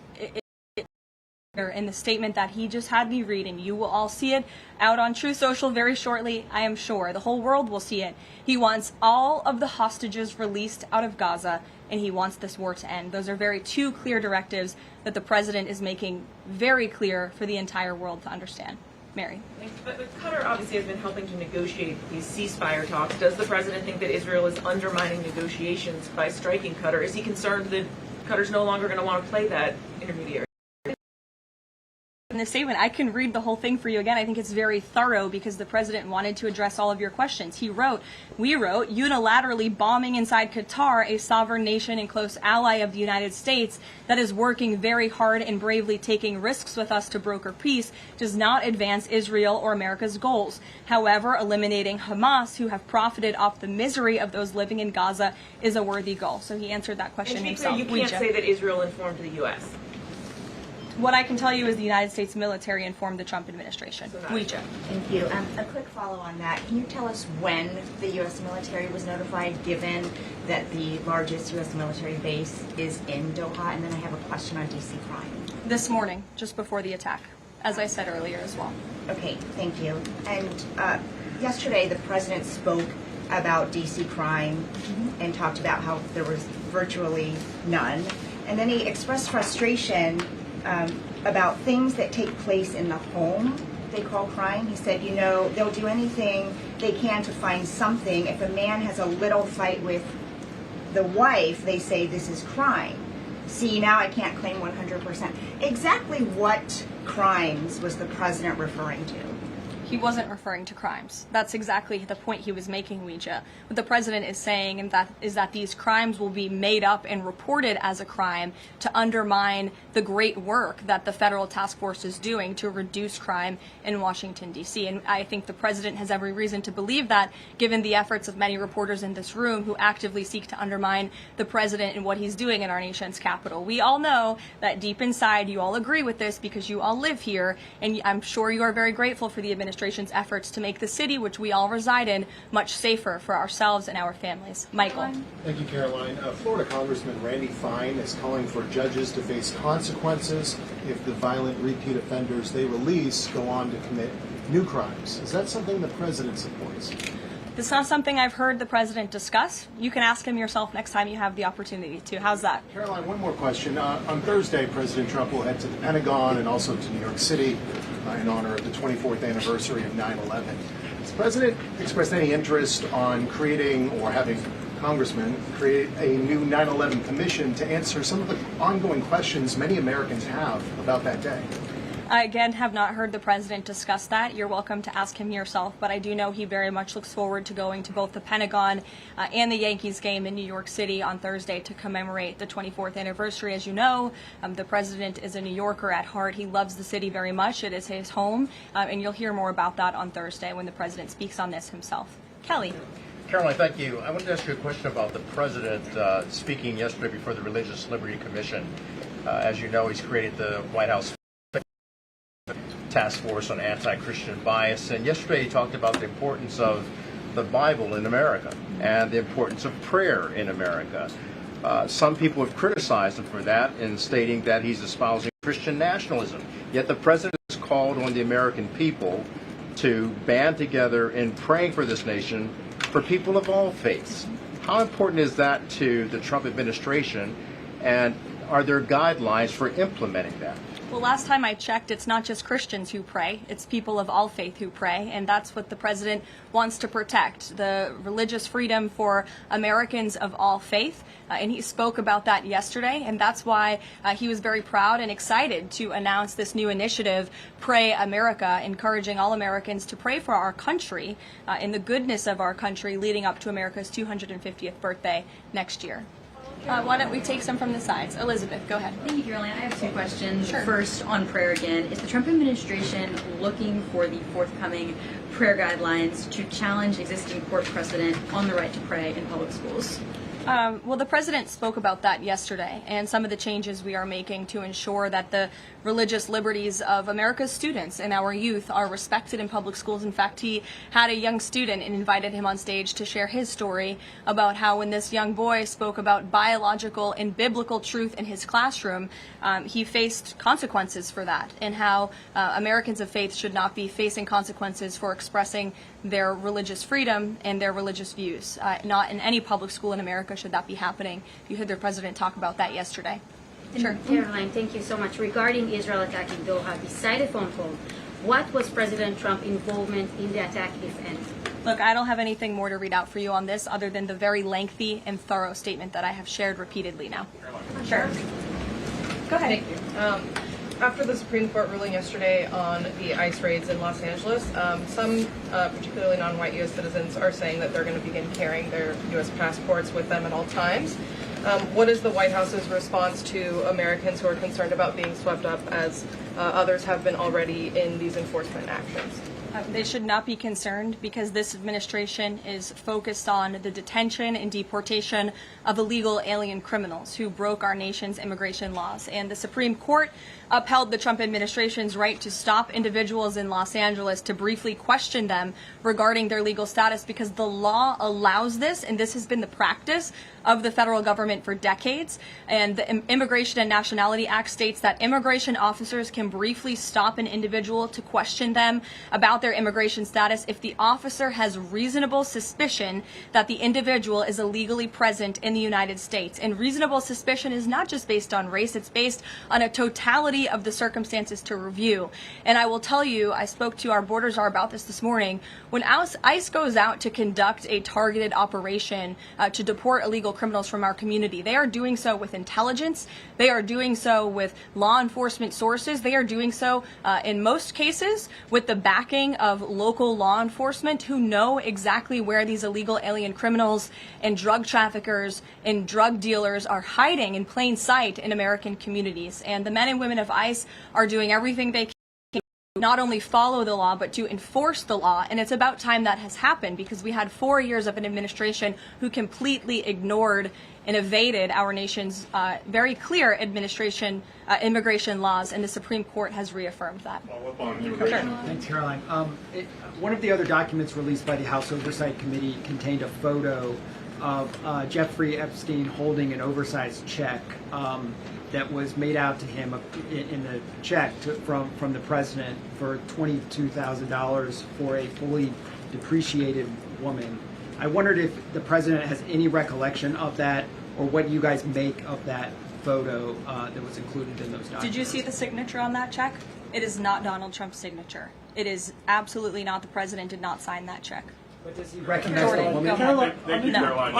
in the statement that he just had me read, and you will all see it out on True Social very shortly, I am sure. The whole world will see it. He wants all of the hostages released out of Gaza, and he wants this war to end. Those are two clear directives that the president is making very clear for the entire world to understand. Mary. But Qatar obviously has been helping to negotiate these ceasefire talks. Does the president think that Israel is undermining negotiations by striking Qatar? Is he concerned that Qatar's no longer going to want to play that intermediary? In the statement, I can read the whole thing for you again. I think it's very thorough because the president wanted to address all of your questions. We wrote, unilaterally bombing inside Qatar, a sovereign nation and close ally of the United States that is working very hard and bravely taking risks with us to broker peace, does not advance Israel or America's goals. However, eliminating Hamas, who have profited off the misery of those living in Gaza, is a worthy goal. So he answered that question himself. You can't say that Israel informed the U.S. What I can tell you is the United States military informed the Trump administration. Thank you. A quick follow on that. Can you tell us when the U.S. military was notified, given that the largest U.S. military base is in Doha? And then I have a question on D.C. crime. This morning, just before the attack. as I said earlier as well. Okay, thank you. And yesterday, the president spoke about D.C. crime and talked about how there was virtually none. And then he expressed frustration about things that take place in the home they call crime. He said, you know, they'll do anything they can to find something. If a man has a little fight with the wife, they say this is crime. See, now I can't claim 100%. Exactly what crimes was the president referring to? He wasn't referring to crimes. That's exactly the point he was making, Ouija. What the president is saying is that these crimes will be made up and reported as a crime to undermine the great work that the federal task force is doing to reduce crime in Washington, D.C. And I think the president has every reason to believe that, given the efforts of many reporters in this room who actively seek to undermine the president and what he's doing in our nation's capital. We all know that deep inside you all agree with this because you all live here, and I'm sure you are very grateful for the administration's efforts to make the city, which we all reside in, much safer for ourselves and our families. Michael. Thank you, Caroline. Florida Congressman Randy Fine is calling for judges to face consequences if the violent repeat offenders they release go on to commit new crimes. Is that something the president supports? This is not something I've heard the president discuss. You can ask him yourself next time you have the opportunity to. How's that? Caroline, one more question. On Thursday, President Trump will head to the Pentagon and also to New York City in honor of the 24th anniversary of 9/11. Has the president expressed any interest on creating or having congressmen create a new 9/11 commission to answer some of the ongoing questions many Americans have about that day? I, again, have not heard the president discuss that. You're welcome to ask him yourself, but I do know he very much looks forward to going to both the Pentagon and the Yankees game in New York City on Thursday to commemorate the 24th anniversary. As you know, the president is a New Yorker at heart. He loves the city very much. It is his home, and you'll hear more about that on Thursday when the president speaks on this himself. Kelly. Caroline, thank you. I wanted to ask you a question about the president speaking yesterday before the Religious Liberty Commission. As you know, he's created the White House Task Force on Anti-Christian Bias, and yesterday he talked about the importance of the Bible in America and the importance of prayer in America. Some people have criticized him for that in stating that he's espousing Christian nationalism, yet the president has called on the American people to band together in praying for this nation for people of all faiths. How important is that to the Trump administration, and are there guidelines for implementing that? Well, last time I checked, it's not just Christians who pray, it's people of all faith who pray, and that's what the president wants to protect, the religious freedom for Americans of all faith. And he spoke about that yesterday, and that's why he was very proud and excited to announce this new initiative, Pray America, encouraging all Americans to pray for our country and the goodness of our country leading up to America's 250th birthday next year. Why don't we take some from the sides? Elizabeth, go ahead. Thank you, Caroline. I have two questions. Sure. First, on prayer again. Is the Trump administration looking for the forthcoming prayer guidelines to challenge existing court precedent on the right to pray in public schools? Well, the president spoke about that yesterday, and some of the changes we are making to ensure that the religious liberties of America's students and our youth are respected in public schools. In fact, he had a young student and invited him on stage to share his story about how when this young boy spoke about biological and biblical truth in his classroom, he faced consequences for that, and how Americans of faith should not be facing consequences for expressing their religious freedom and their religious views. Not in any public school in America should that be happening. You heard the president talk about that yesterday. Sure. Caroline, thank you so much. Regarding Israel attacking Doha, beside the phone call, what was President Trump's involvement in the attack, if any? Look, I don't have anything more to read out for you on this other than the very lengthy and thorough statement that I have shared repeatedly now. Sure. Go ahead. Thank you. After the Supreme Court ruling yesterday on the ICE raids in Los Angeles, some particularly non-white U.S. citizens are saying that they're going to begin carrying their U.S. passports with them at all times. What is the White House's response to Americans who are concerned about being swept up, as others have been already, in these enforcement actions? They should not be concerned because this administration is focused on the detention and deportation of illegal alien criminals who broke our nation's immigration laws. And the Supreme Court upheld the Trump administration's right to stop individuals in Los Angeles to briefly question them regarding their legal status because the law allows this, and this has been the practice of the federal government for decades. And the Immigration and Nationality Act states that immigration officers can briefly stop an individual to question them about their immigration status if the officer has reasonable suspicion that the individual is illegally present in the United States. And reasonable suspicion is not just based on race, it's based on a totality of the circumstances to review. And I will tell you, I spoke to our border czar about this morning. When ICE goes out to conduct a targeted operation to deport illegal criminals from our community, they are doing so with intelligence. They are doing so with law enforcement sources. They are doing so in most cases with the backing of local law enforcement who know exactly where these illegal alien criminals and drug traffickers and drug dealers are hiding in plain sight in American communities. And the men and women of ICE are doing everything they can not only follow the law, but to enforce the law. And it's about time that has happened because we had 4 years of an administration who completely ignored and evaded our nation's very clear immigration laws, and the Supreme Court has reaffirmed that. Thanks, Caroline. One of the other documents released by the House Oversight Committee contained a photo of Jeffrey Epstein holding an oversized check that was made out to him in the check from the president for $22,000 for a fully depreciated woman. I wondered if the president has any recollection of that or what you guys make of that photo that was included in those documents. Did you see the signature on that check? It is not Donald Trump's signature. It is absolutely not. The president did not sign that check. But does he recognize the woman? Caroline, Thank you, Caroline.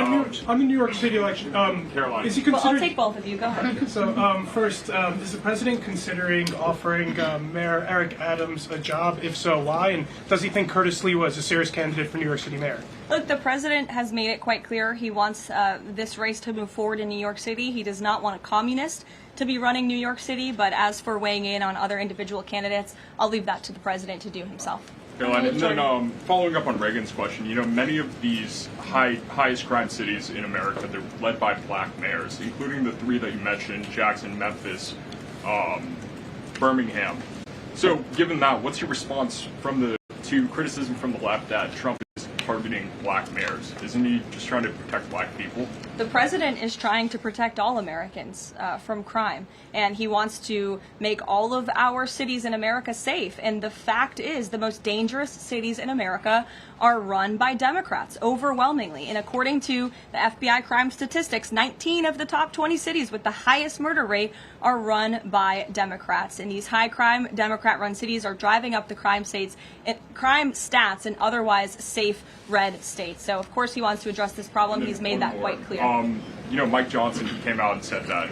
on the New York City election, Caroline. is he Well, considering? I'll take both of you. Go ahead. So first, is the president considering offering Mayor Eric Adams a job? If so, why? And does he think Curtis Lee was a serious candidate for New York City mayor? Look, the president has made it quite clear he wants this race to move forward in New York City. He does not want a communist to be running New York City, but as for weighing in on other individual candidates, I'll leave that to the president to do himself. Caroline, and then following up on Reagan's question, many of these highest crime cities in America, they're led by black mayors, including the three that you mentioned, Jackson, Memphis, Birmingham. So given that, what's your response to criticism from the left that Trump is targeting black mayors? Isn't he just trying to protect black people? The president is trying to protect all Americans from crime, and he wants to make all of our cities in America safe. And the fact is, the most dangerous cities in America are run by Democrats, overwhelmingly. And according to the FBI crime statistics, 19 of the top 20 cities with the highest murder rate are run by Democrats. And these high-crime, Democrat-run cities are driving up the crime stats in otherwise safe red states. So, of course, he wants to address this problem. He's made that quite clear. Mike Johnson, he came out and said that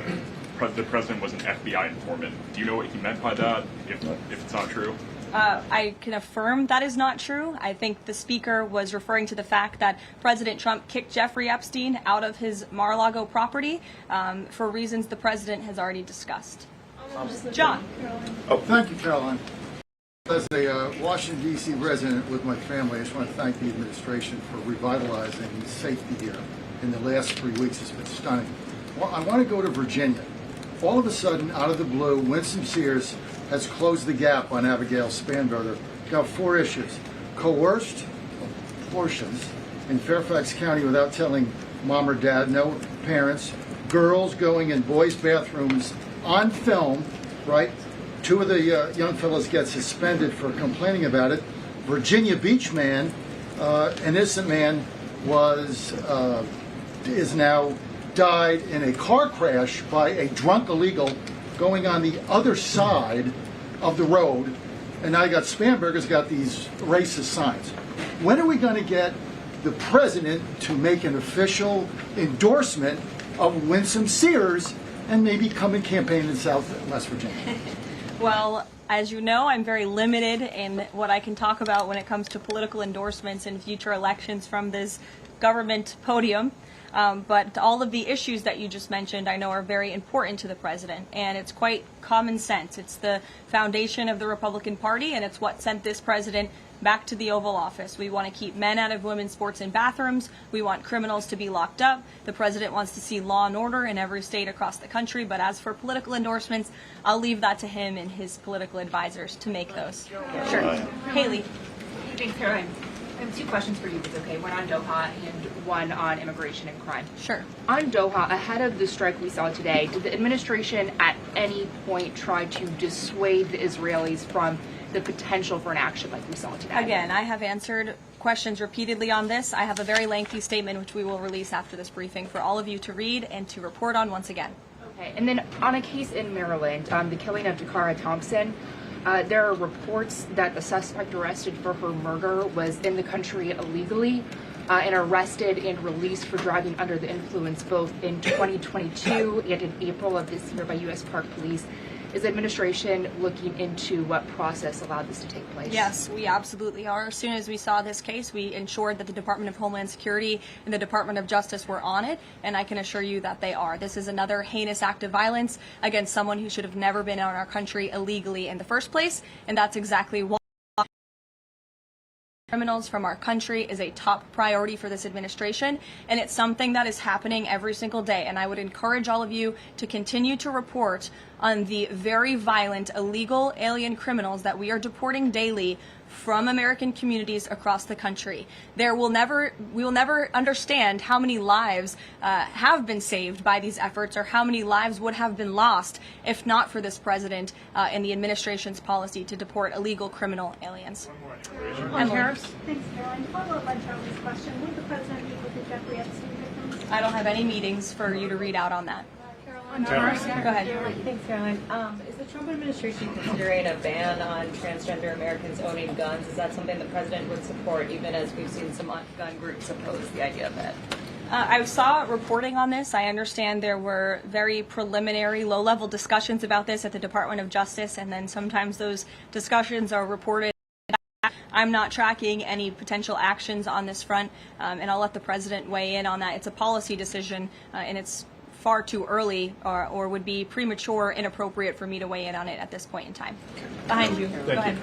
the president was an FBI informant. Do you know what he meant by that, if it's not true? I can affirm that is not true. I think the speaker was referring to the fact that President Trump kicked Jeffrey Epstein out of his Mar-a-Lago property for reasons the president has already discussed. John. Oh, thank you, Caroline. As a Washington, D.C. resident with my family, I just want to thank the administration for revitalizing safety here. In the last 3 weeks, it's been stunning. Well, I want to go to Virginia. All of a sudden, out of the blue, Winsome Sears has closed the gap on Abigail Spanberger. Got 4 issues. Coerced abortions in Fairfax County without telling mom or dad, no parents. Girls going in boys' bathrooms on film, right? 2 of the young fellows get suspended for complaining about it. Virginia Beach man, an innocent man, is now died in a car crash by a drunk illegal going on the other side of the road. And now you got Spanberger's got these racist signs. When are we going to get the president to make an official endorsement of Winsome Sears and maybe come and campaign in South and West Virginia? Well, as you know, I'm very limited in what I can talk about when it comes to political endorsements in future elections from this government podium. But all of the issues that you just mentioned, I know, are very important to the president, and it's quite common sense. It's the foundation of the Republican Party, and it's what sent this president back to the Oval Office. We want to keep men out of women's sports and bathrooms. We want criminals to be locked up. The president wants to see law and order in every state across the country. But as for political endorsements, I'll leave that to him and his political advisors to make those. Sure. Haley. Thanks, Caroline. I have two questions for you, if it's okay. One on Doha and one on immigration and crime. Sure. On Doha, ahead of the strike we saw today, did the administration at any point try to dissuade the Israelis from the potential for an action like we saw today? Again, I have answered questions repeatedly on this. I have a very lengthy statement which we will release after this briefing for all of you to read and to report on once again. Okay. And then on a case in Maryland, the killing of Dakara Thompson, there are reports that the suspect arrested for her murder was in the country illegally and arrested and released for driving under the influence both in 2022 and in April of this year by U.S. Park Police. Is the administration looking into what process allowed this to take place? Yes, we absolutely are. As soon as we saw this case, we ensured that the Department of Homeland Security and the Department of Justice were on it, and I can assure you that they are. This is another heinous act of violence against someone who should have never been in our country illegally in the first place, and that's exactly why criminals from our country is a top priority for this administration, and it's something that is happening every single day. And I would encourage all of you to continue to report on the very violent, illegal alien criminals that we are deporting daily from American communities across the country. We will never understand how many lives have been saved by these efforts, or how many lives would have been lost if not for this president and the administration's policy to deport illegal criminal aliens. On tariffs? Thanks, Caroline. Follow up on Charlie's question. Will the president meet with the Jeffrey Epstein victims? I don't have any meetings for you to read out on that. Caroline, Go ahead. Thanks, Caroline. Is the Trump administration considering a ban on transgender Americans owning guns? Is that something the president would support, even as we've seen some gun groups oppose the idea of that? I saw reporting on this. I understand there were very preliminary, low-level discussions about this at the Department of Justice, and then sometimes those discussions are reported. I'm not tracking any potential actions on this front, and I'll let the president weigh in on that. It's a policy decision, and it's far too early or would be premature, inappropriate for me to weigh in on it at this point in time. Behind you. Go ahead.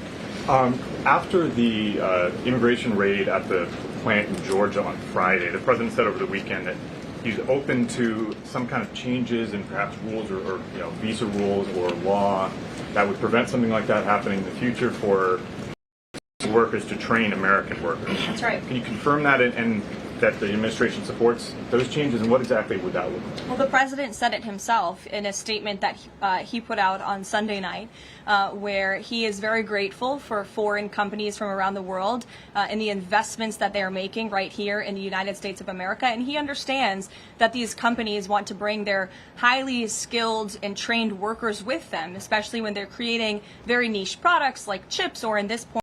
After the immigration raid at the plant in Georgia on Friday, the president said over the weekend that he's open to some kind of changes in perhaps rules or visa rules or law that would prevent something like that happening in the future for workers to train American workers. That's right. Can you confirm that and that the administration supports those changes, and what exactly would that look like? Well, the president said it himself in a statement that he put out on Sunday night, where he is very grateful for foreign companies from around the world and the investments that they are making right here in the United States of America. And he understands that these companies want to bring their highly skilled and trained workers with them, especially when they're creating very niche products like chips, or in this point,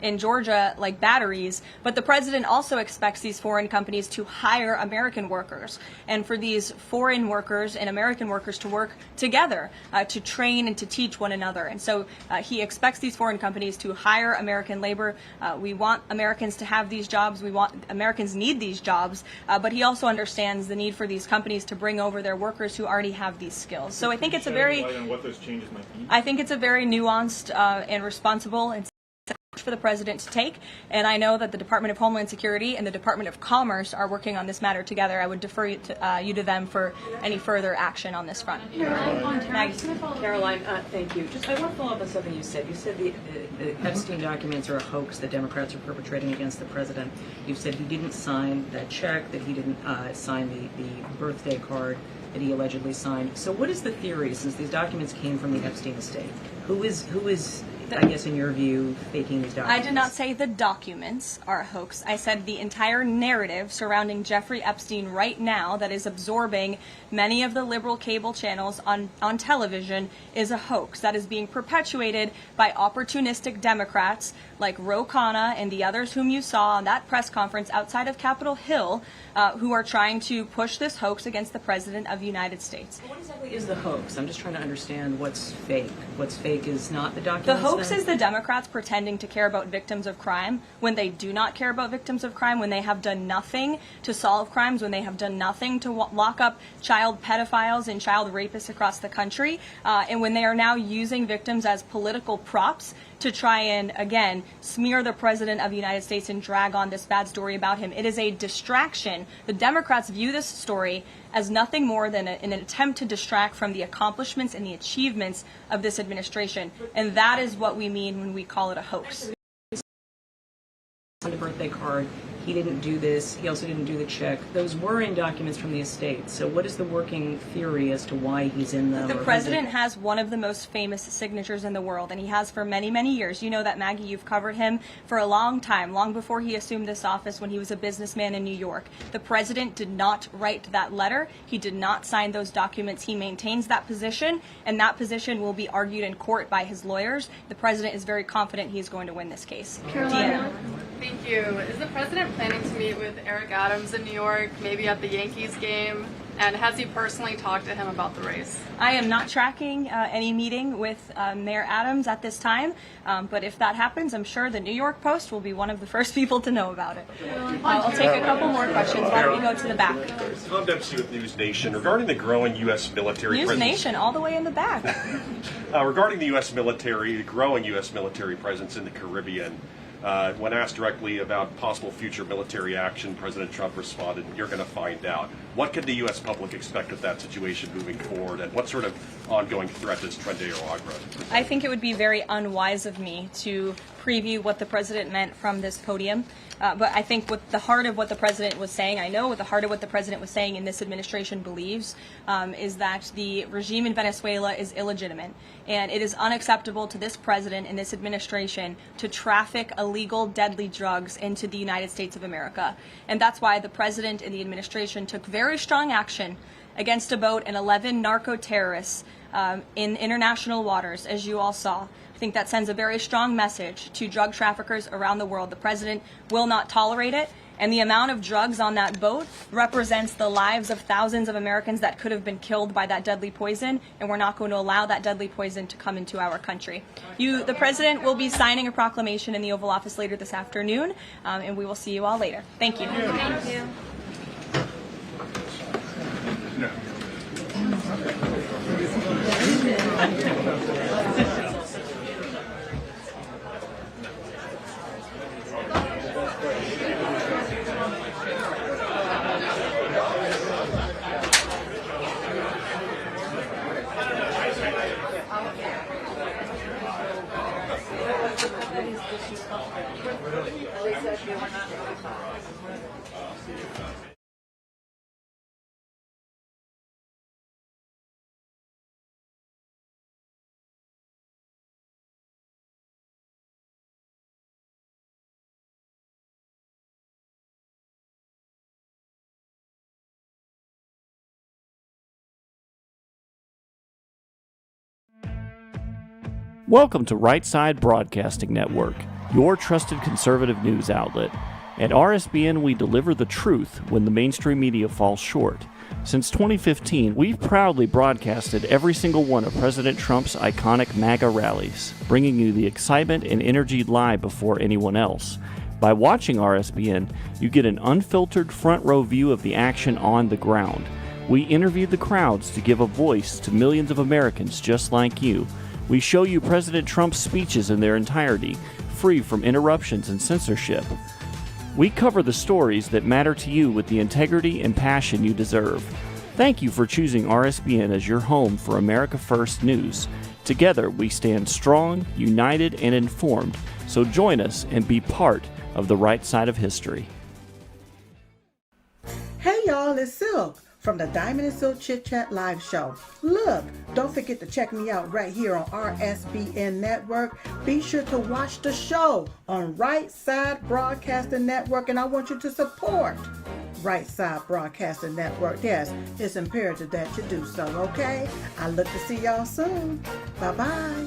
in Georgia, like batteries. But the president also expects these foreign companies to hire American workers, and for these foreign workers and American workers to work together to train and to teach one another. And so he expects these foreign companies to hire American labor. We want Americans to have these jobs. Americans need these jobs, but he also understands the need for these companies to bring over their workers who already have these skills. So I think it's a very, what those changes might be? I think it's a very nuanced and responsible and for the president to take, and I know that the Department of Homeland Security and the Department of Commerce are working on this matter together. I would defer you to them for any further action on this front. Caroline, thank you. Just I want to follow up on something you said. You said the Epstein documents are a hoax that Democrats are perpetrating against the president. You said he didn't sign that check, that he didn't sign the birthday card that he allegedly signed. So what is the theory, since these documents came from the Epstein estate? Who is I guess in your view, faking these documents? I did not say the documents are a hoax. I said the entire narrative surrounding Jeffrey Epstein right now that is absorbing many of the liberal cable channels on television is a hoax that is being perpetuated by opportunistic Democrats like Ro Khanna and the others whom you saw on that press conference outside of Capitol Hill, who are trying to push this hoax against the President of the United States. What exactly is the hoax? I'm just trying to understand what's fake. What's fake is not the documents. The hoax hoax is the Democrats pretending to care about victims of crime when they do not care about victims of crime, when they have done nothing to solve crimes, when they have done nothing to lock up child pedophiles and child rapists across the country, and when they are now using victims as political props to try and, again, smear the President of the United States and drag on this bad story about him. It is a distraction. The Democrats view this story as nothing more than an attempt to distract from the accomplishments and the achievements of this administration. And that is what we mean when we call it a hoax. On the birthday card, he didn't do this, he also didn't do the check. Those were in documents from the estate. So what is the working theory as to why he's in them? The president has one of the most famous signatures in the world, and he has for many, many years. You know that, Maggie, you've covered him for a long time, long before he assumed this office when he was a businessman in New York. The president did not write that letter. He did not sign those documents. He maintains that position, and that position will be argued in court by his lawyers. The president is very confident he's going to win this case. Deanna. Thank you. Is the president planning to meet with Eric Adams in New York, maybe at the Yankees game? And has he personally talked to him about the race? I am not tracking any meeting with Mayor Adams at this time, but if that happens, I'm sure the New York Post will be one of the first people to know about it. I'll take a couple more questions. Why don't we go to the back? Tom Dempsey with News Nation. Regarding the growing U.S. military News presence, Nation, all the way in the back. regarding the U.S. military, the growing U.S. military presence in the Caribbean, when asked directly about possible future military action, President Trump responded, "You're going to find out." What can the U.S. public expect of that situation moving forward, and what sort of ongoing threat does Trendejo Agra present? I think it would be very unwise of me to preview what the president meant from this podium. But I think what the heart of what the president was saying, I know what the heart of what the president was saying and this administration believes, is that the regime in Venezuela is illegitimate. And it is unacceptable to this president and this administration to traffic illegal, deadly drugs into the United States of America. And that's why the president and the administration took very strong action against a boat and 11 narco-terrorists in international waters, as you all saw. I think that sends a very strong message to drug traffickers around the world. The president will not tolerate it, and the amount of drugs on that boat represents the lives of thousands of Americans that could have been killed by that deadly poison, and we're not going to allow that deadly poison to come into our country. The president will be signing a proclamation in the Oval Office later this afternoon, and we will see you all later. Thank you. Thank you. Welcome to Right Side Broadcasting Network, your trusted conservative news outlet. At RSBN, we deliver the truth when the mainstream media falls short. Since 2015, we've proudly broadcasted every single one of President Trump's iconic MAGA rallies, bringing you the excitement and energy live before anyone else. By watching RSBN, you get an unfiltered front row view of the action on the ground. We interview the crowds to give a voice to millions of Americans just like you. We show you President Trump's speeches in their entirety, free from interruptions and censorship. We cover the stories that matter to you with the integrity and passion you deserve. Thank you for choosing RSBN as your home for America First News. Together, we stand strong, united, and informed, so join us and be part of the right side of history. Hey y'all, it's Silk from the Diamond and Silk Chit Chat Live Show. Look, don't forget to check me out right here on RSBN Network. Be sure to watch the show on Right Side Broadcasting Network, and I want you to support Right Side Broadcasting Network. Yes, it's imperative that you do so, okay? I look to see y'all soon. Bye-bye.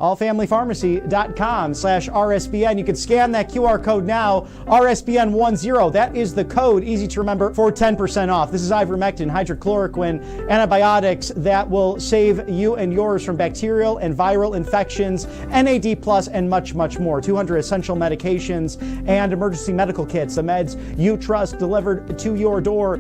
allfamilypharmacy.com/RSBN. You can scan that QR code now, RSBN10. That is the code, easy to remember, for 10% off. This is ivermectin, hydrochloroquine, antibiotics that will save you and yours from bacterial and viral infections, NAD+, and much, much more. 200 essential medications and emergency medical kits, the meds you trust delivered to your door.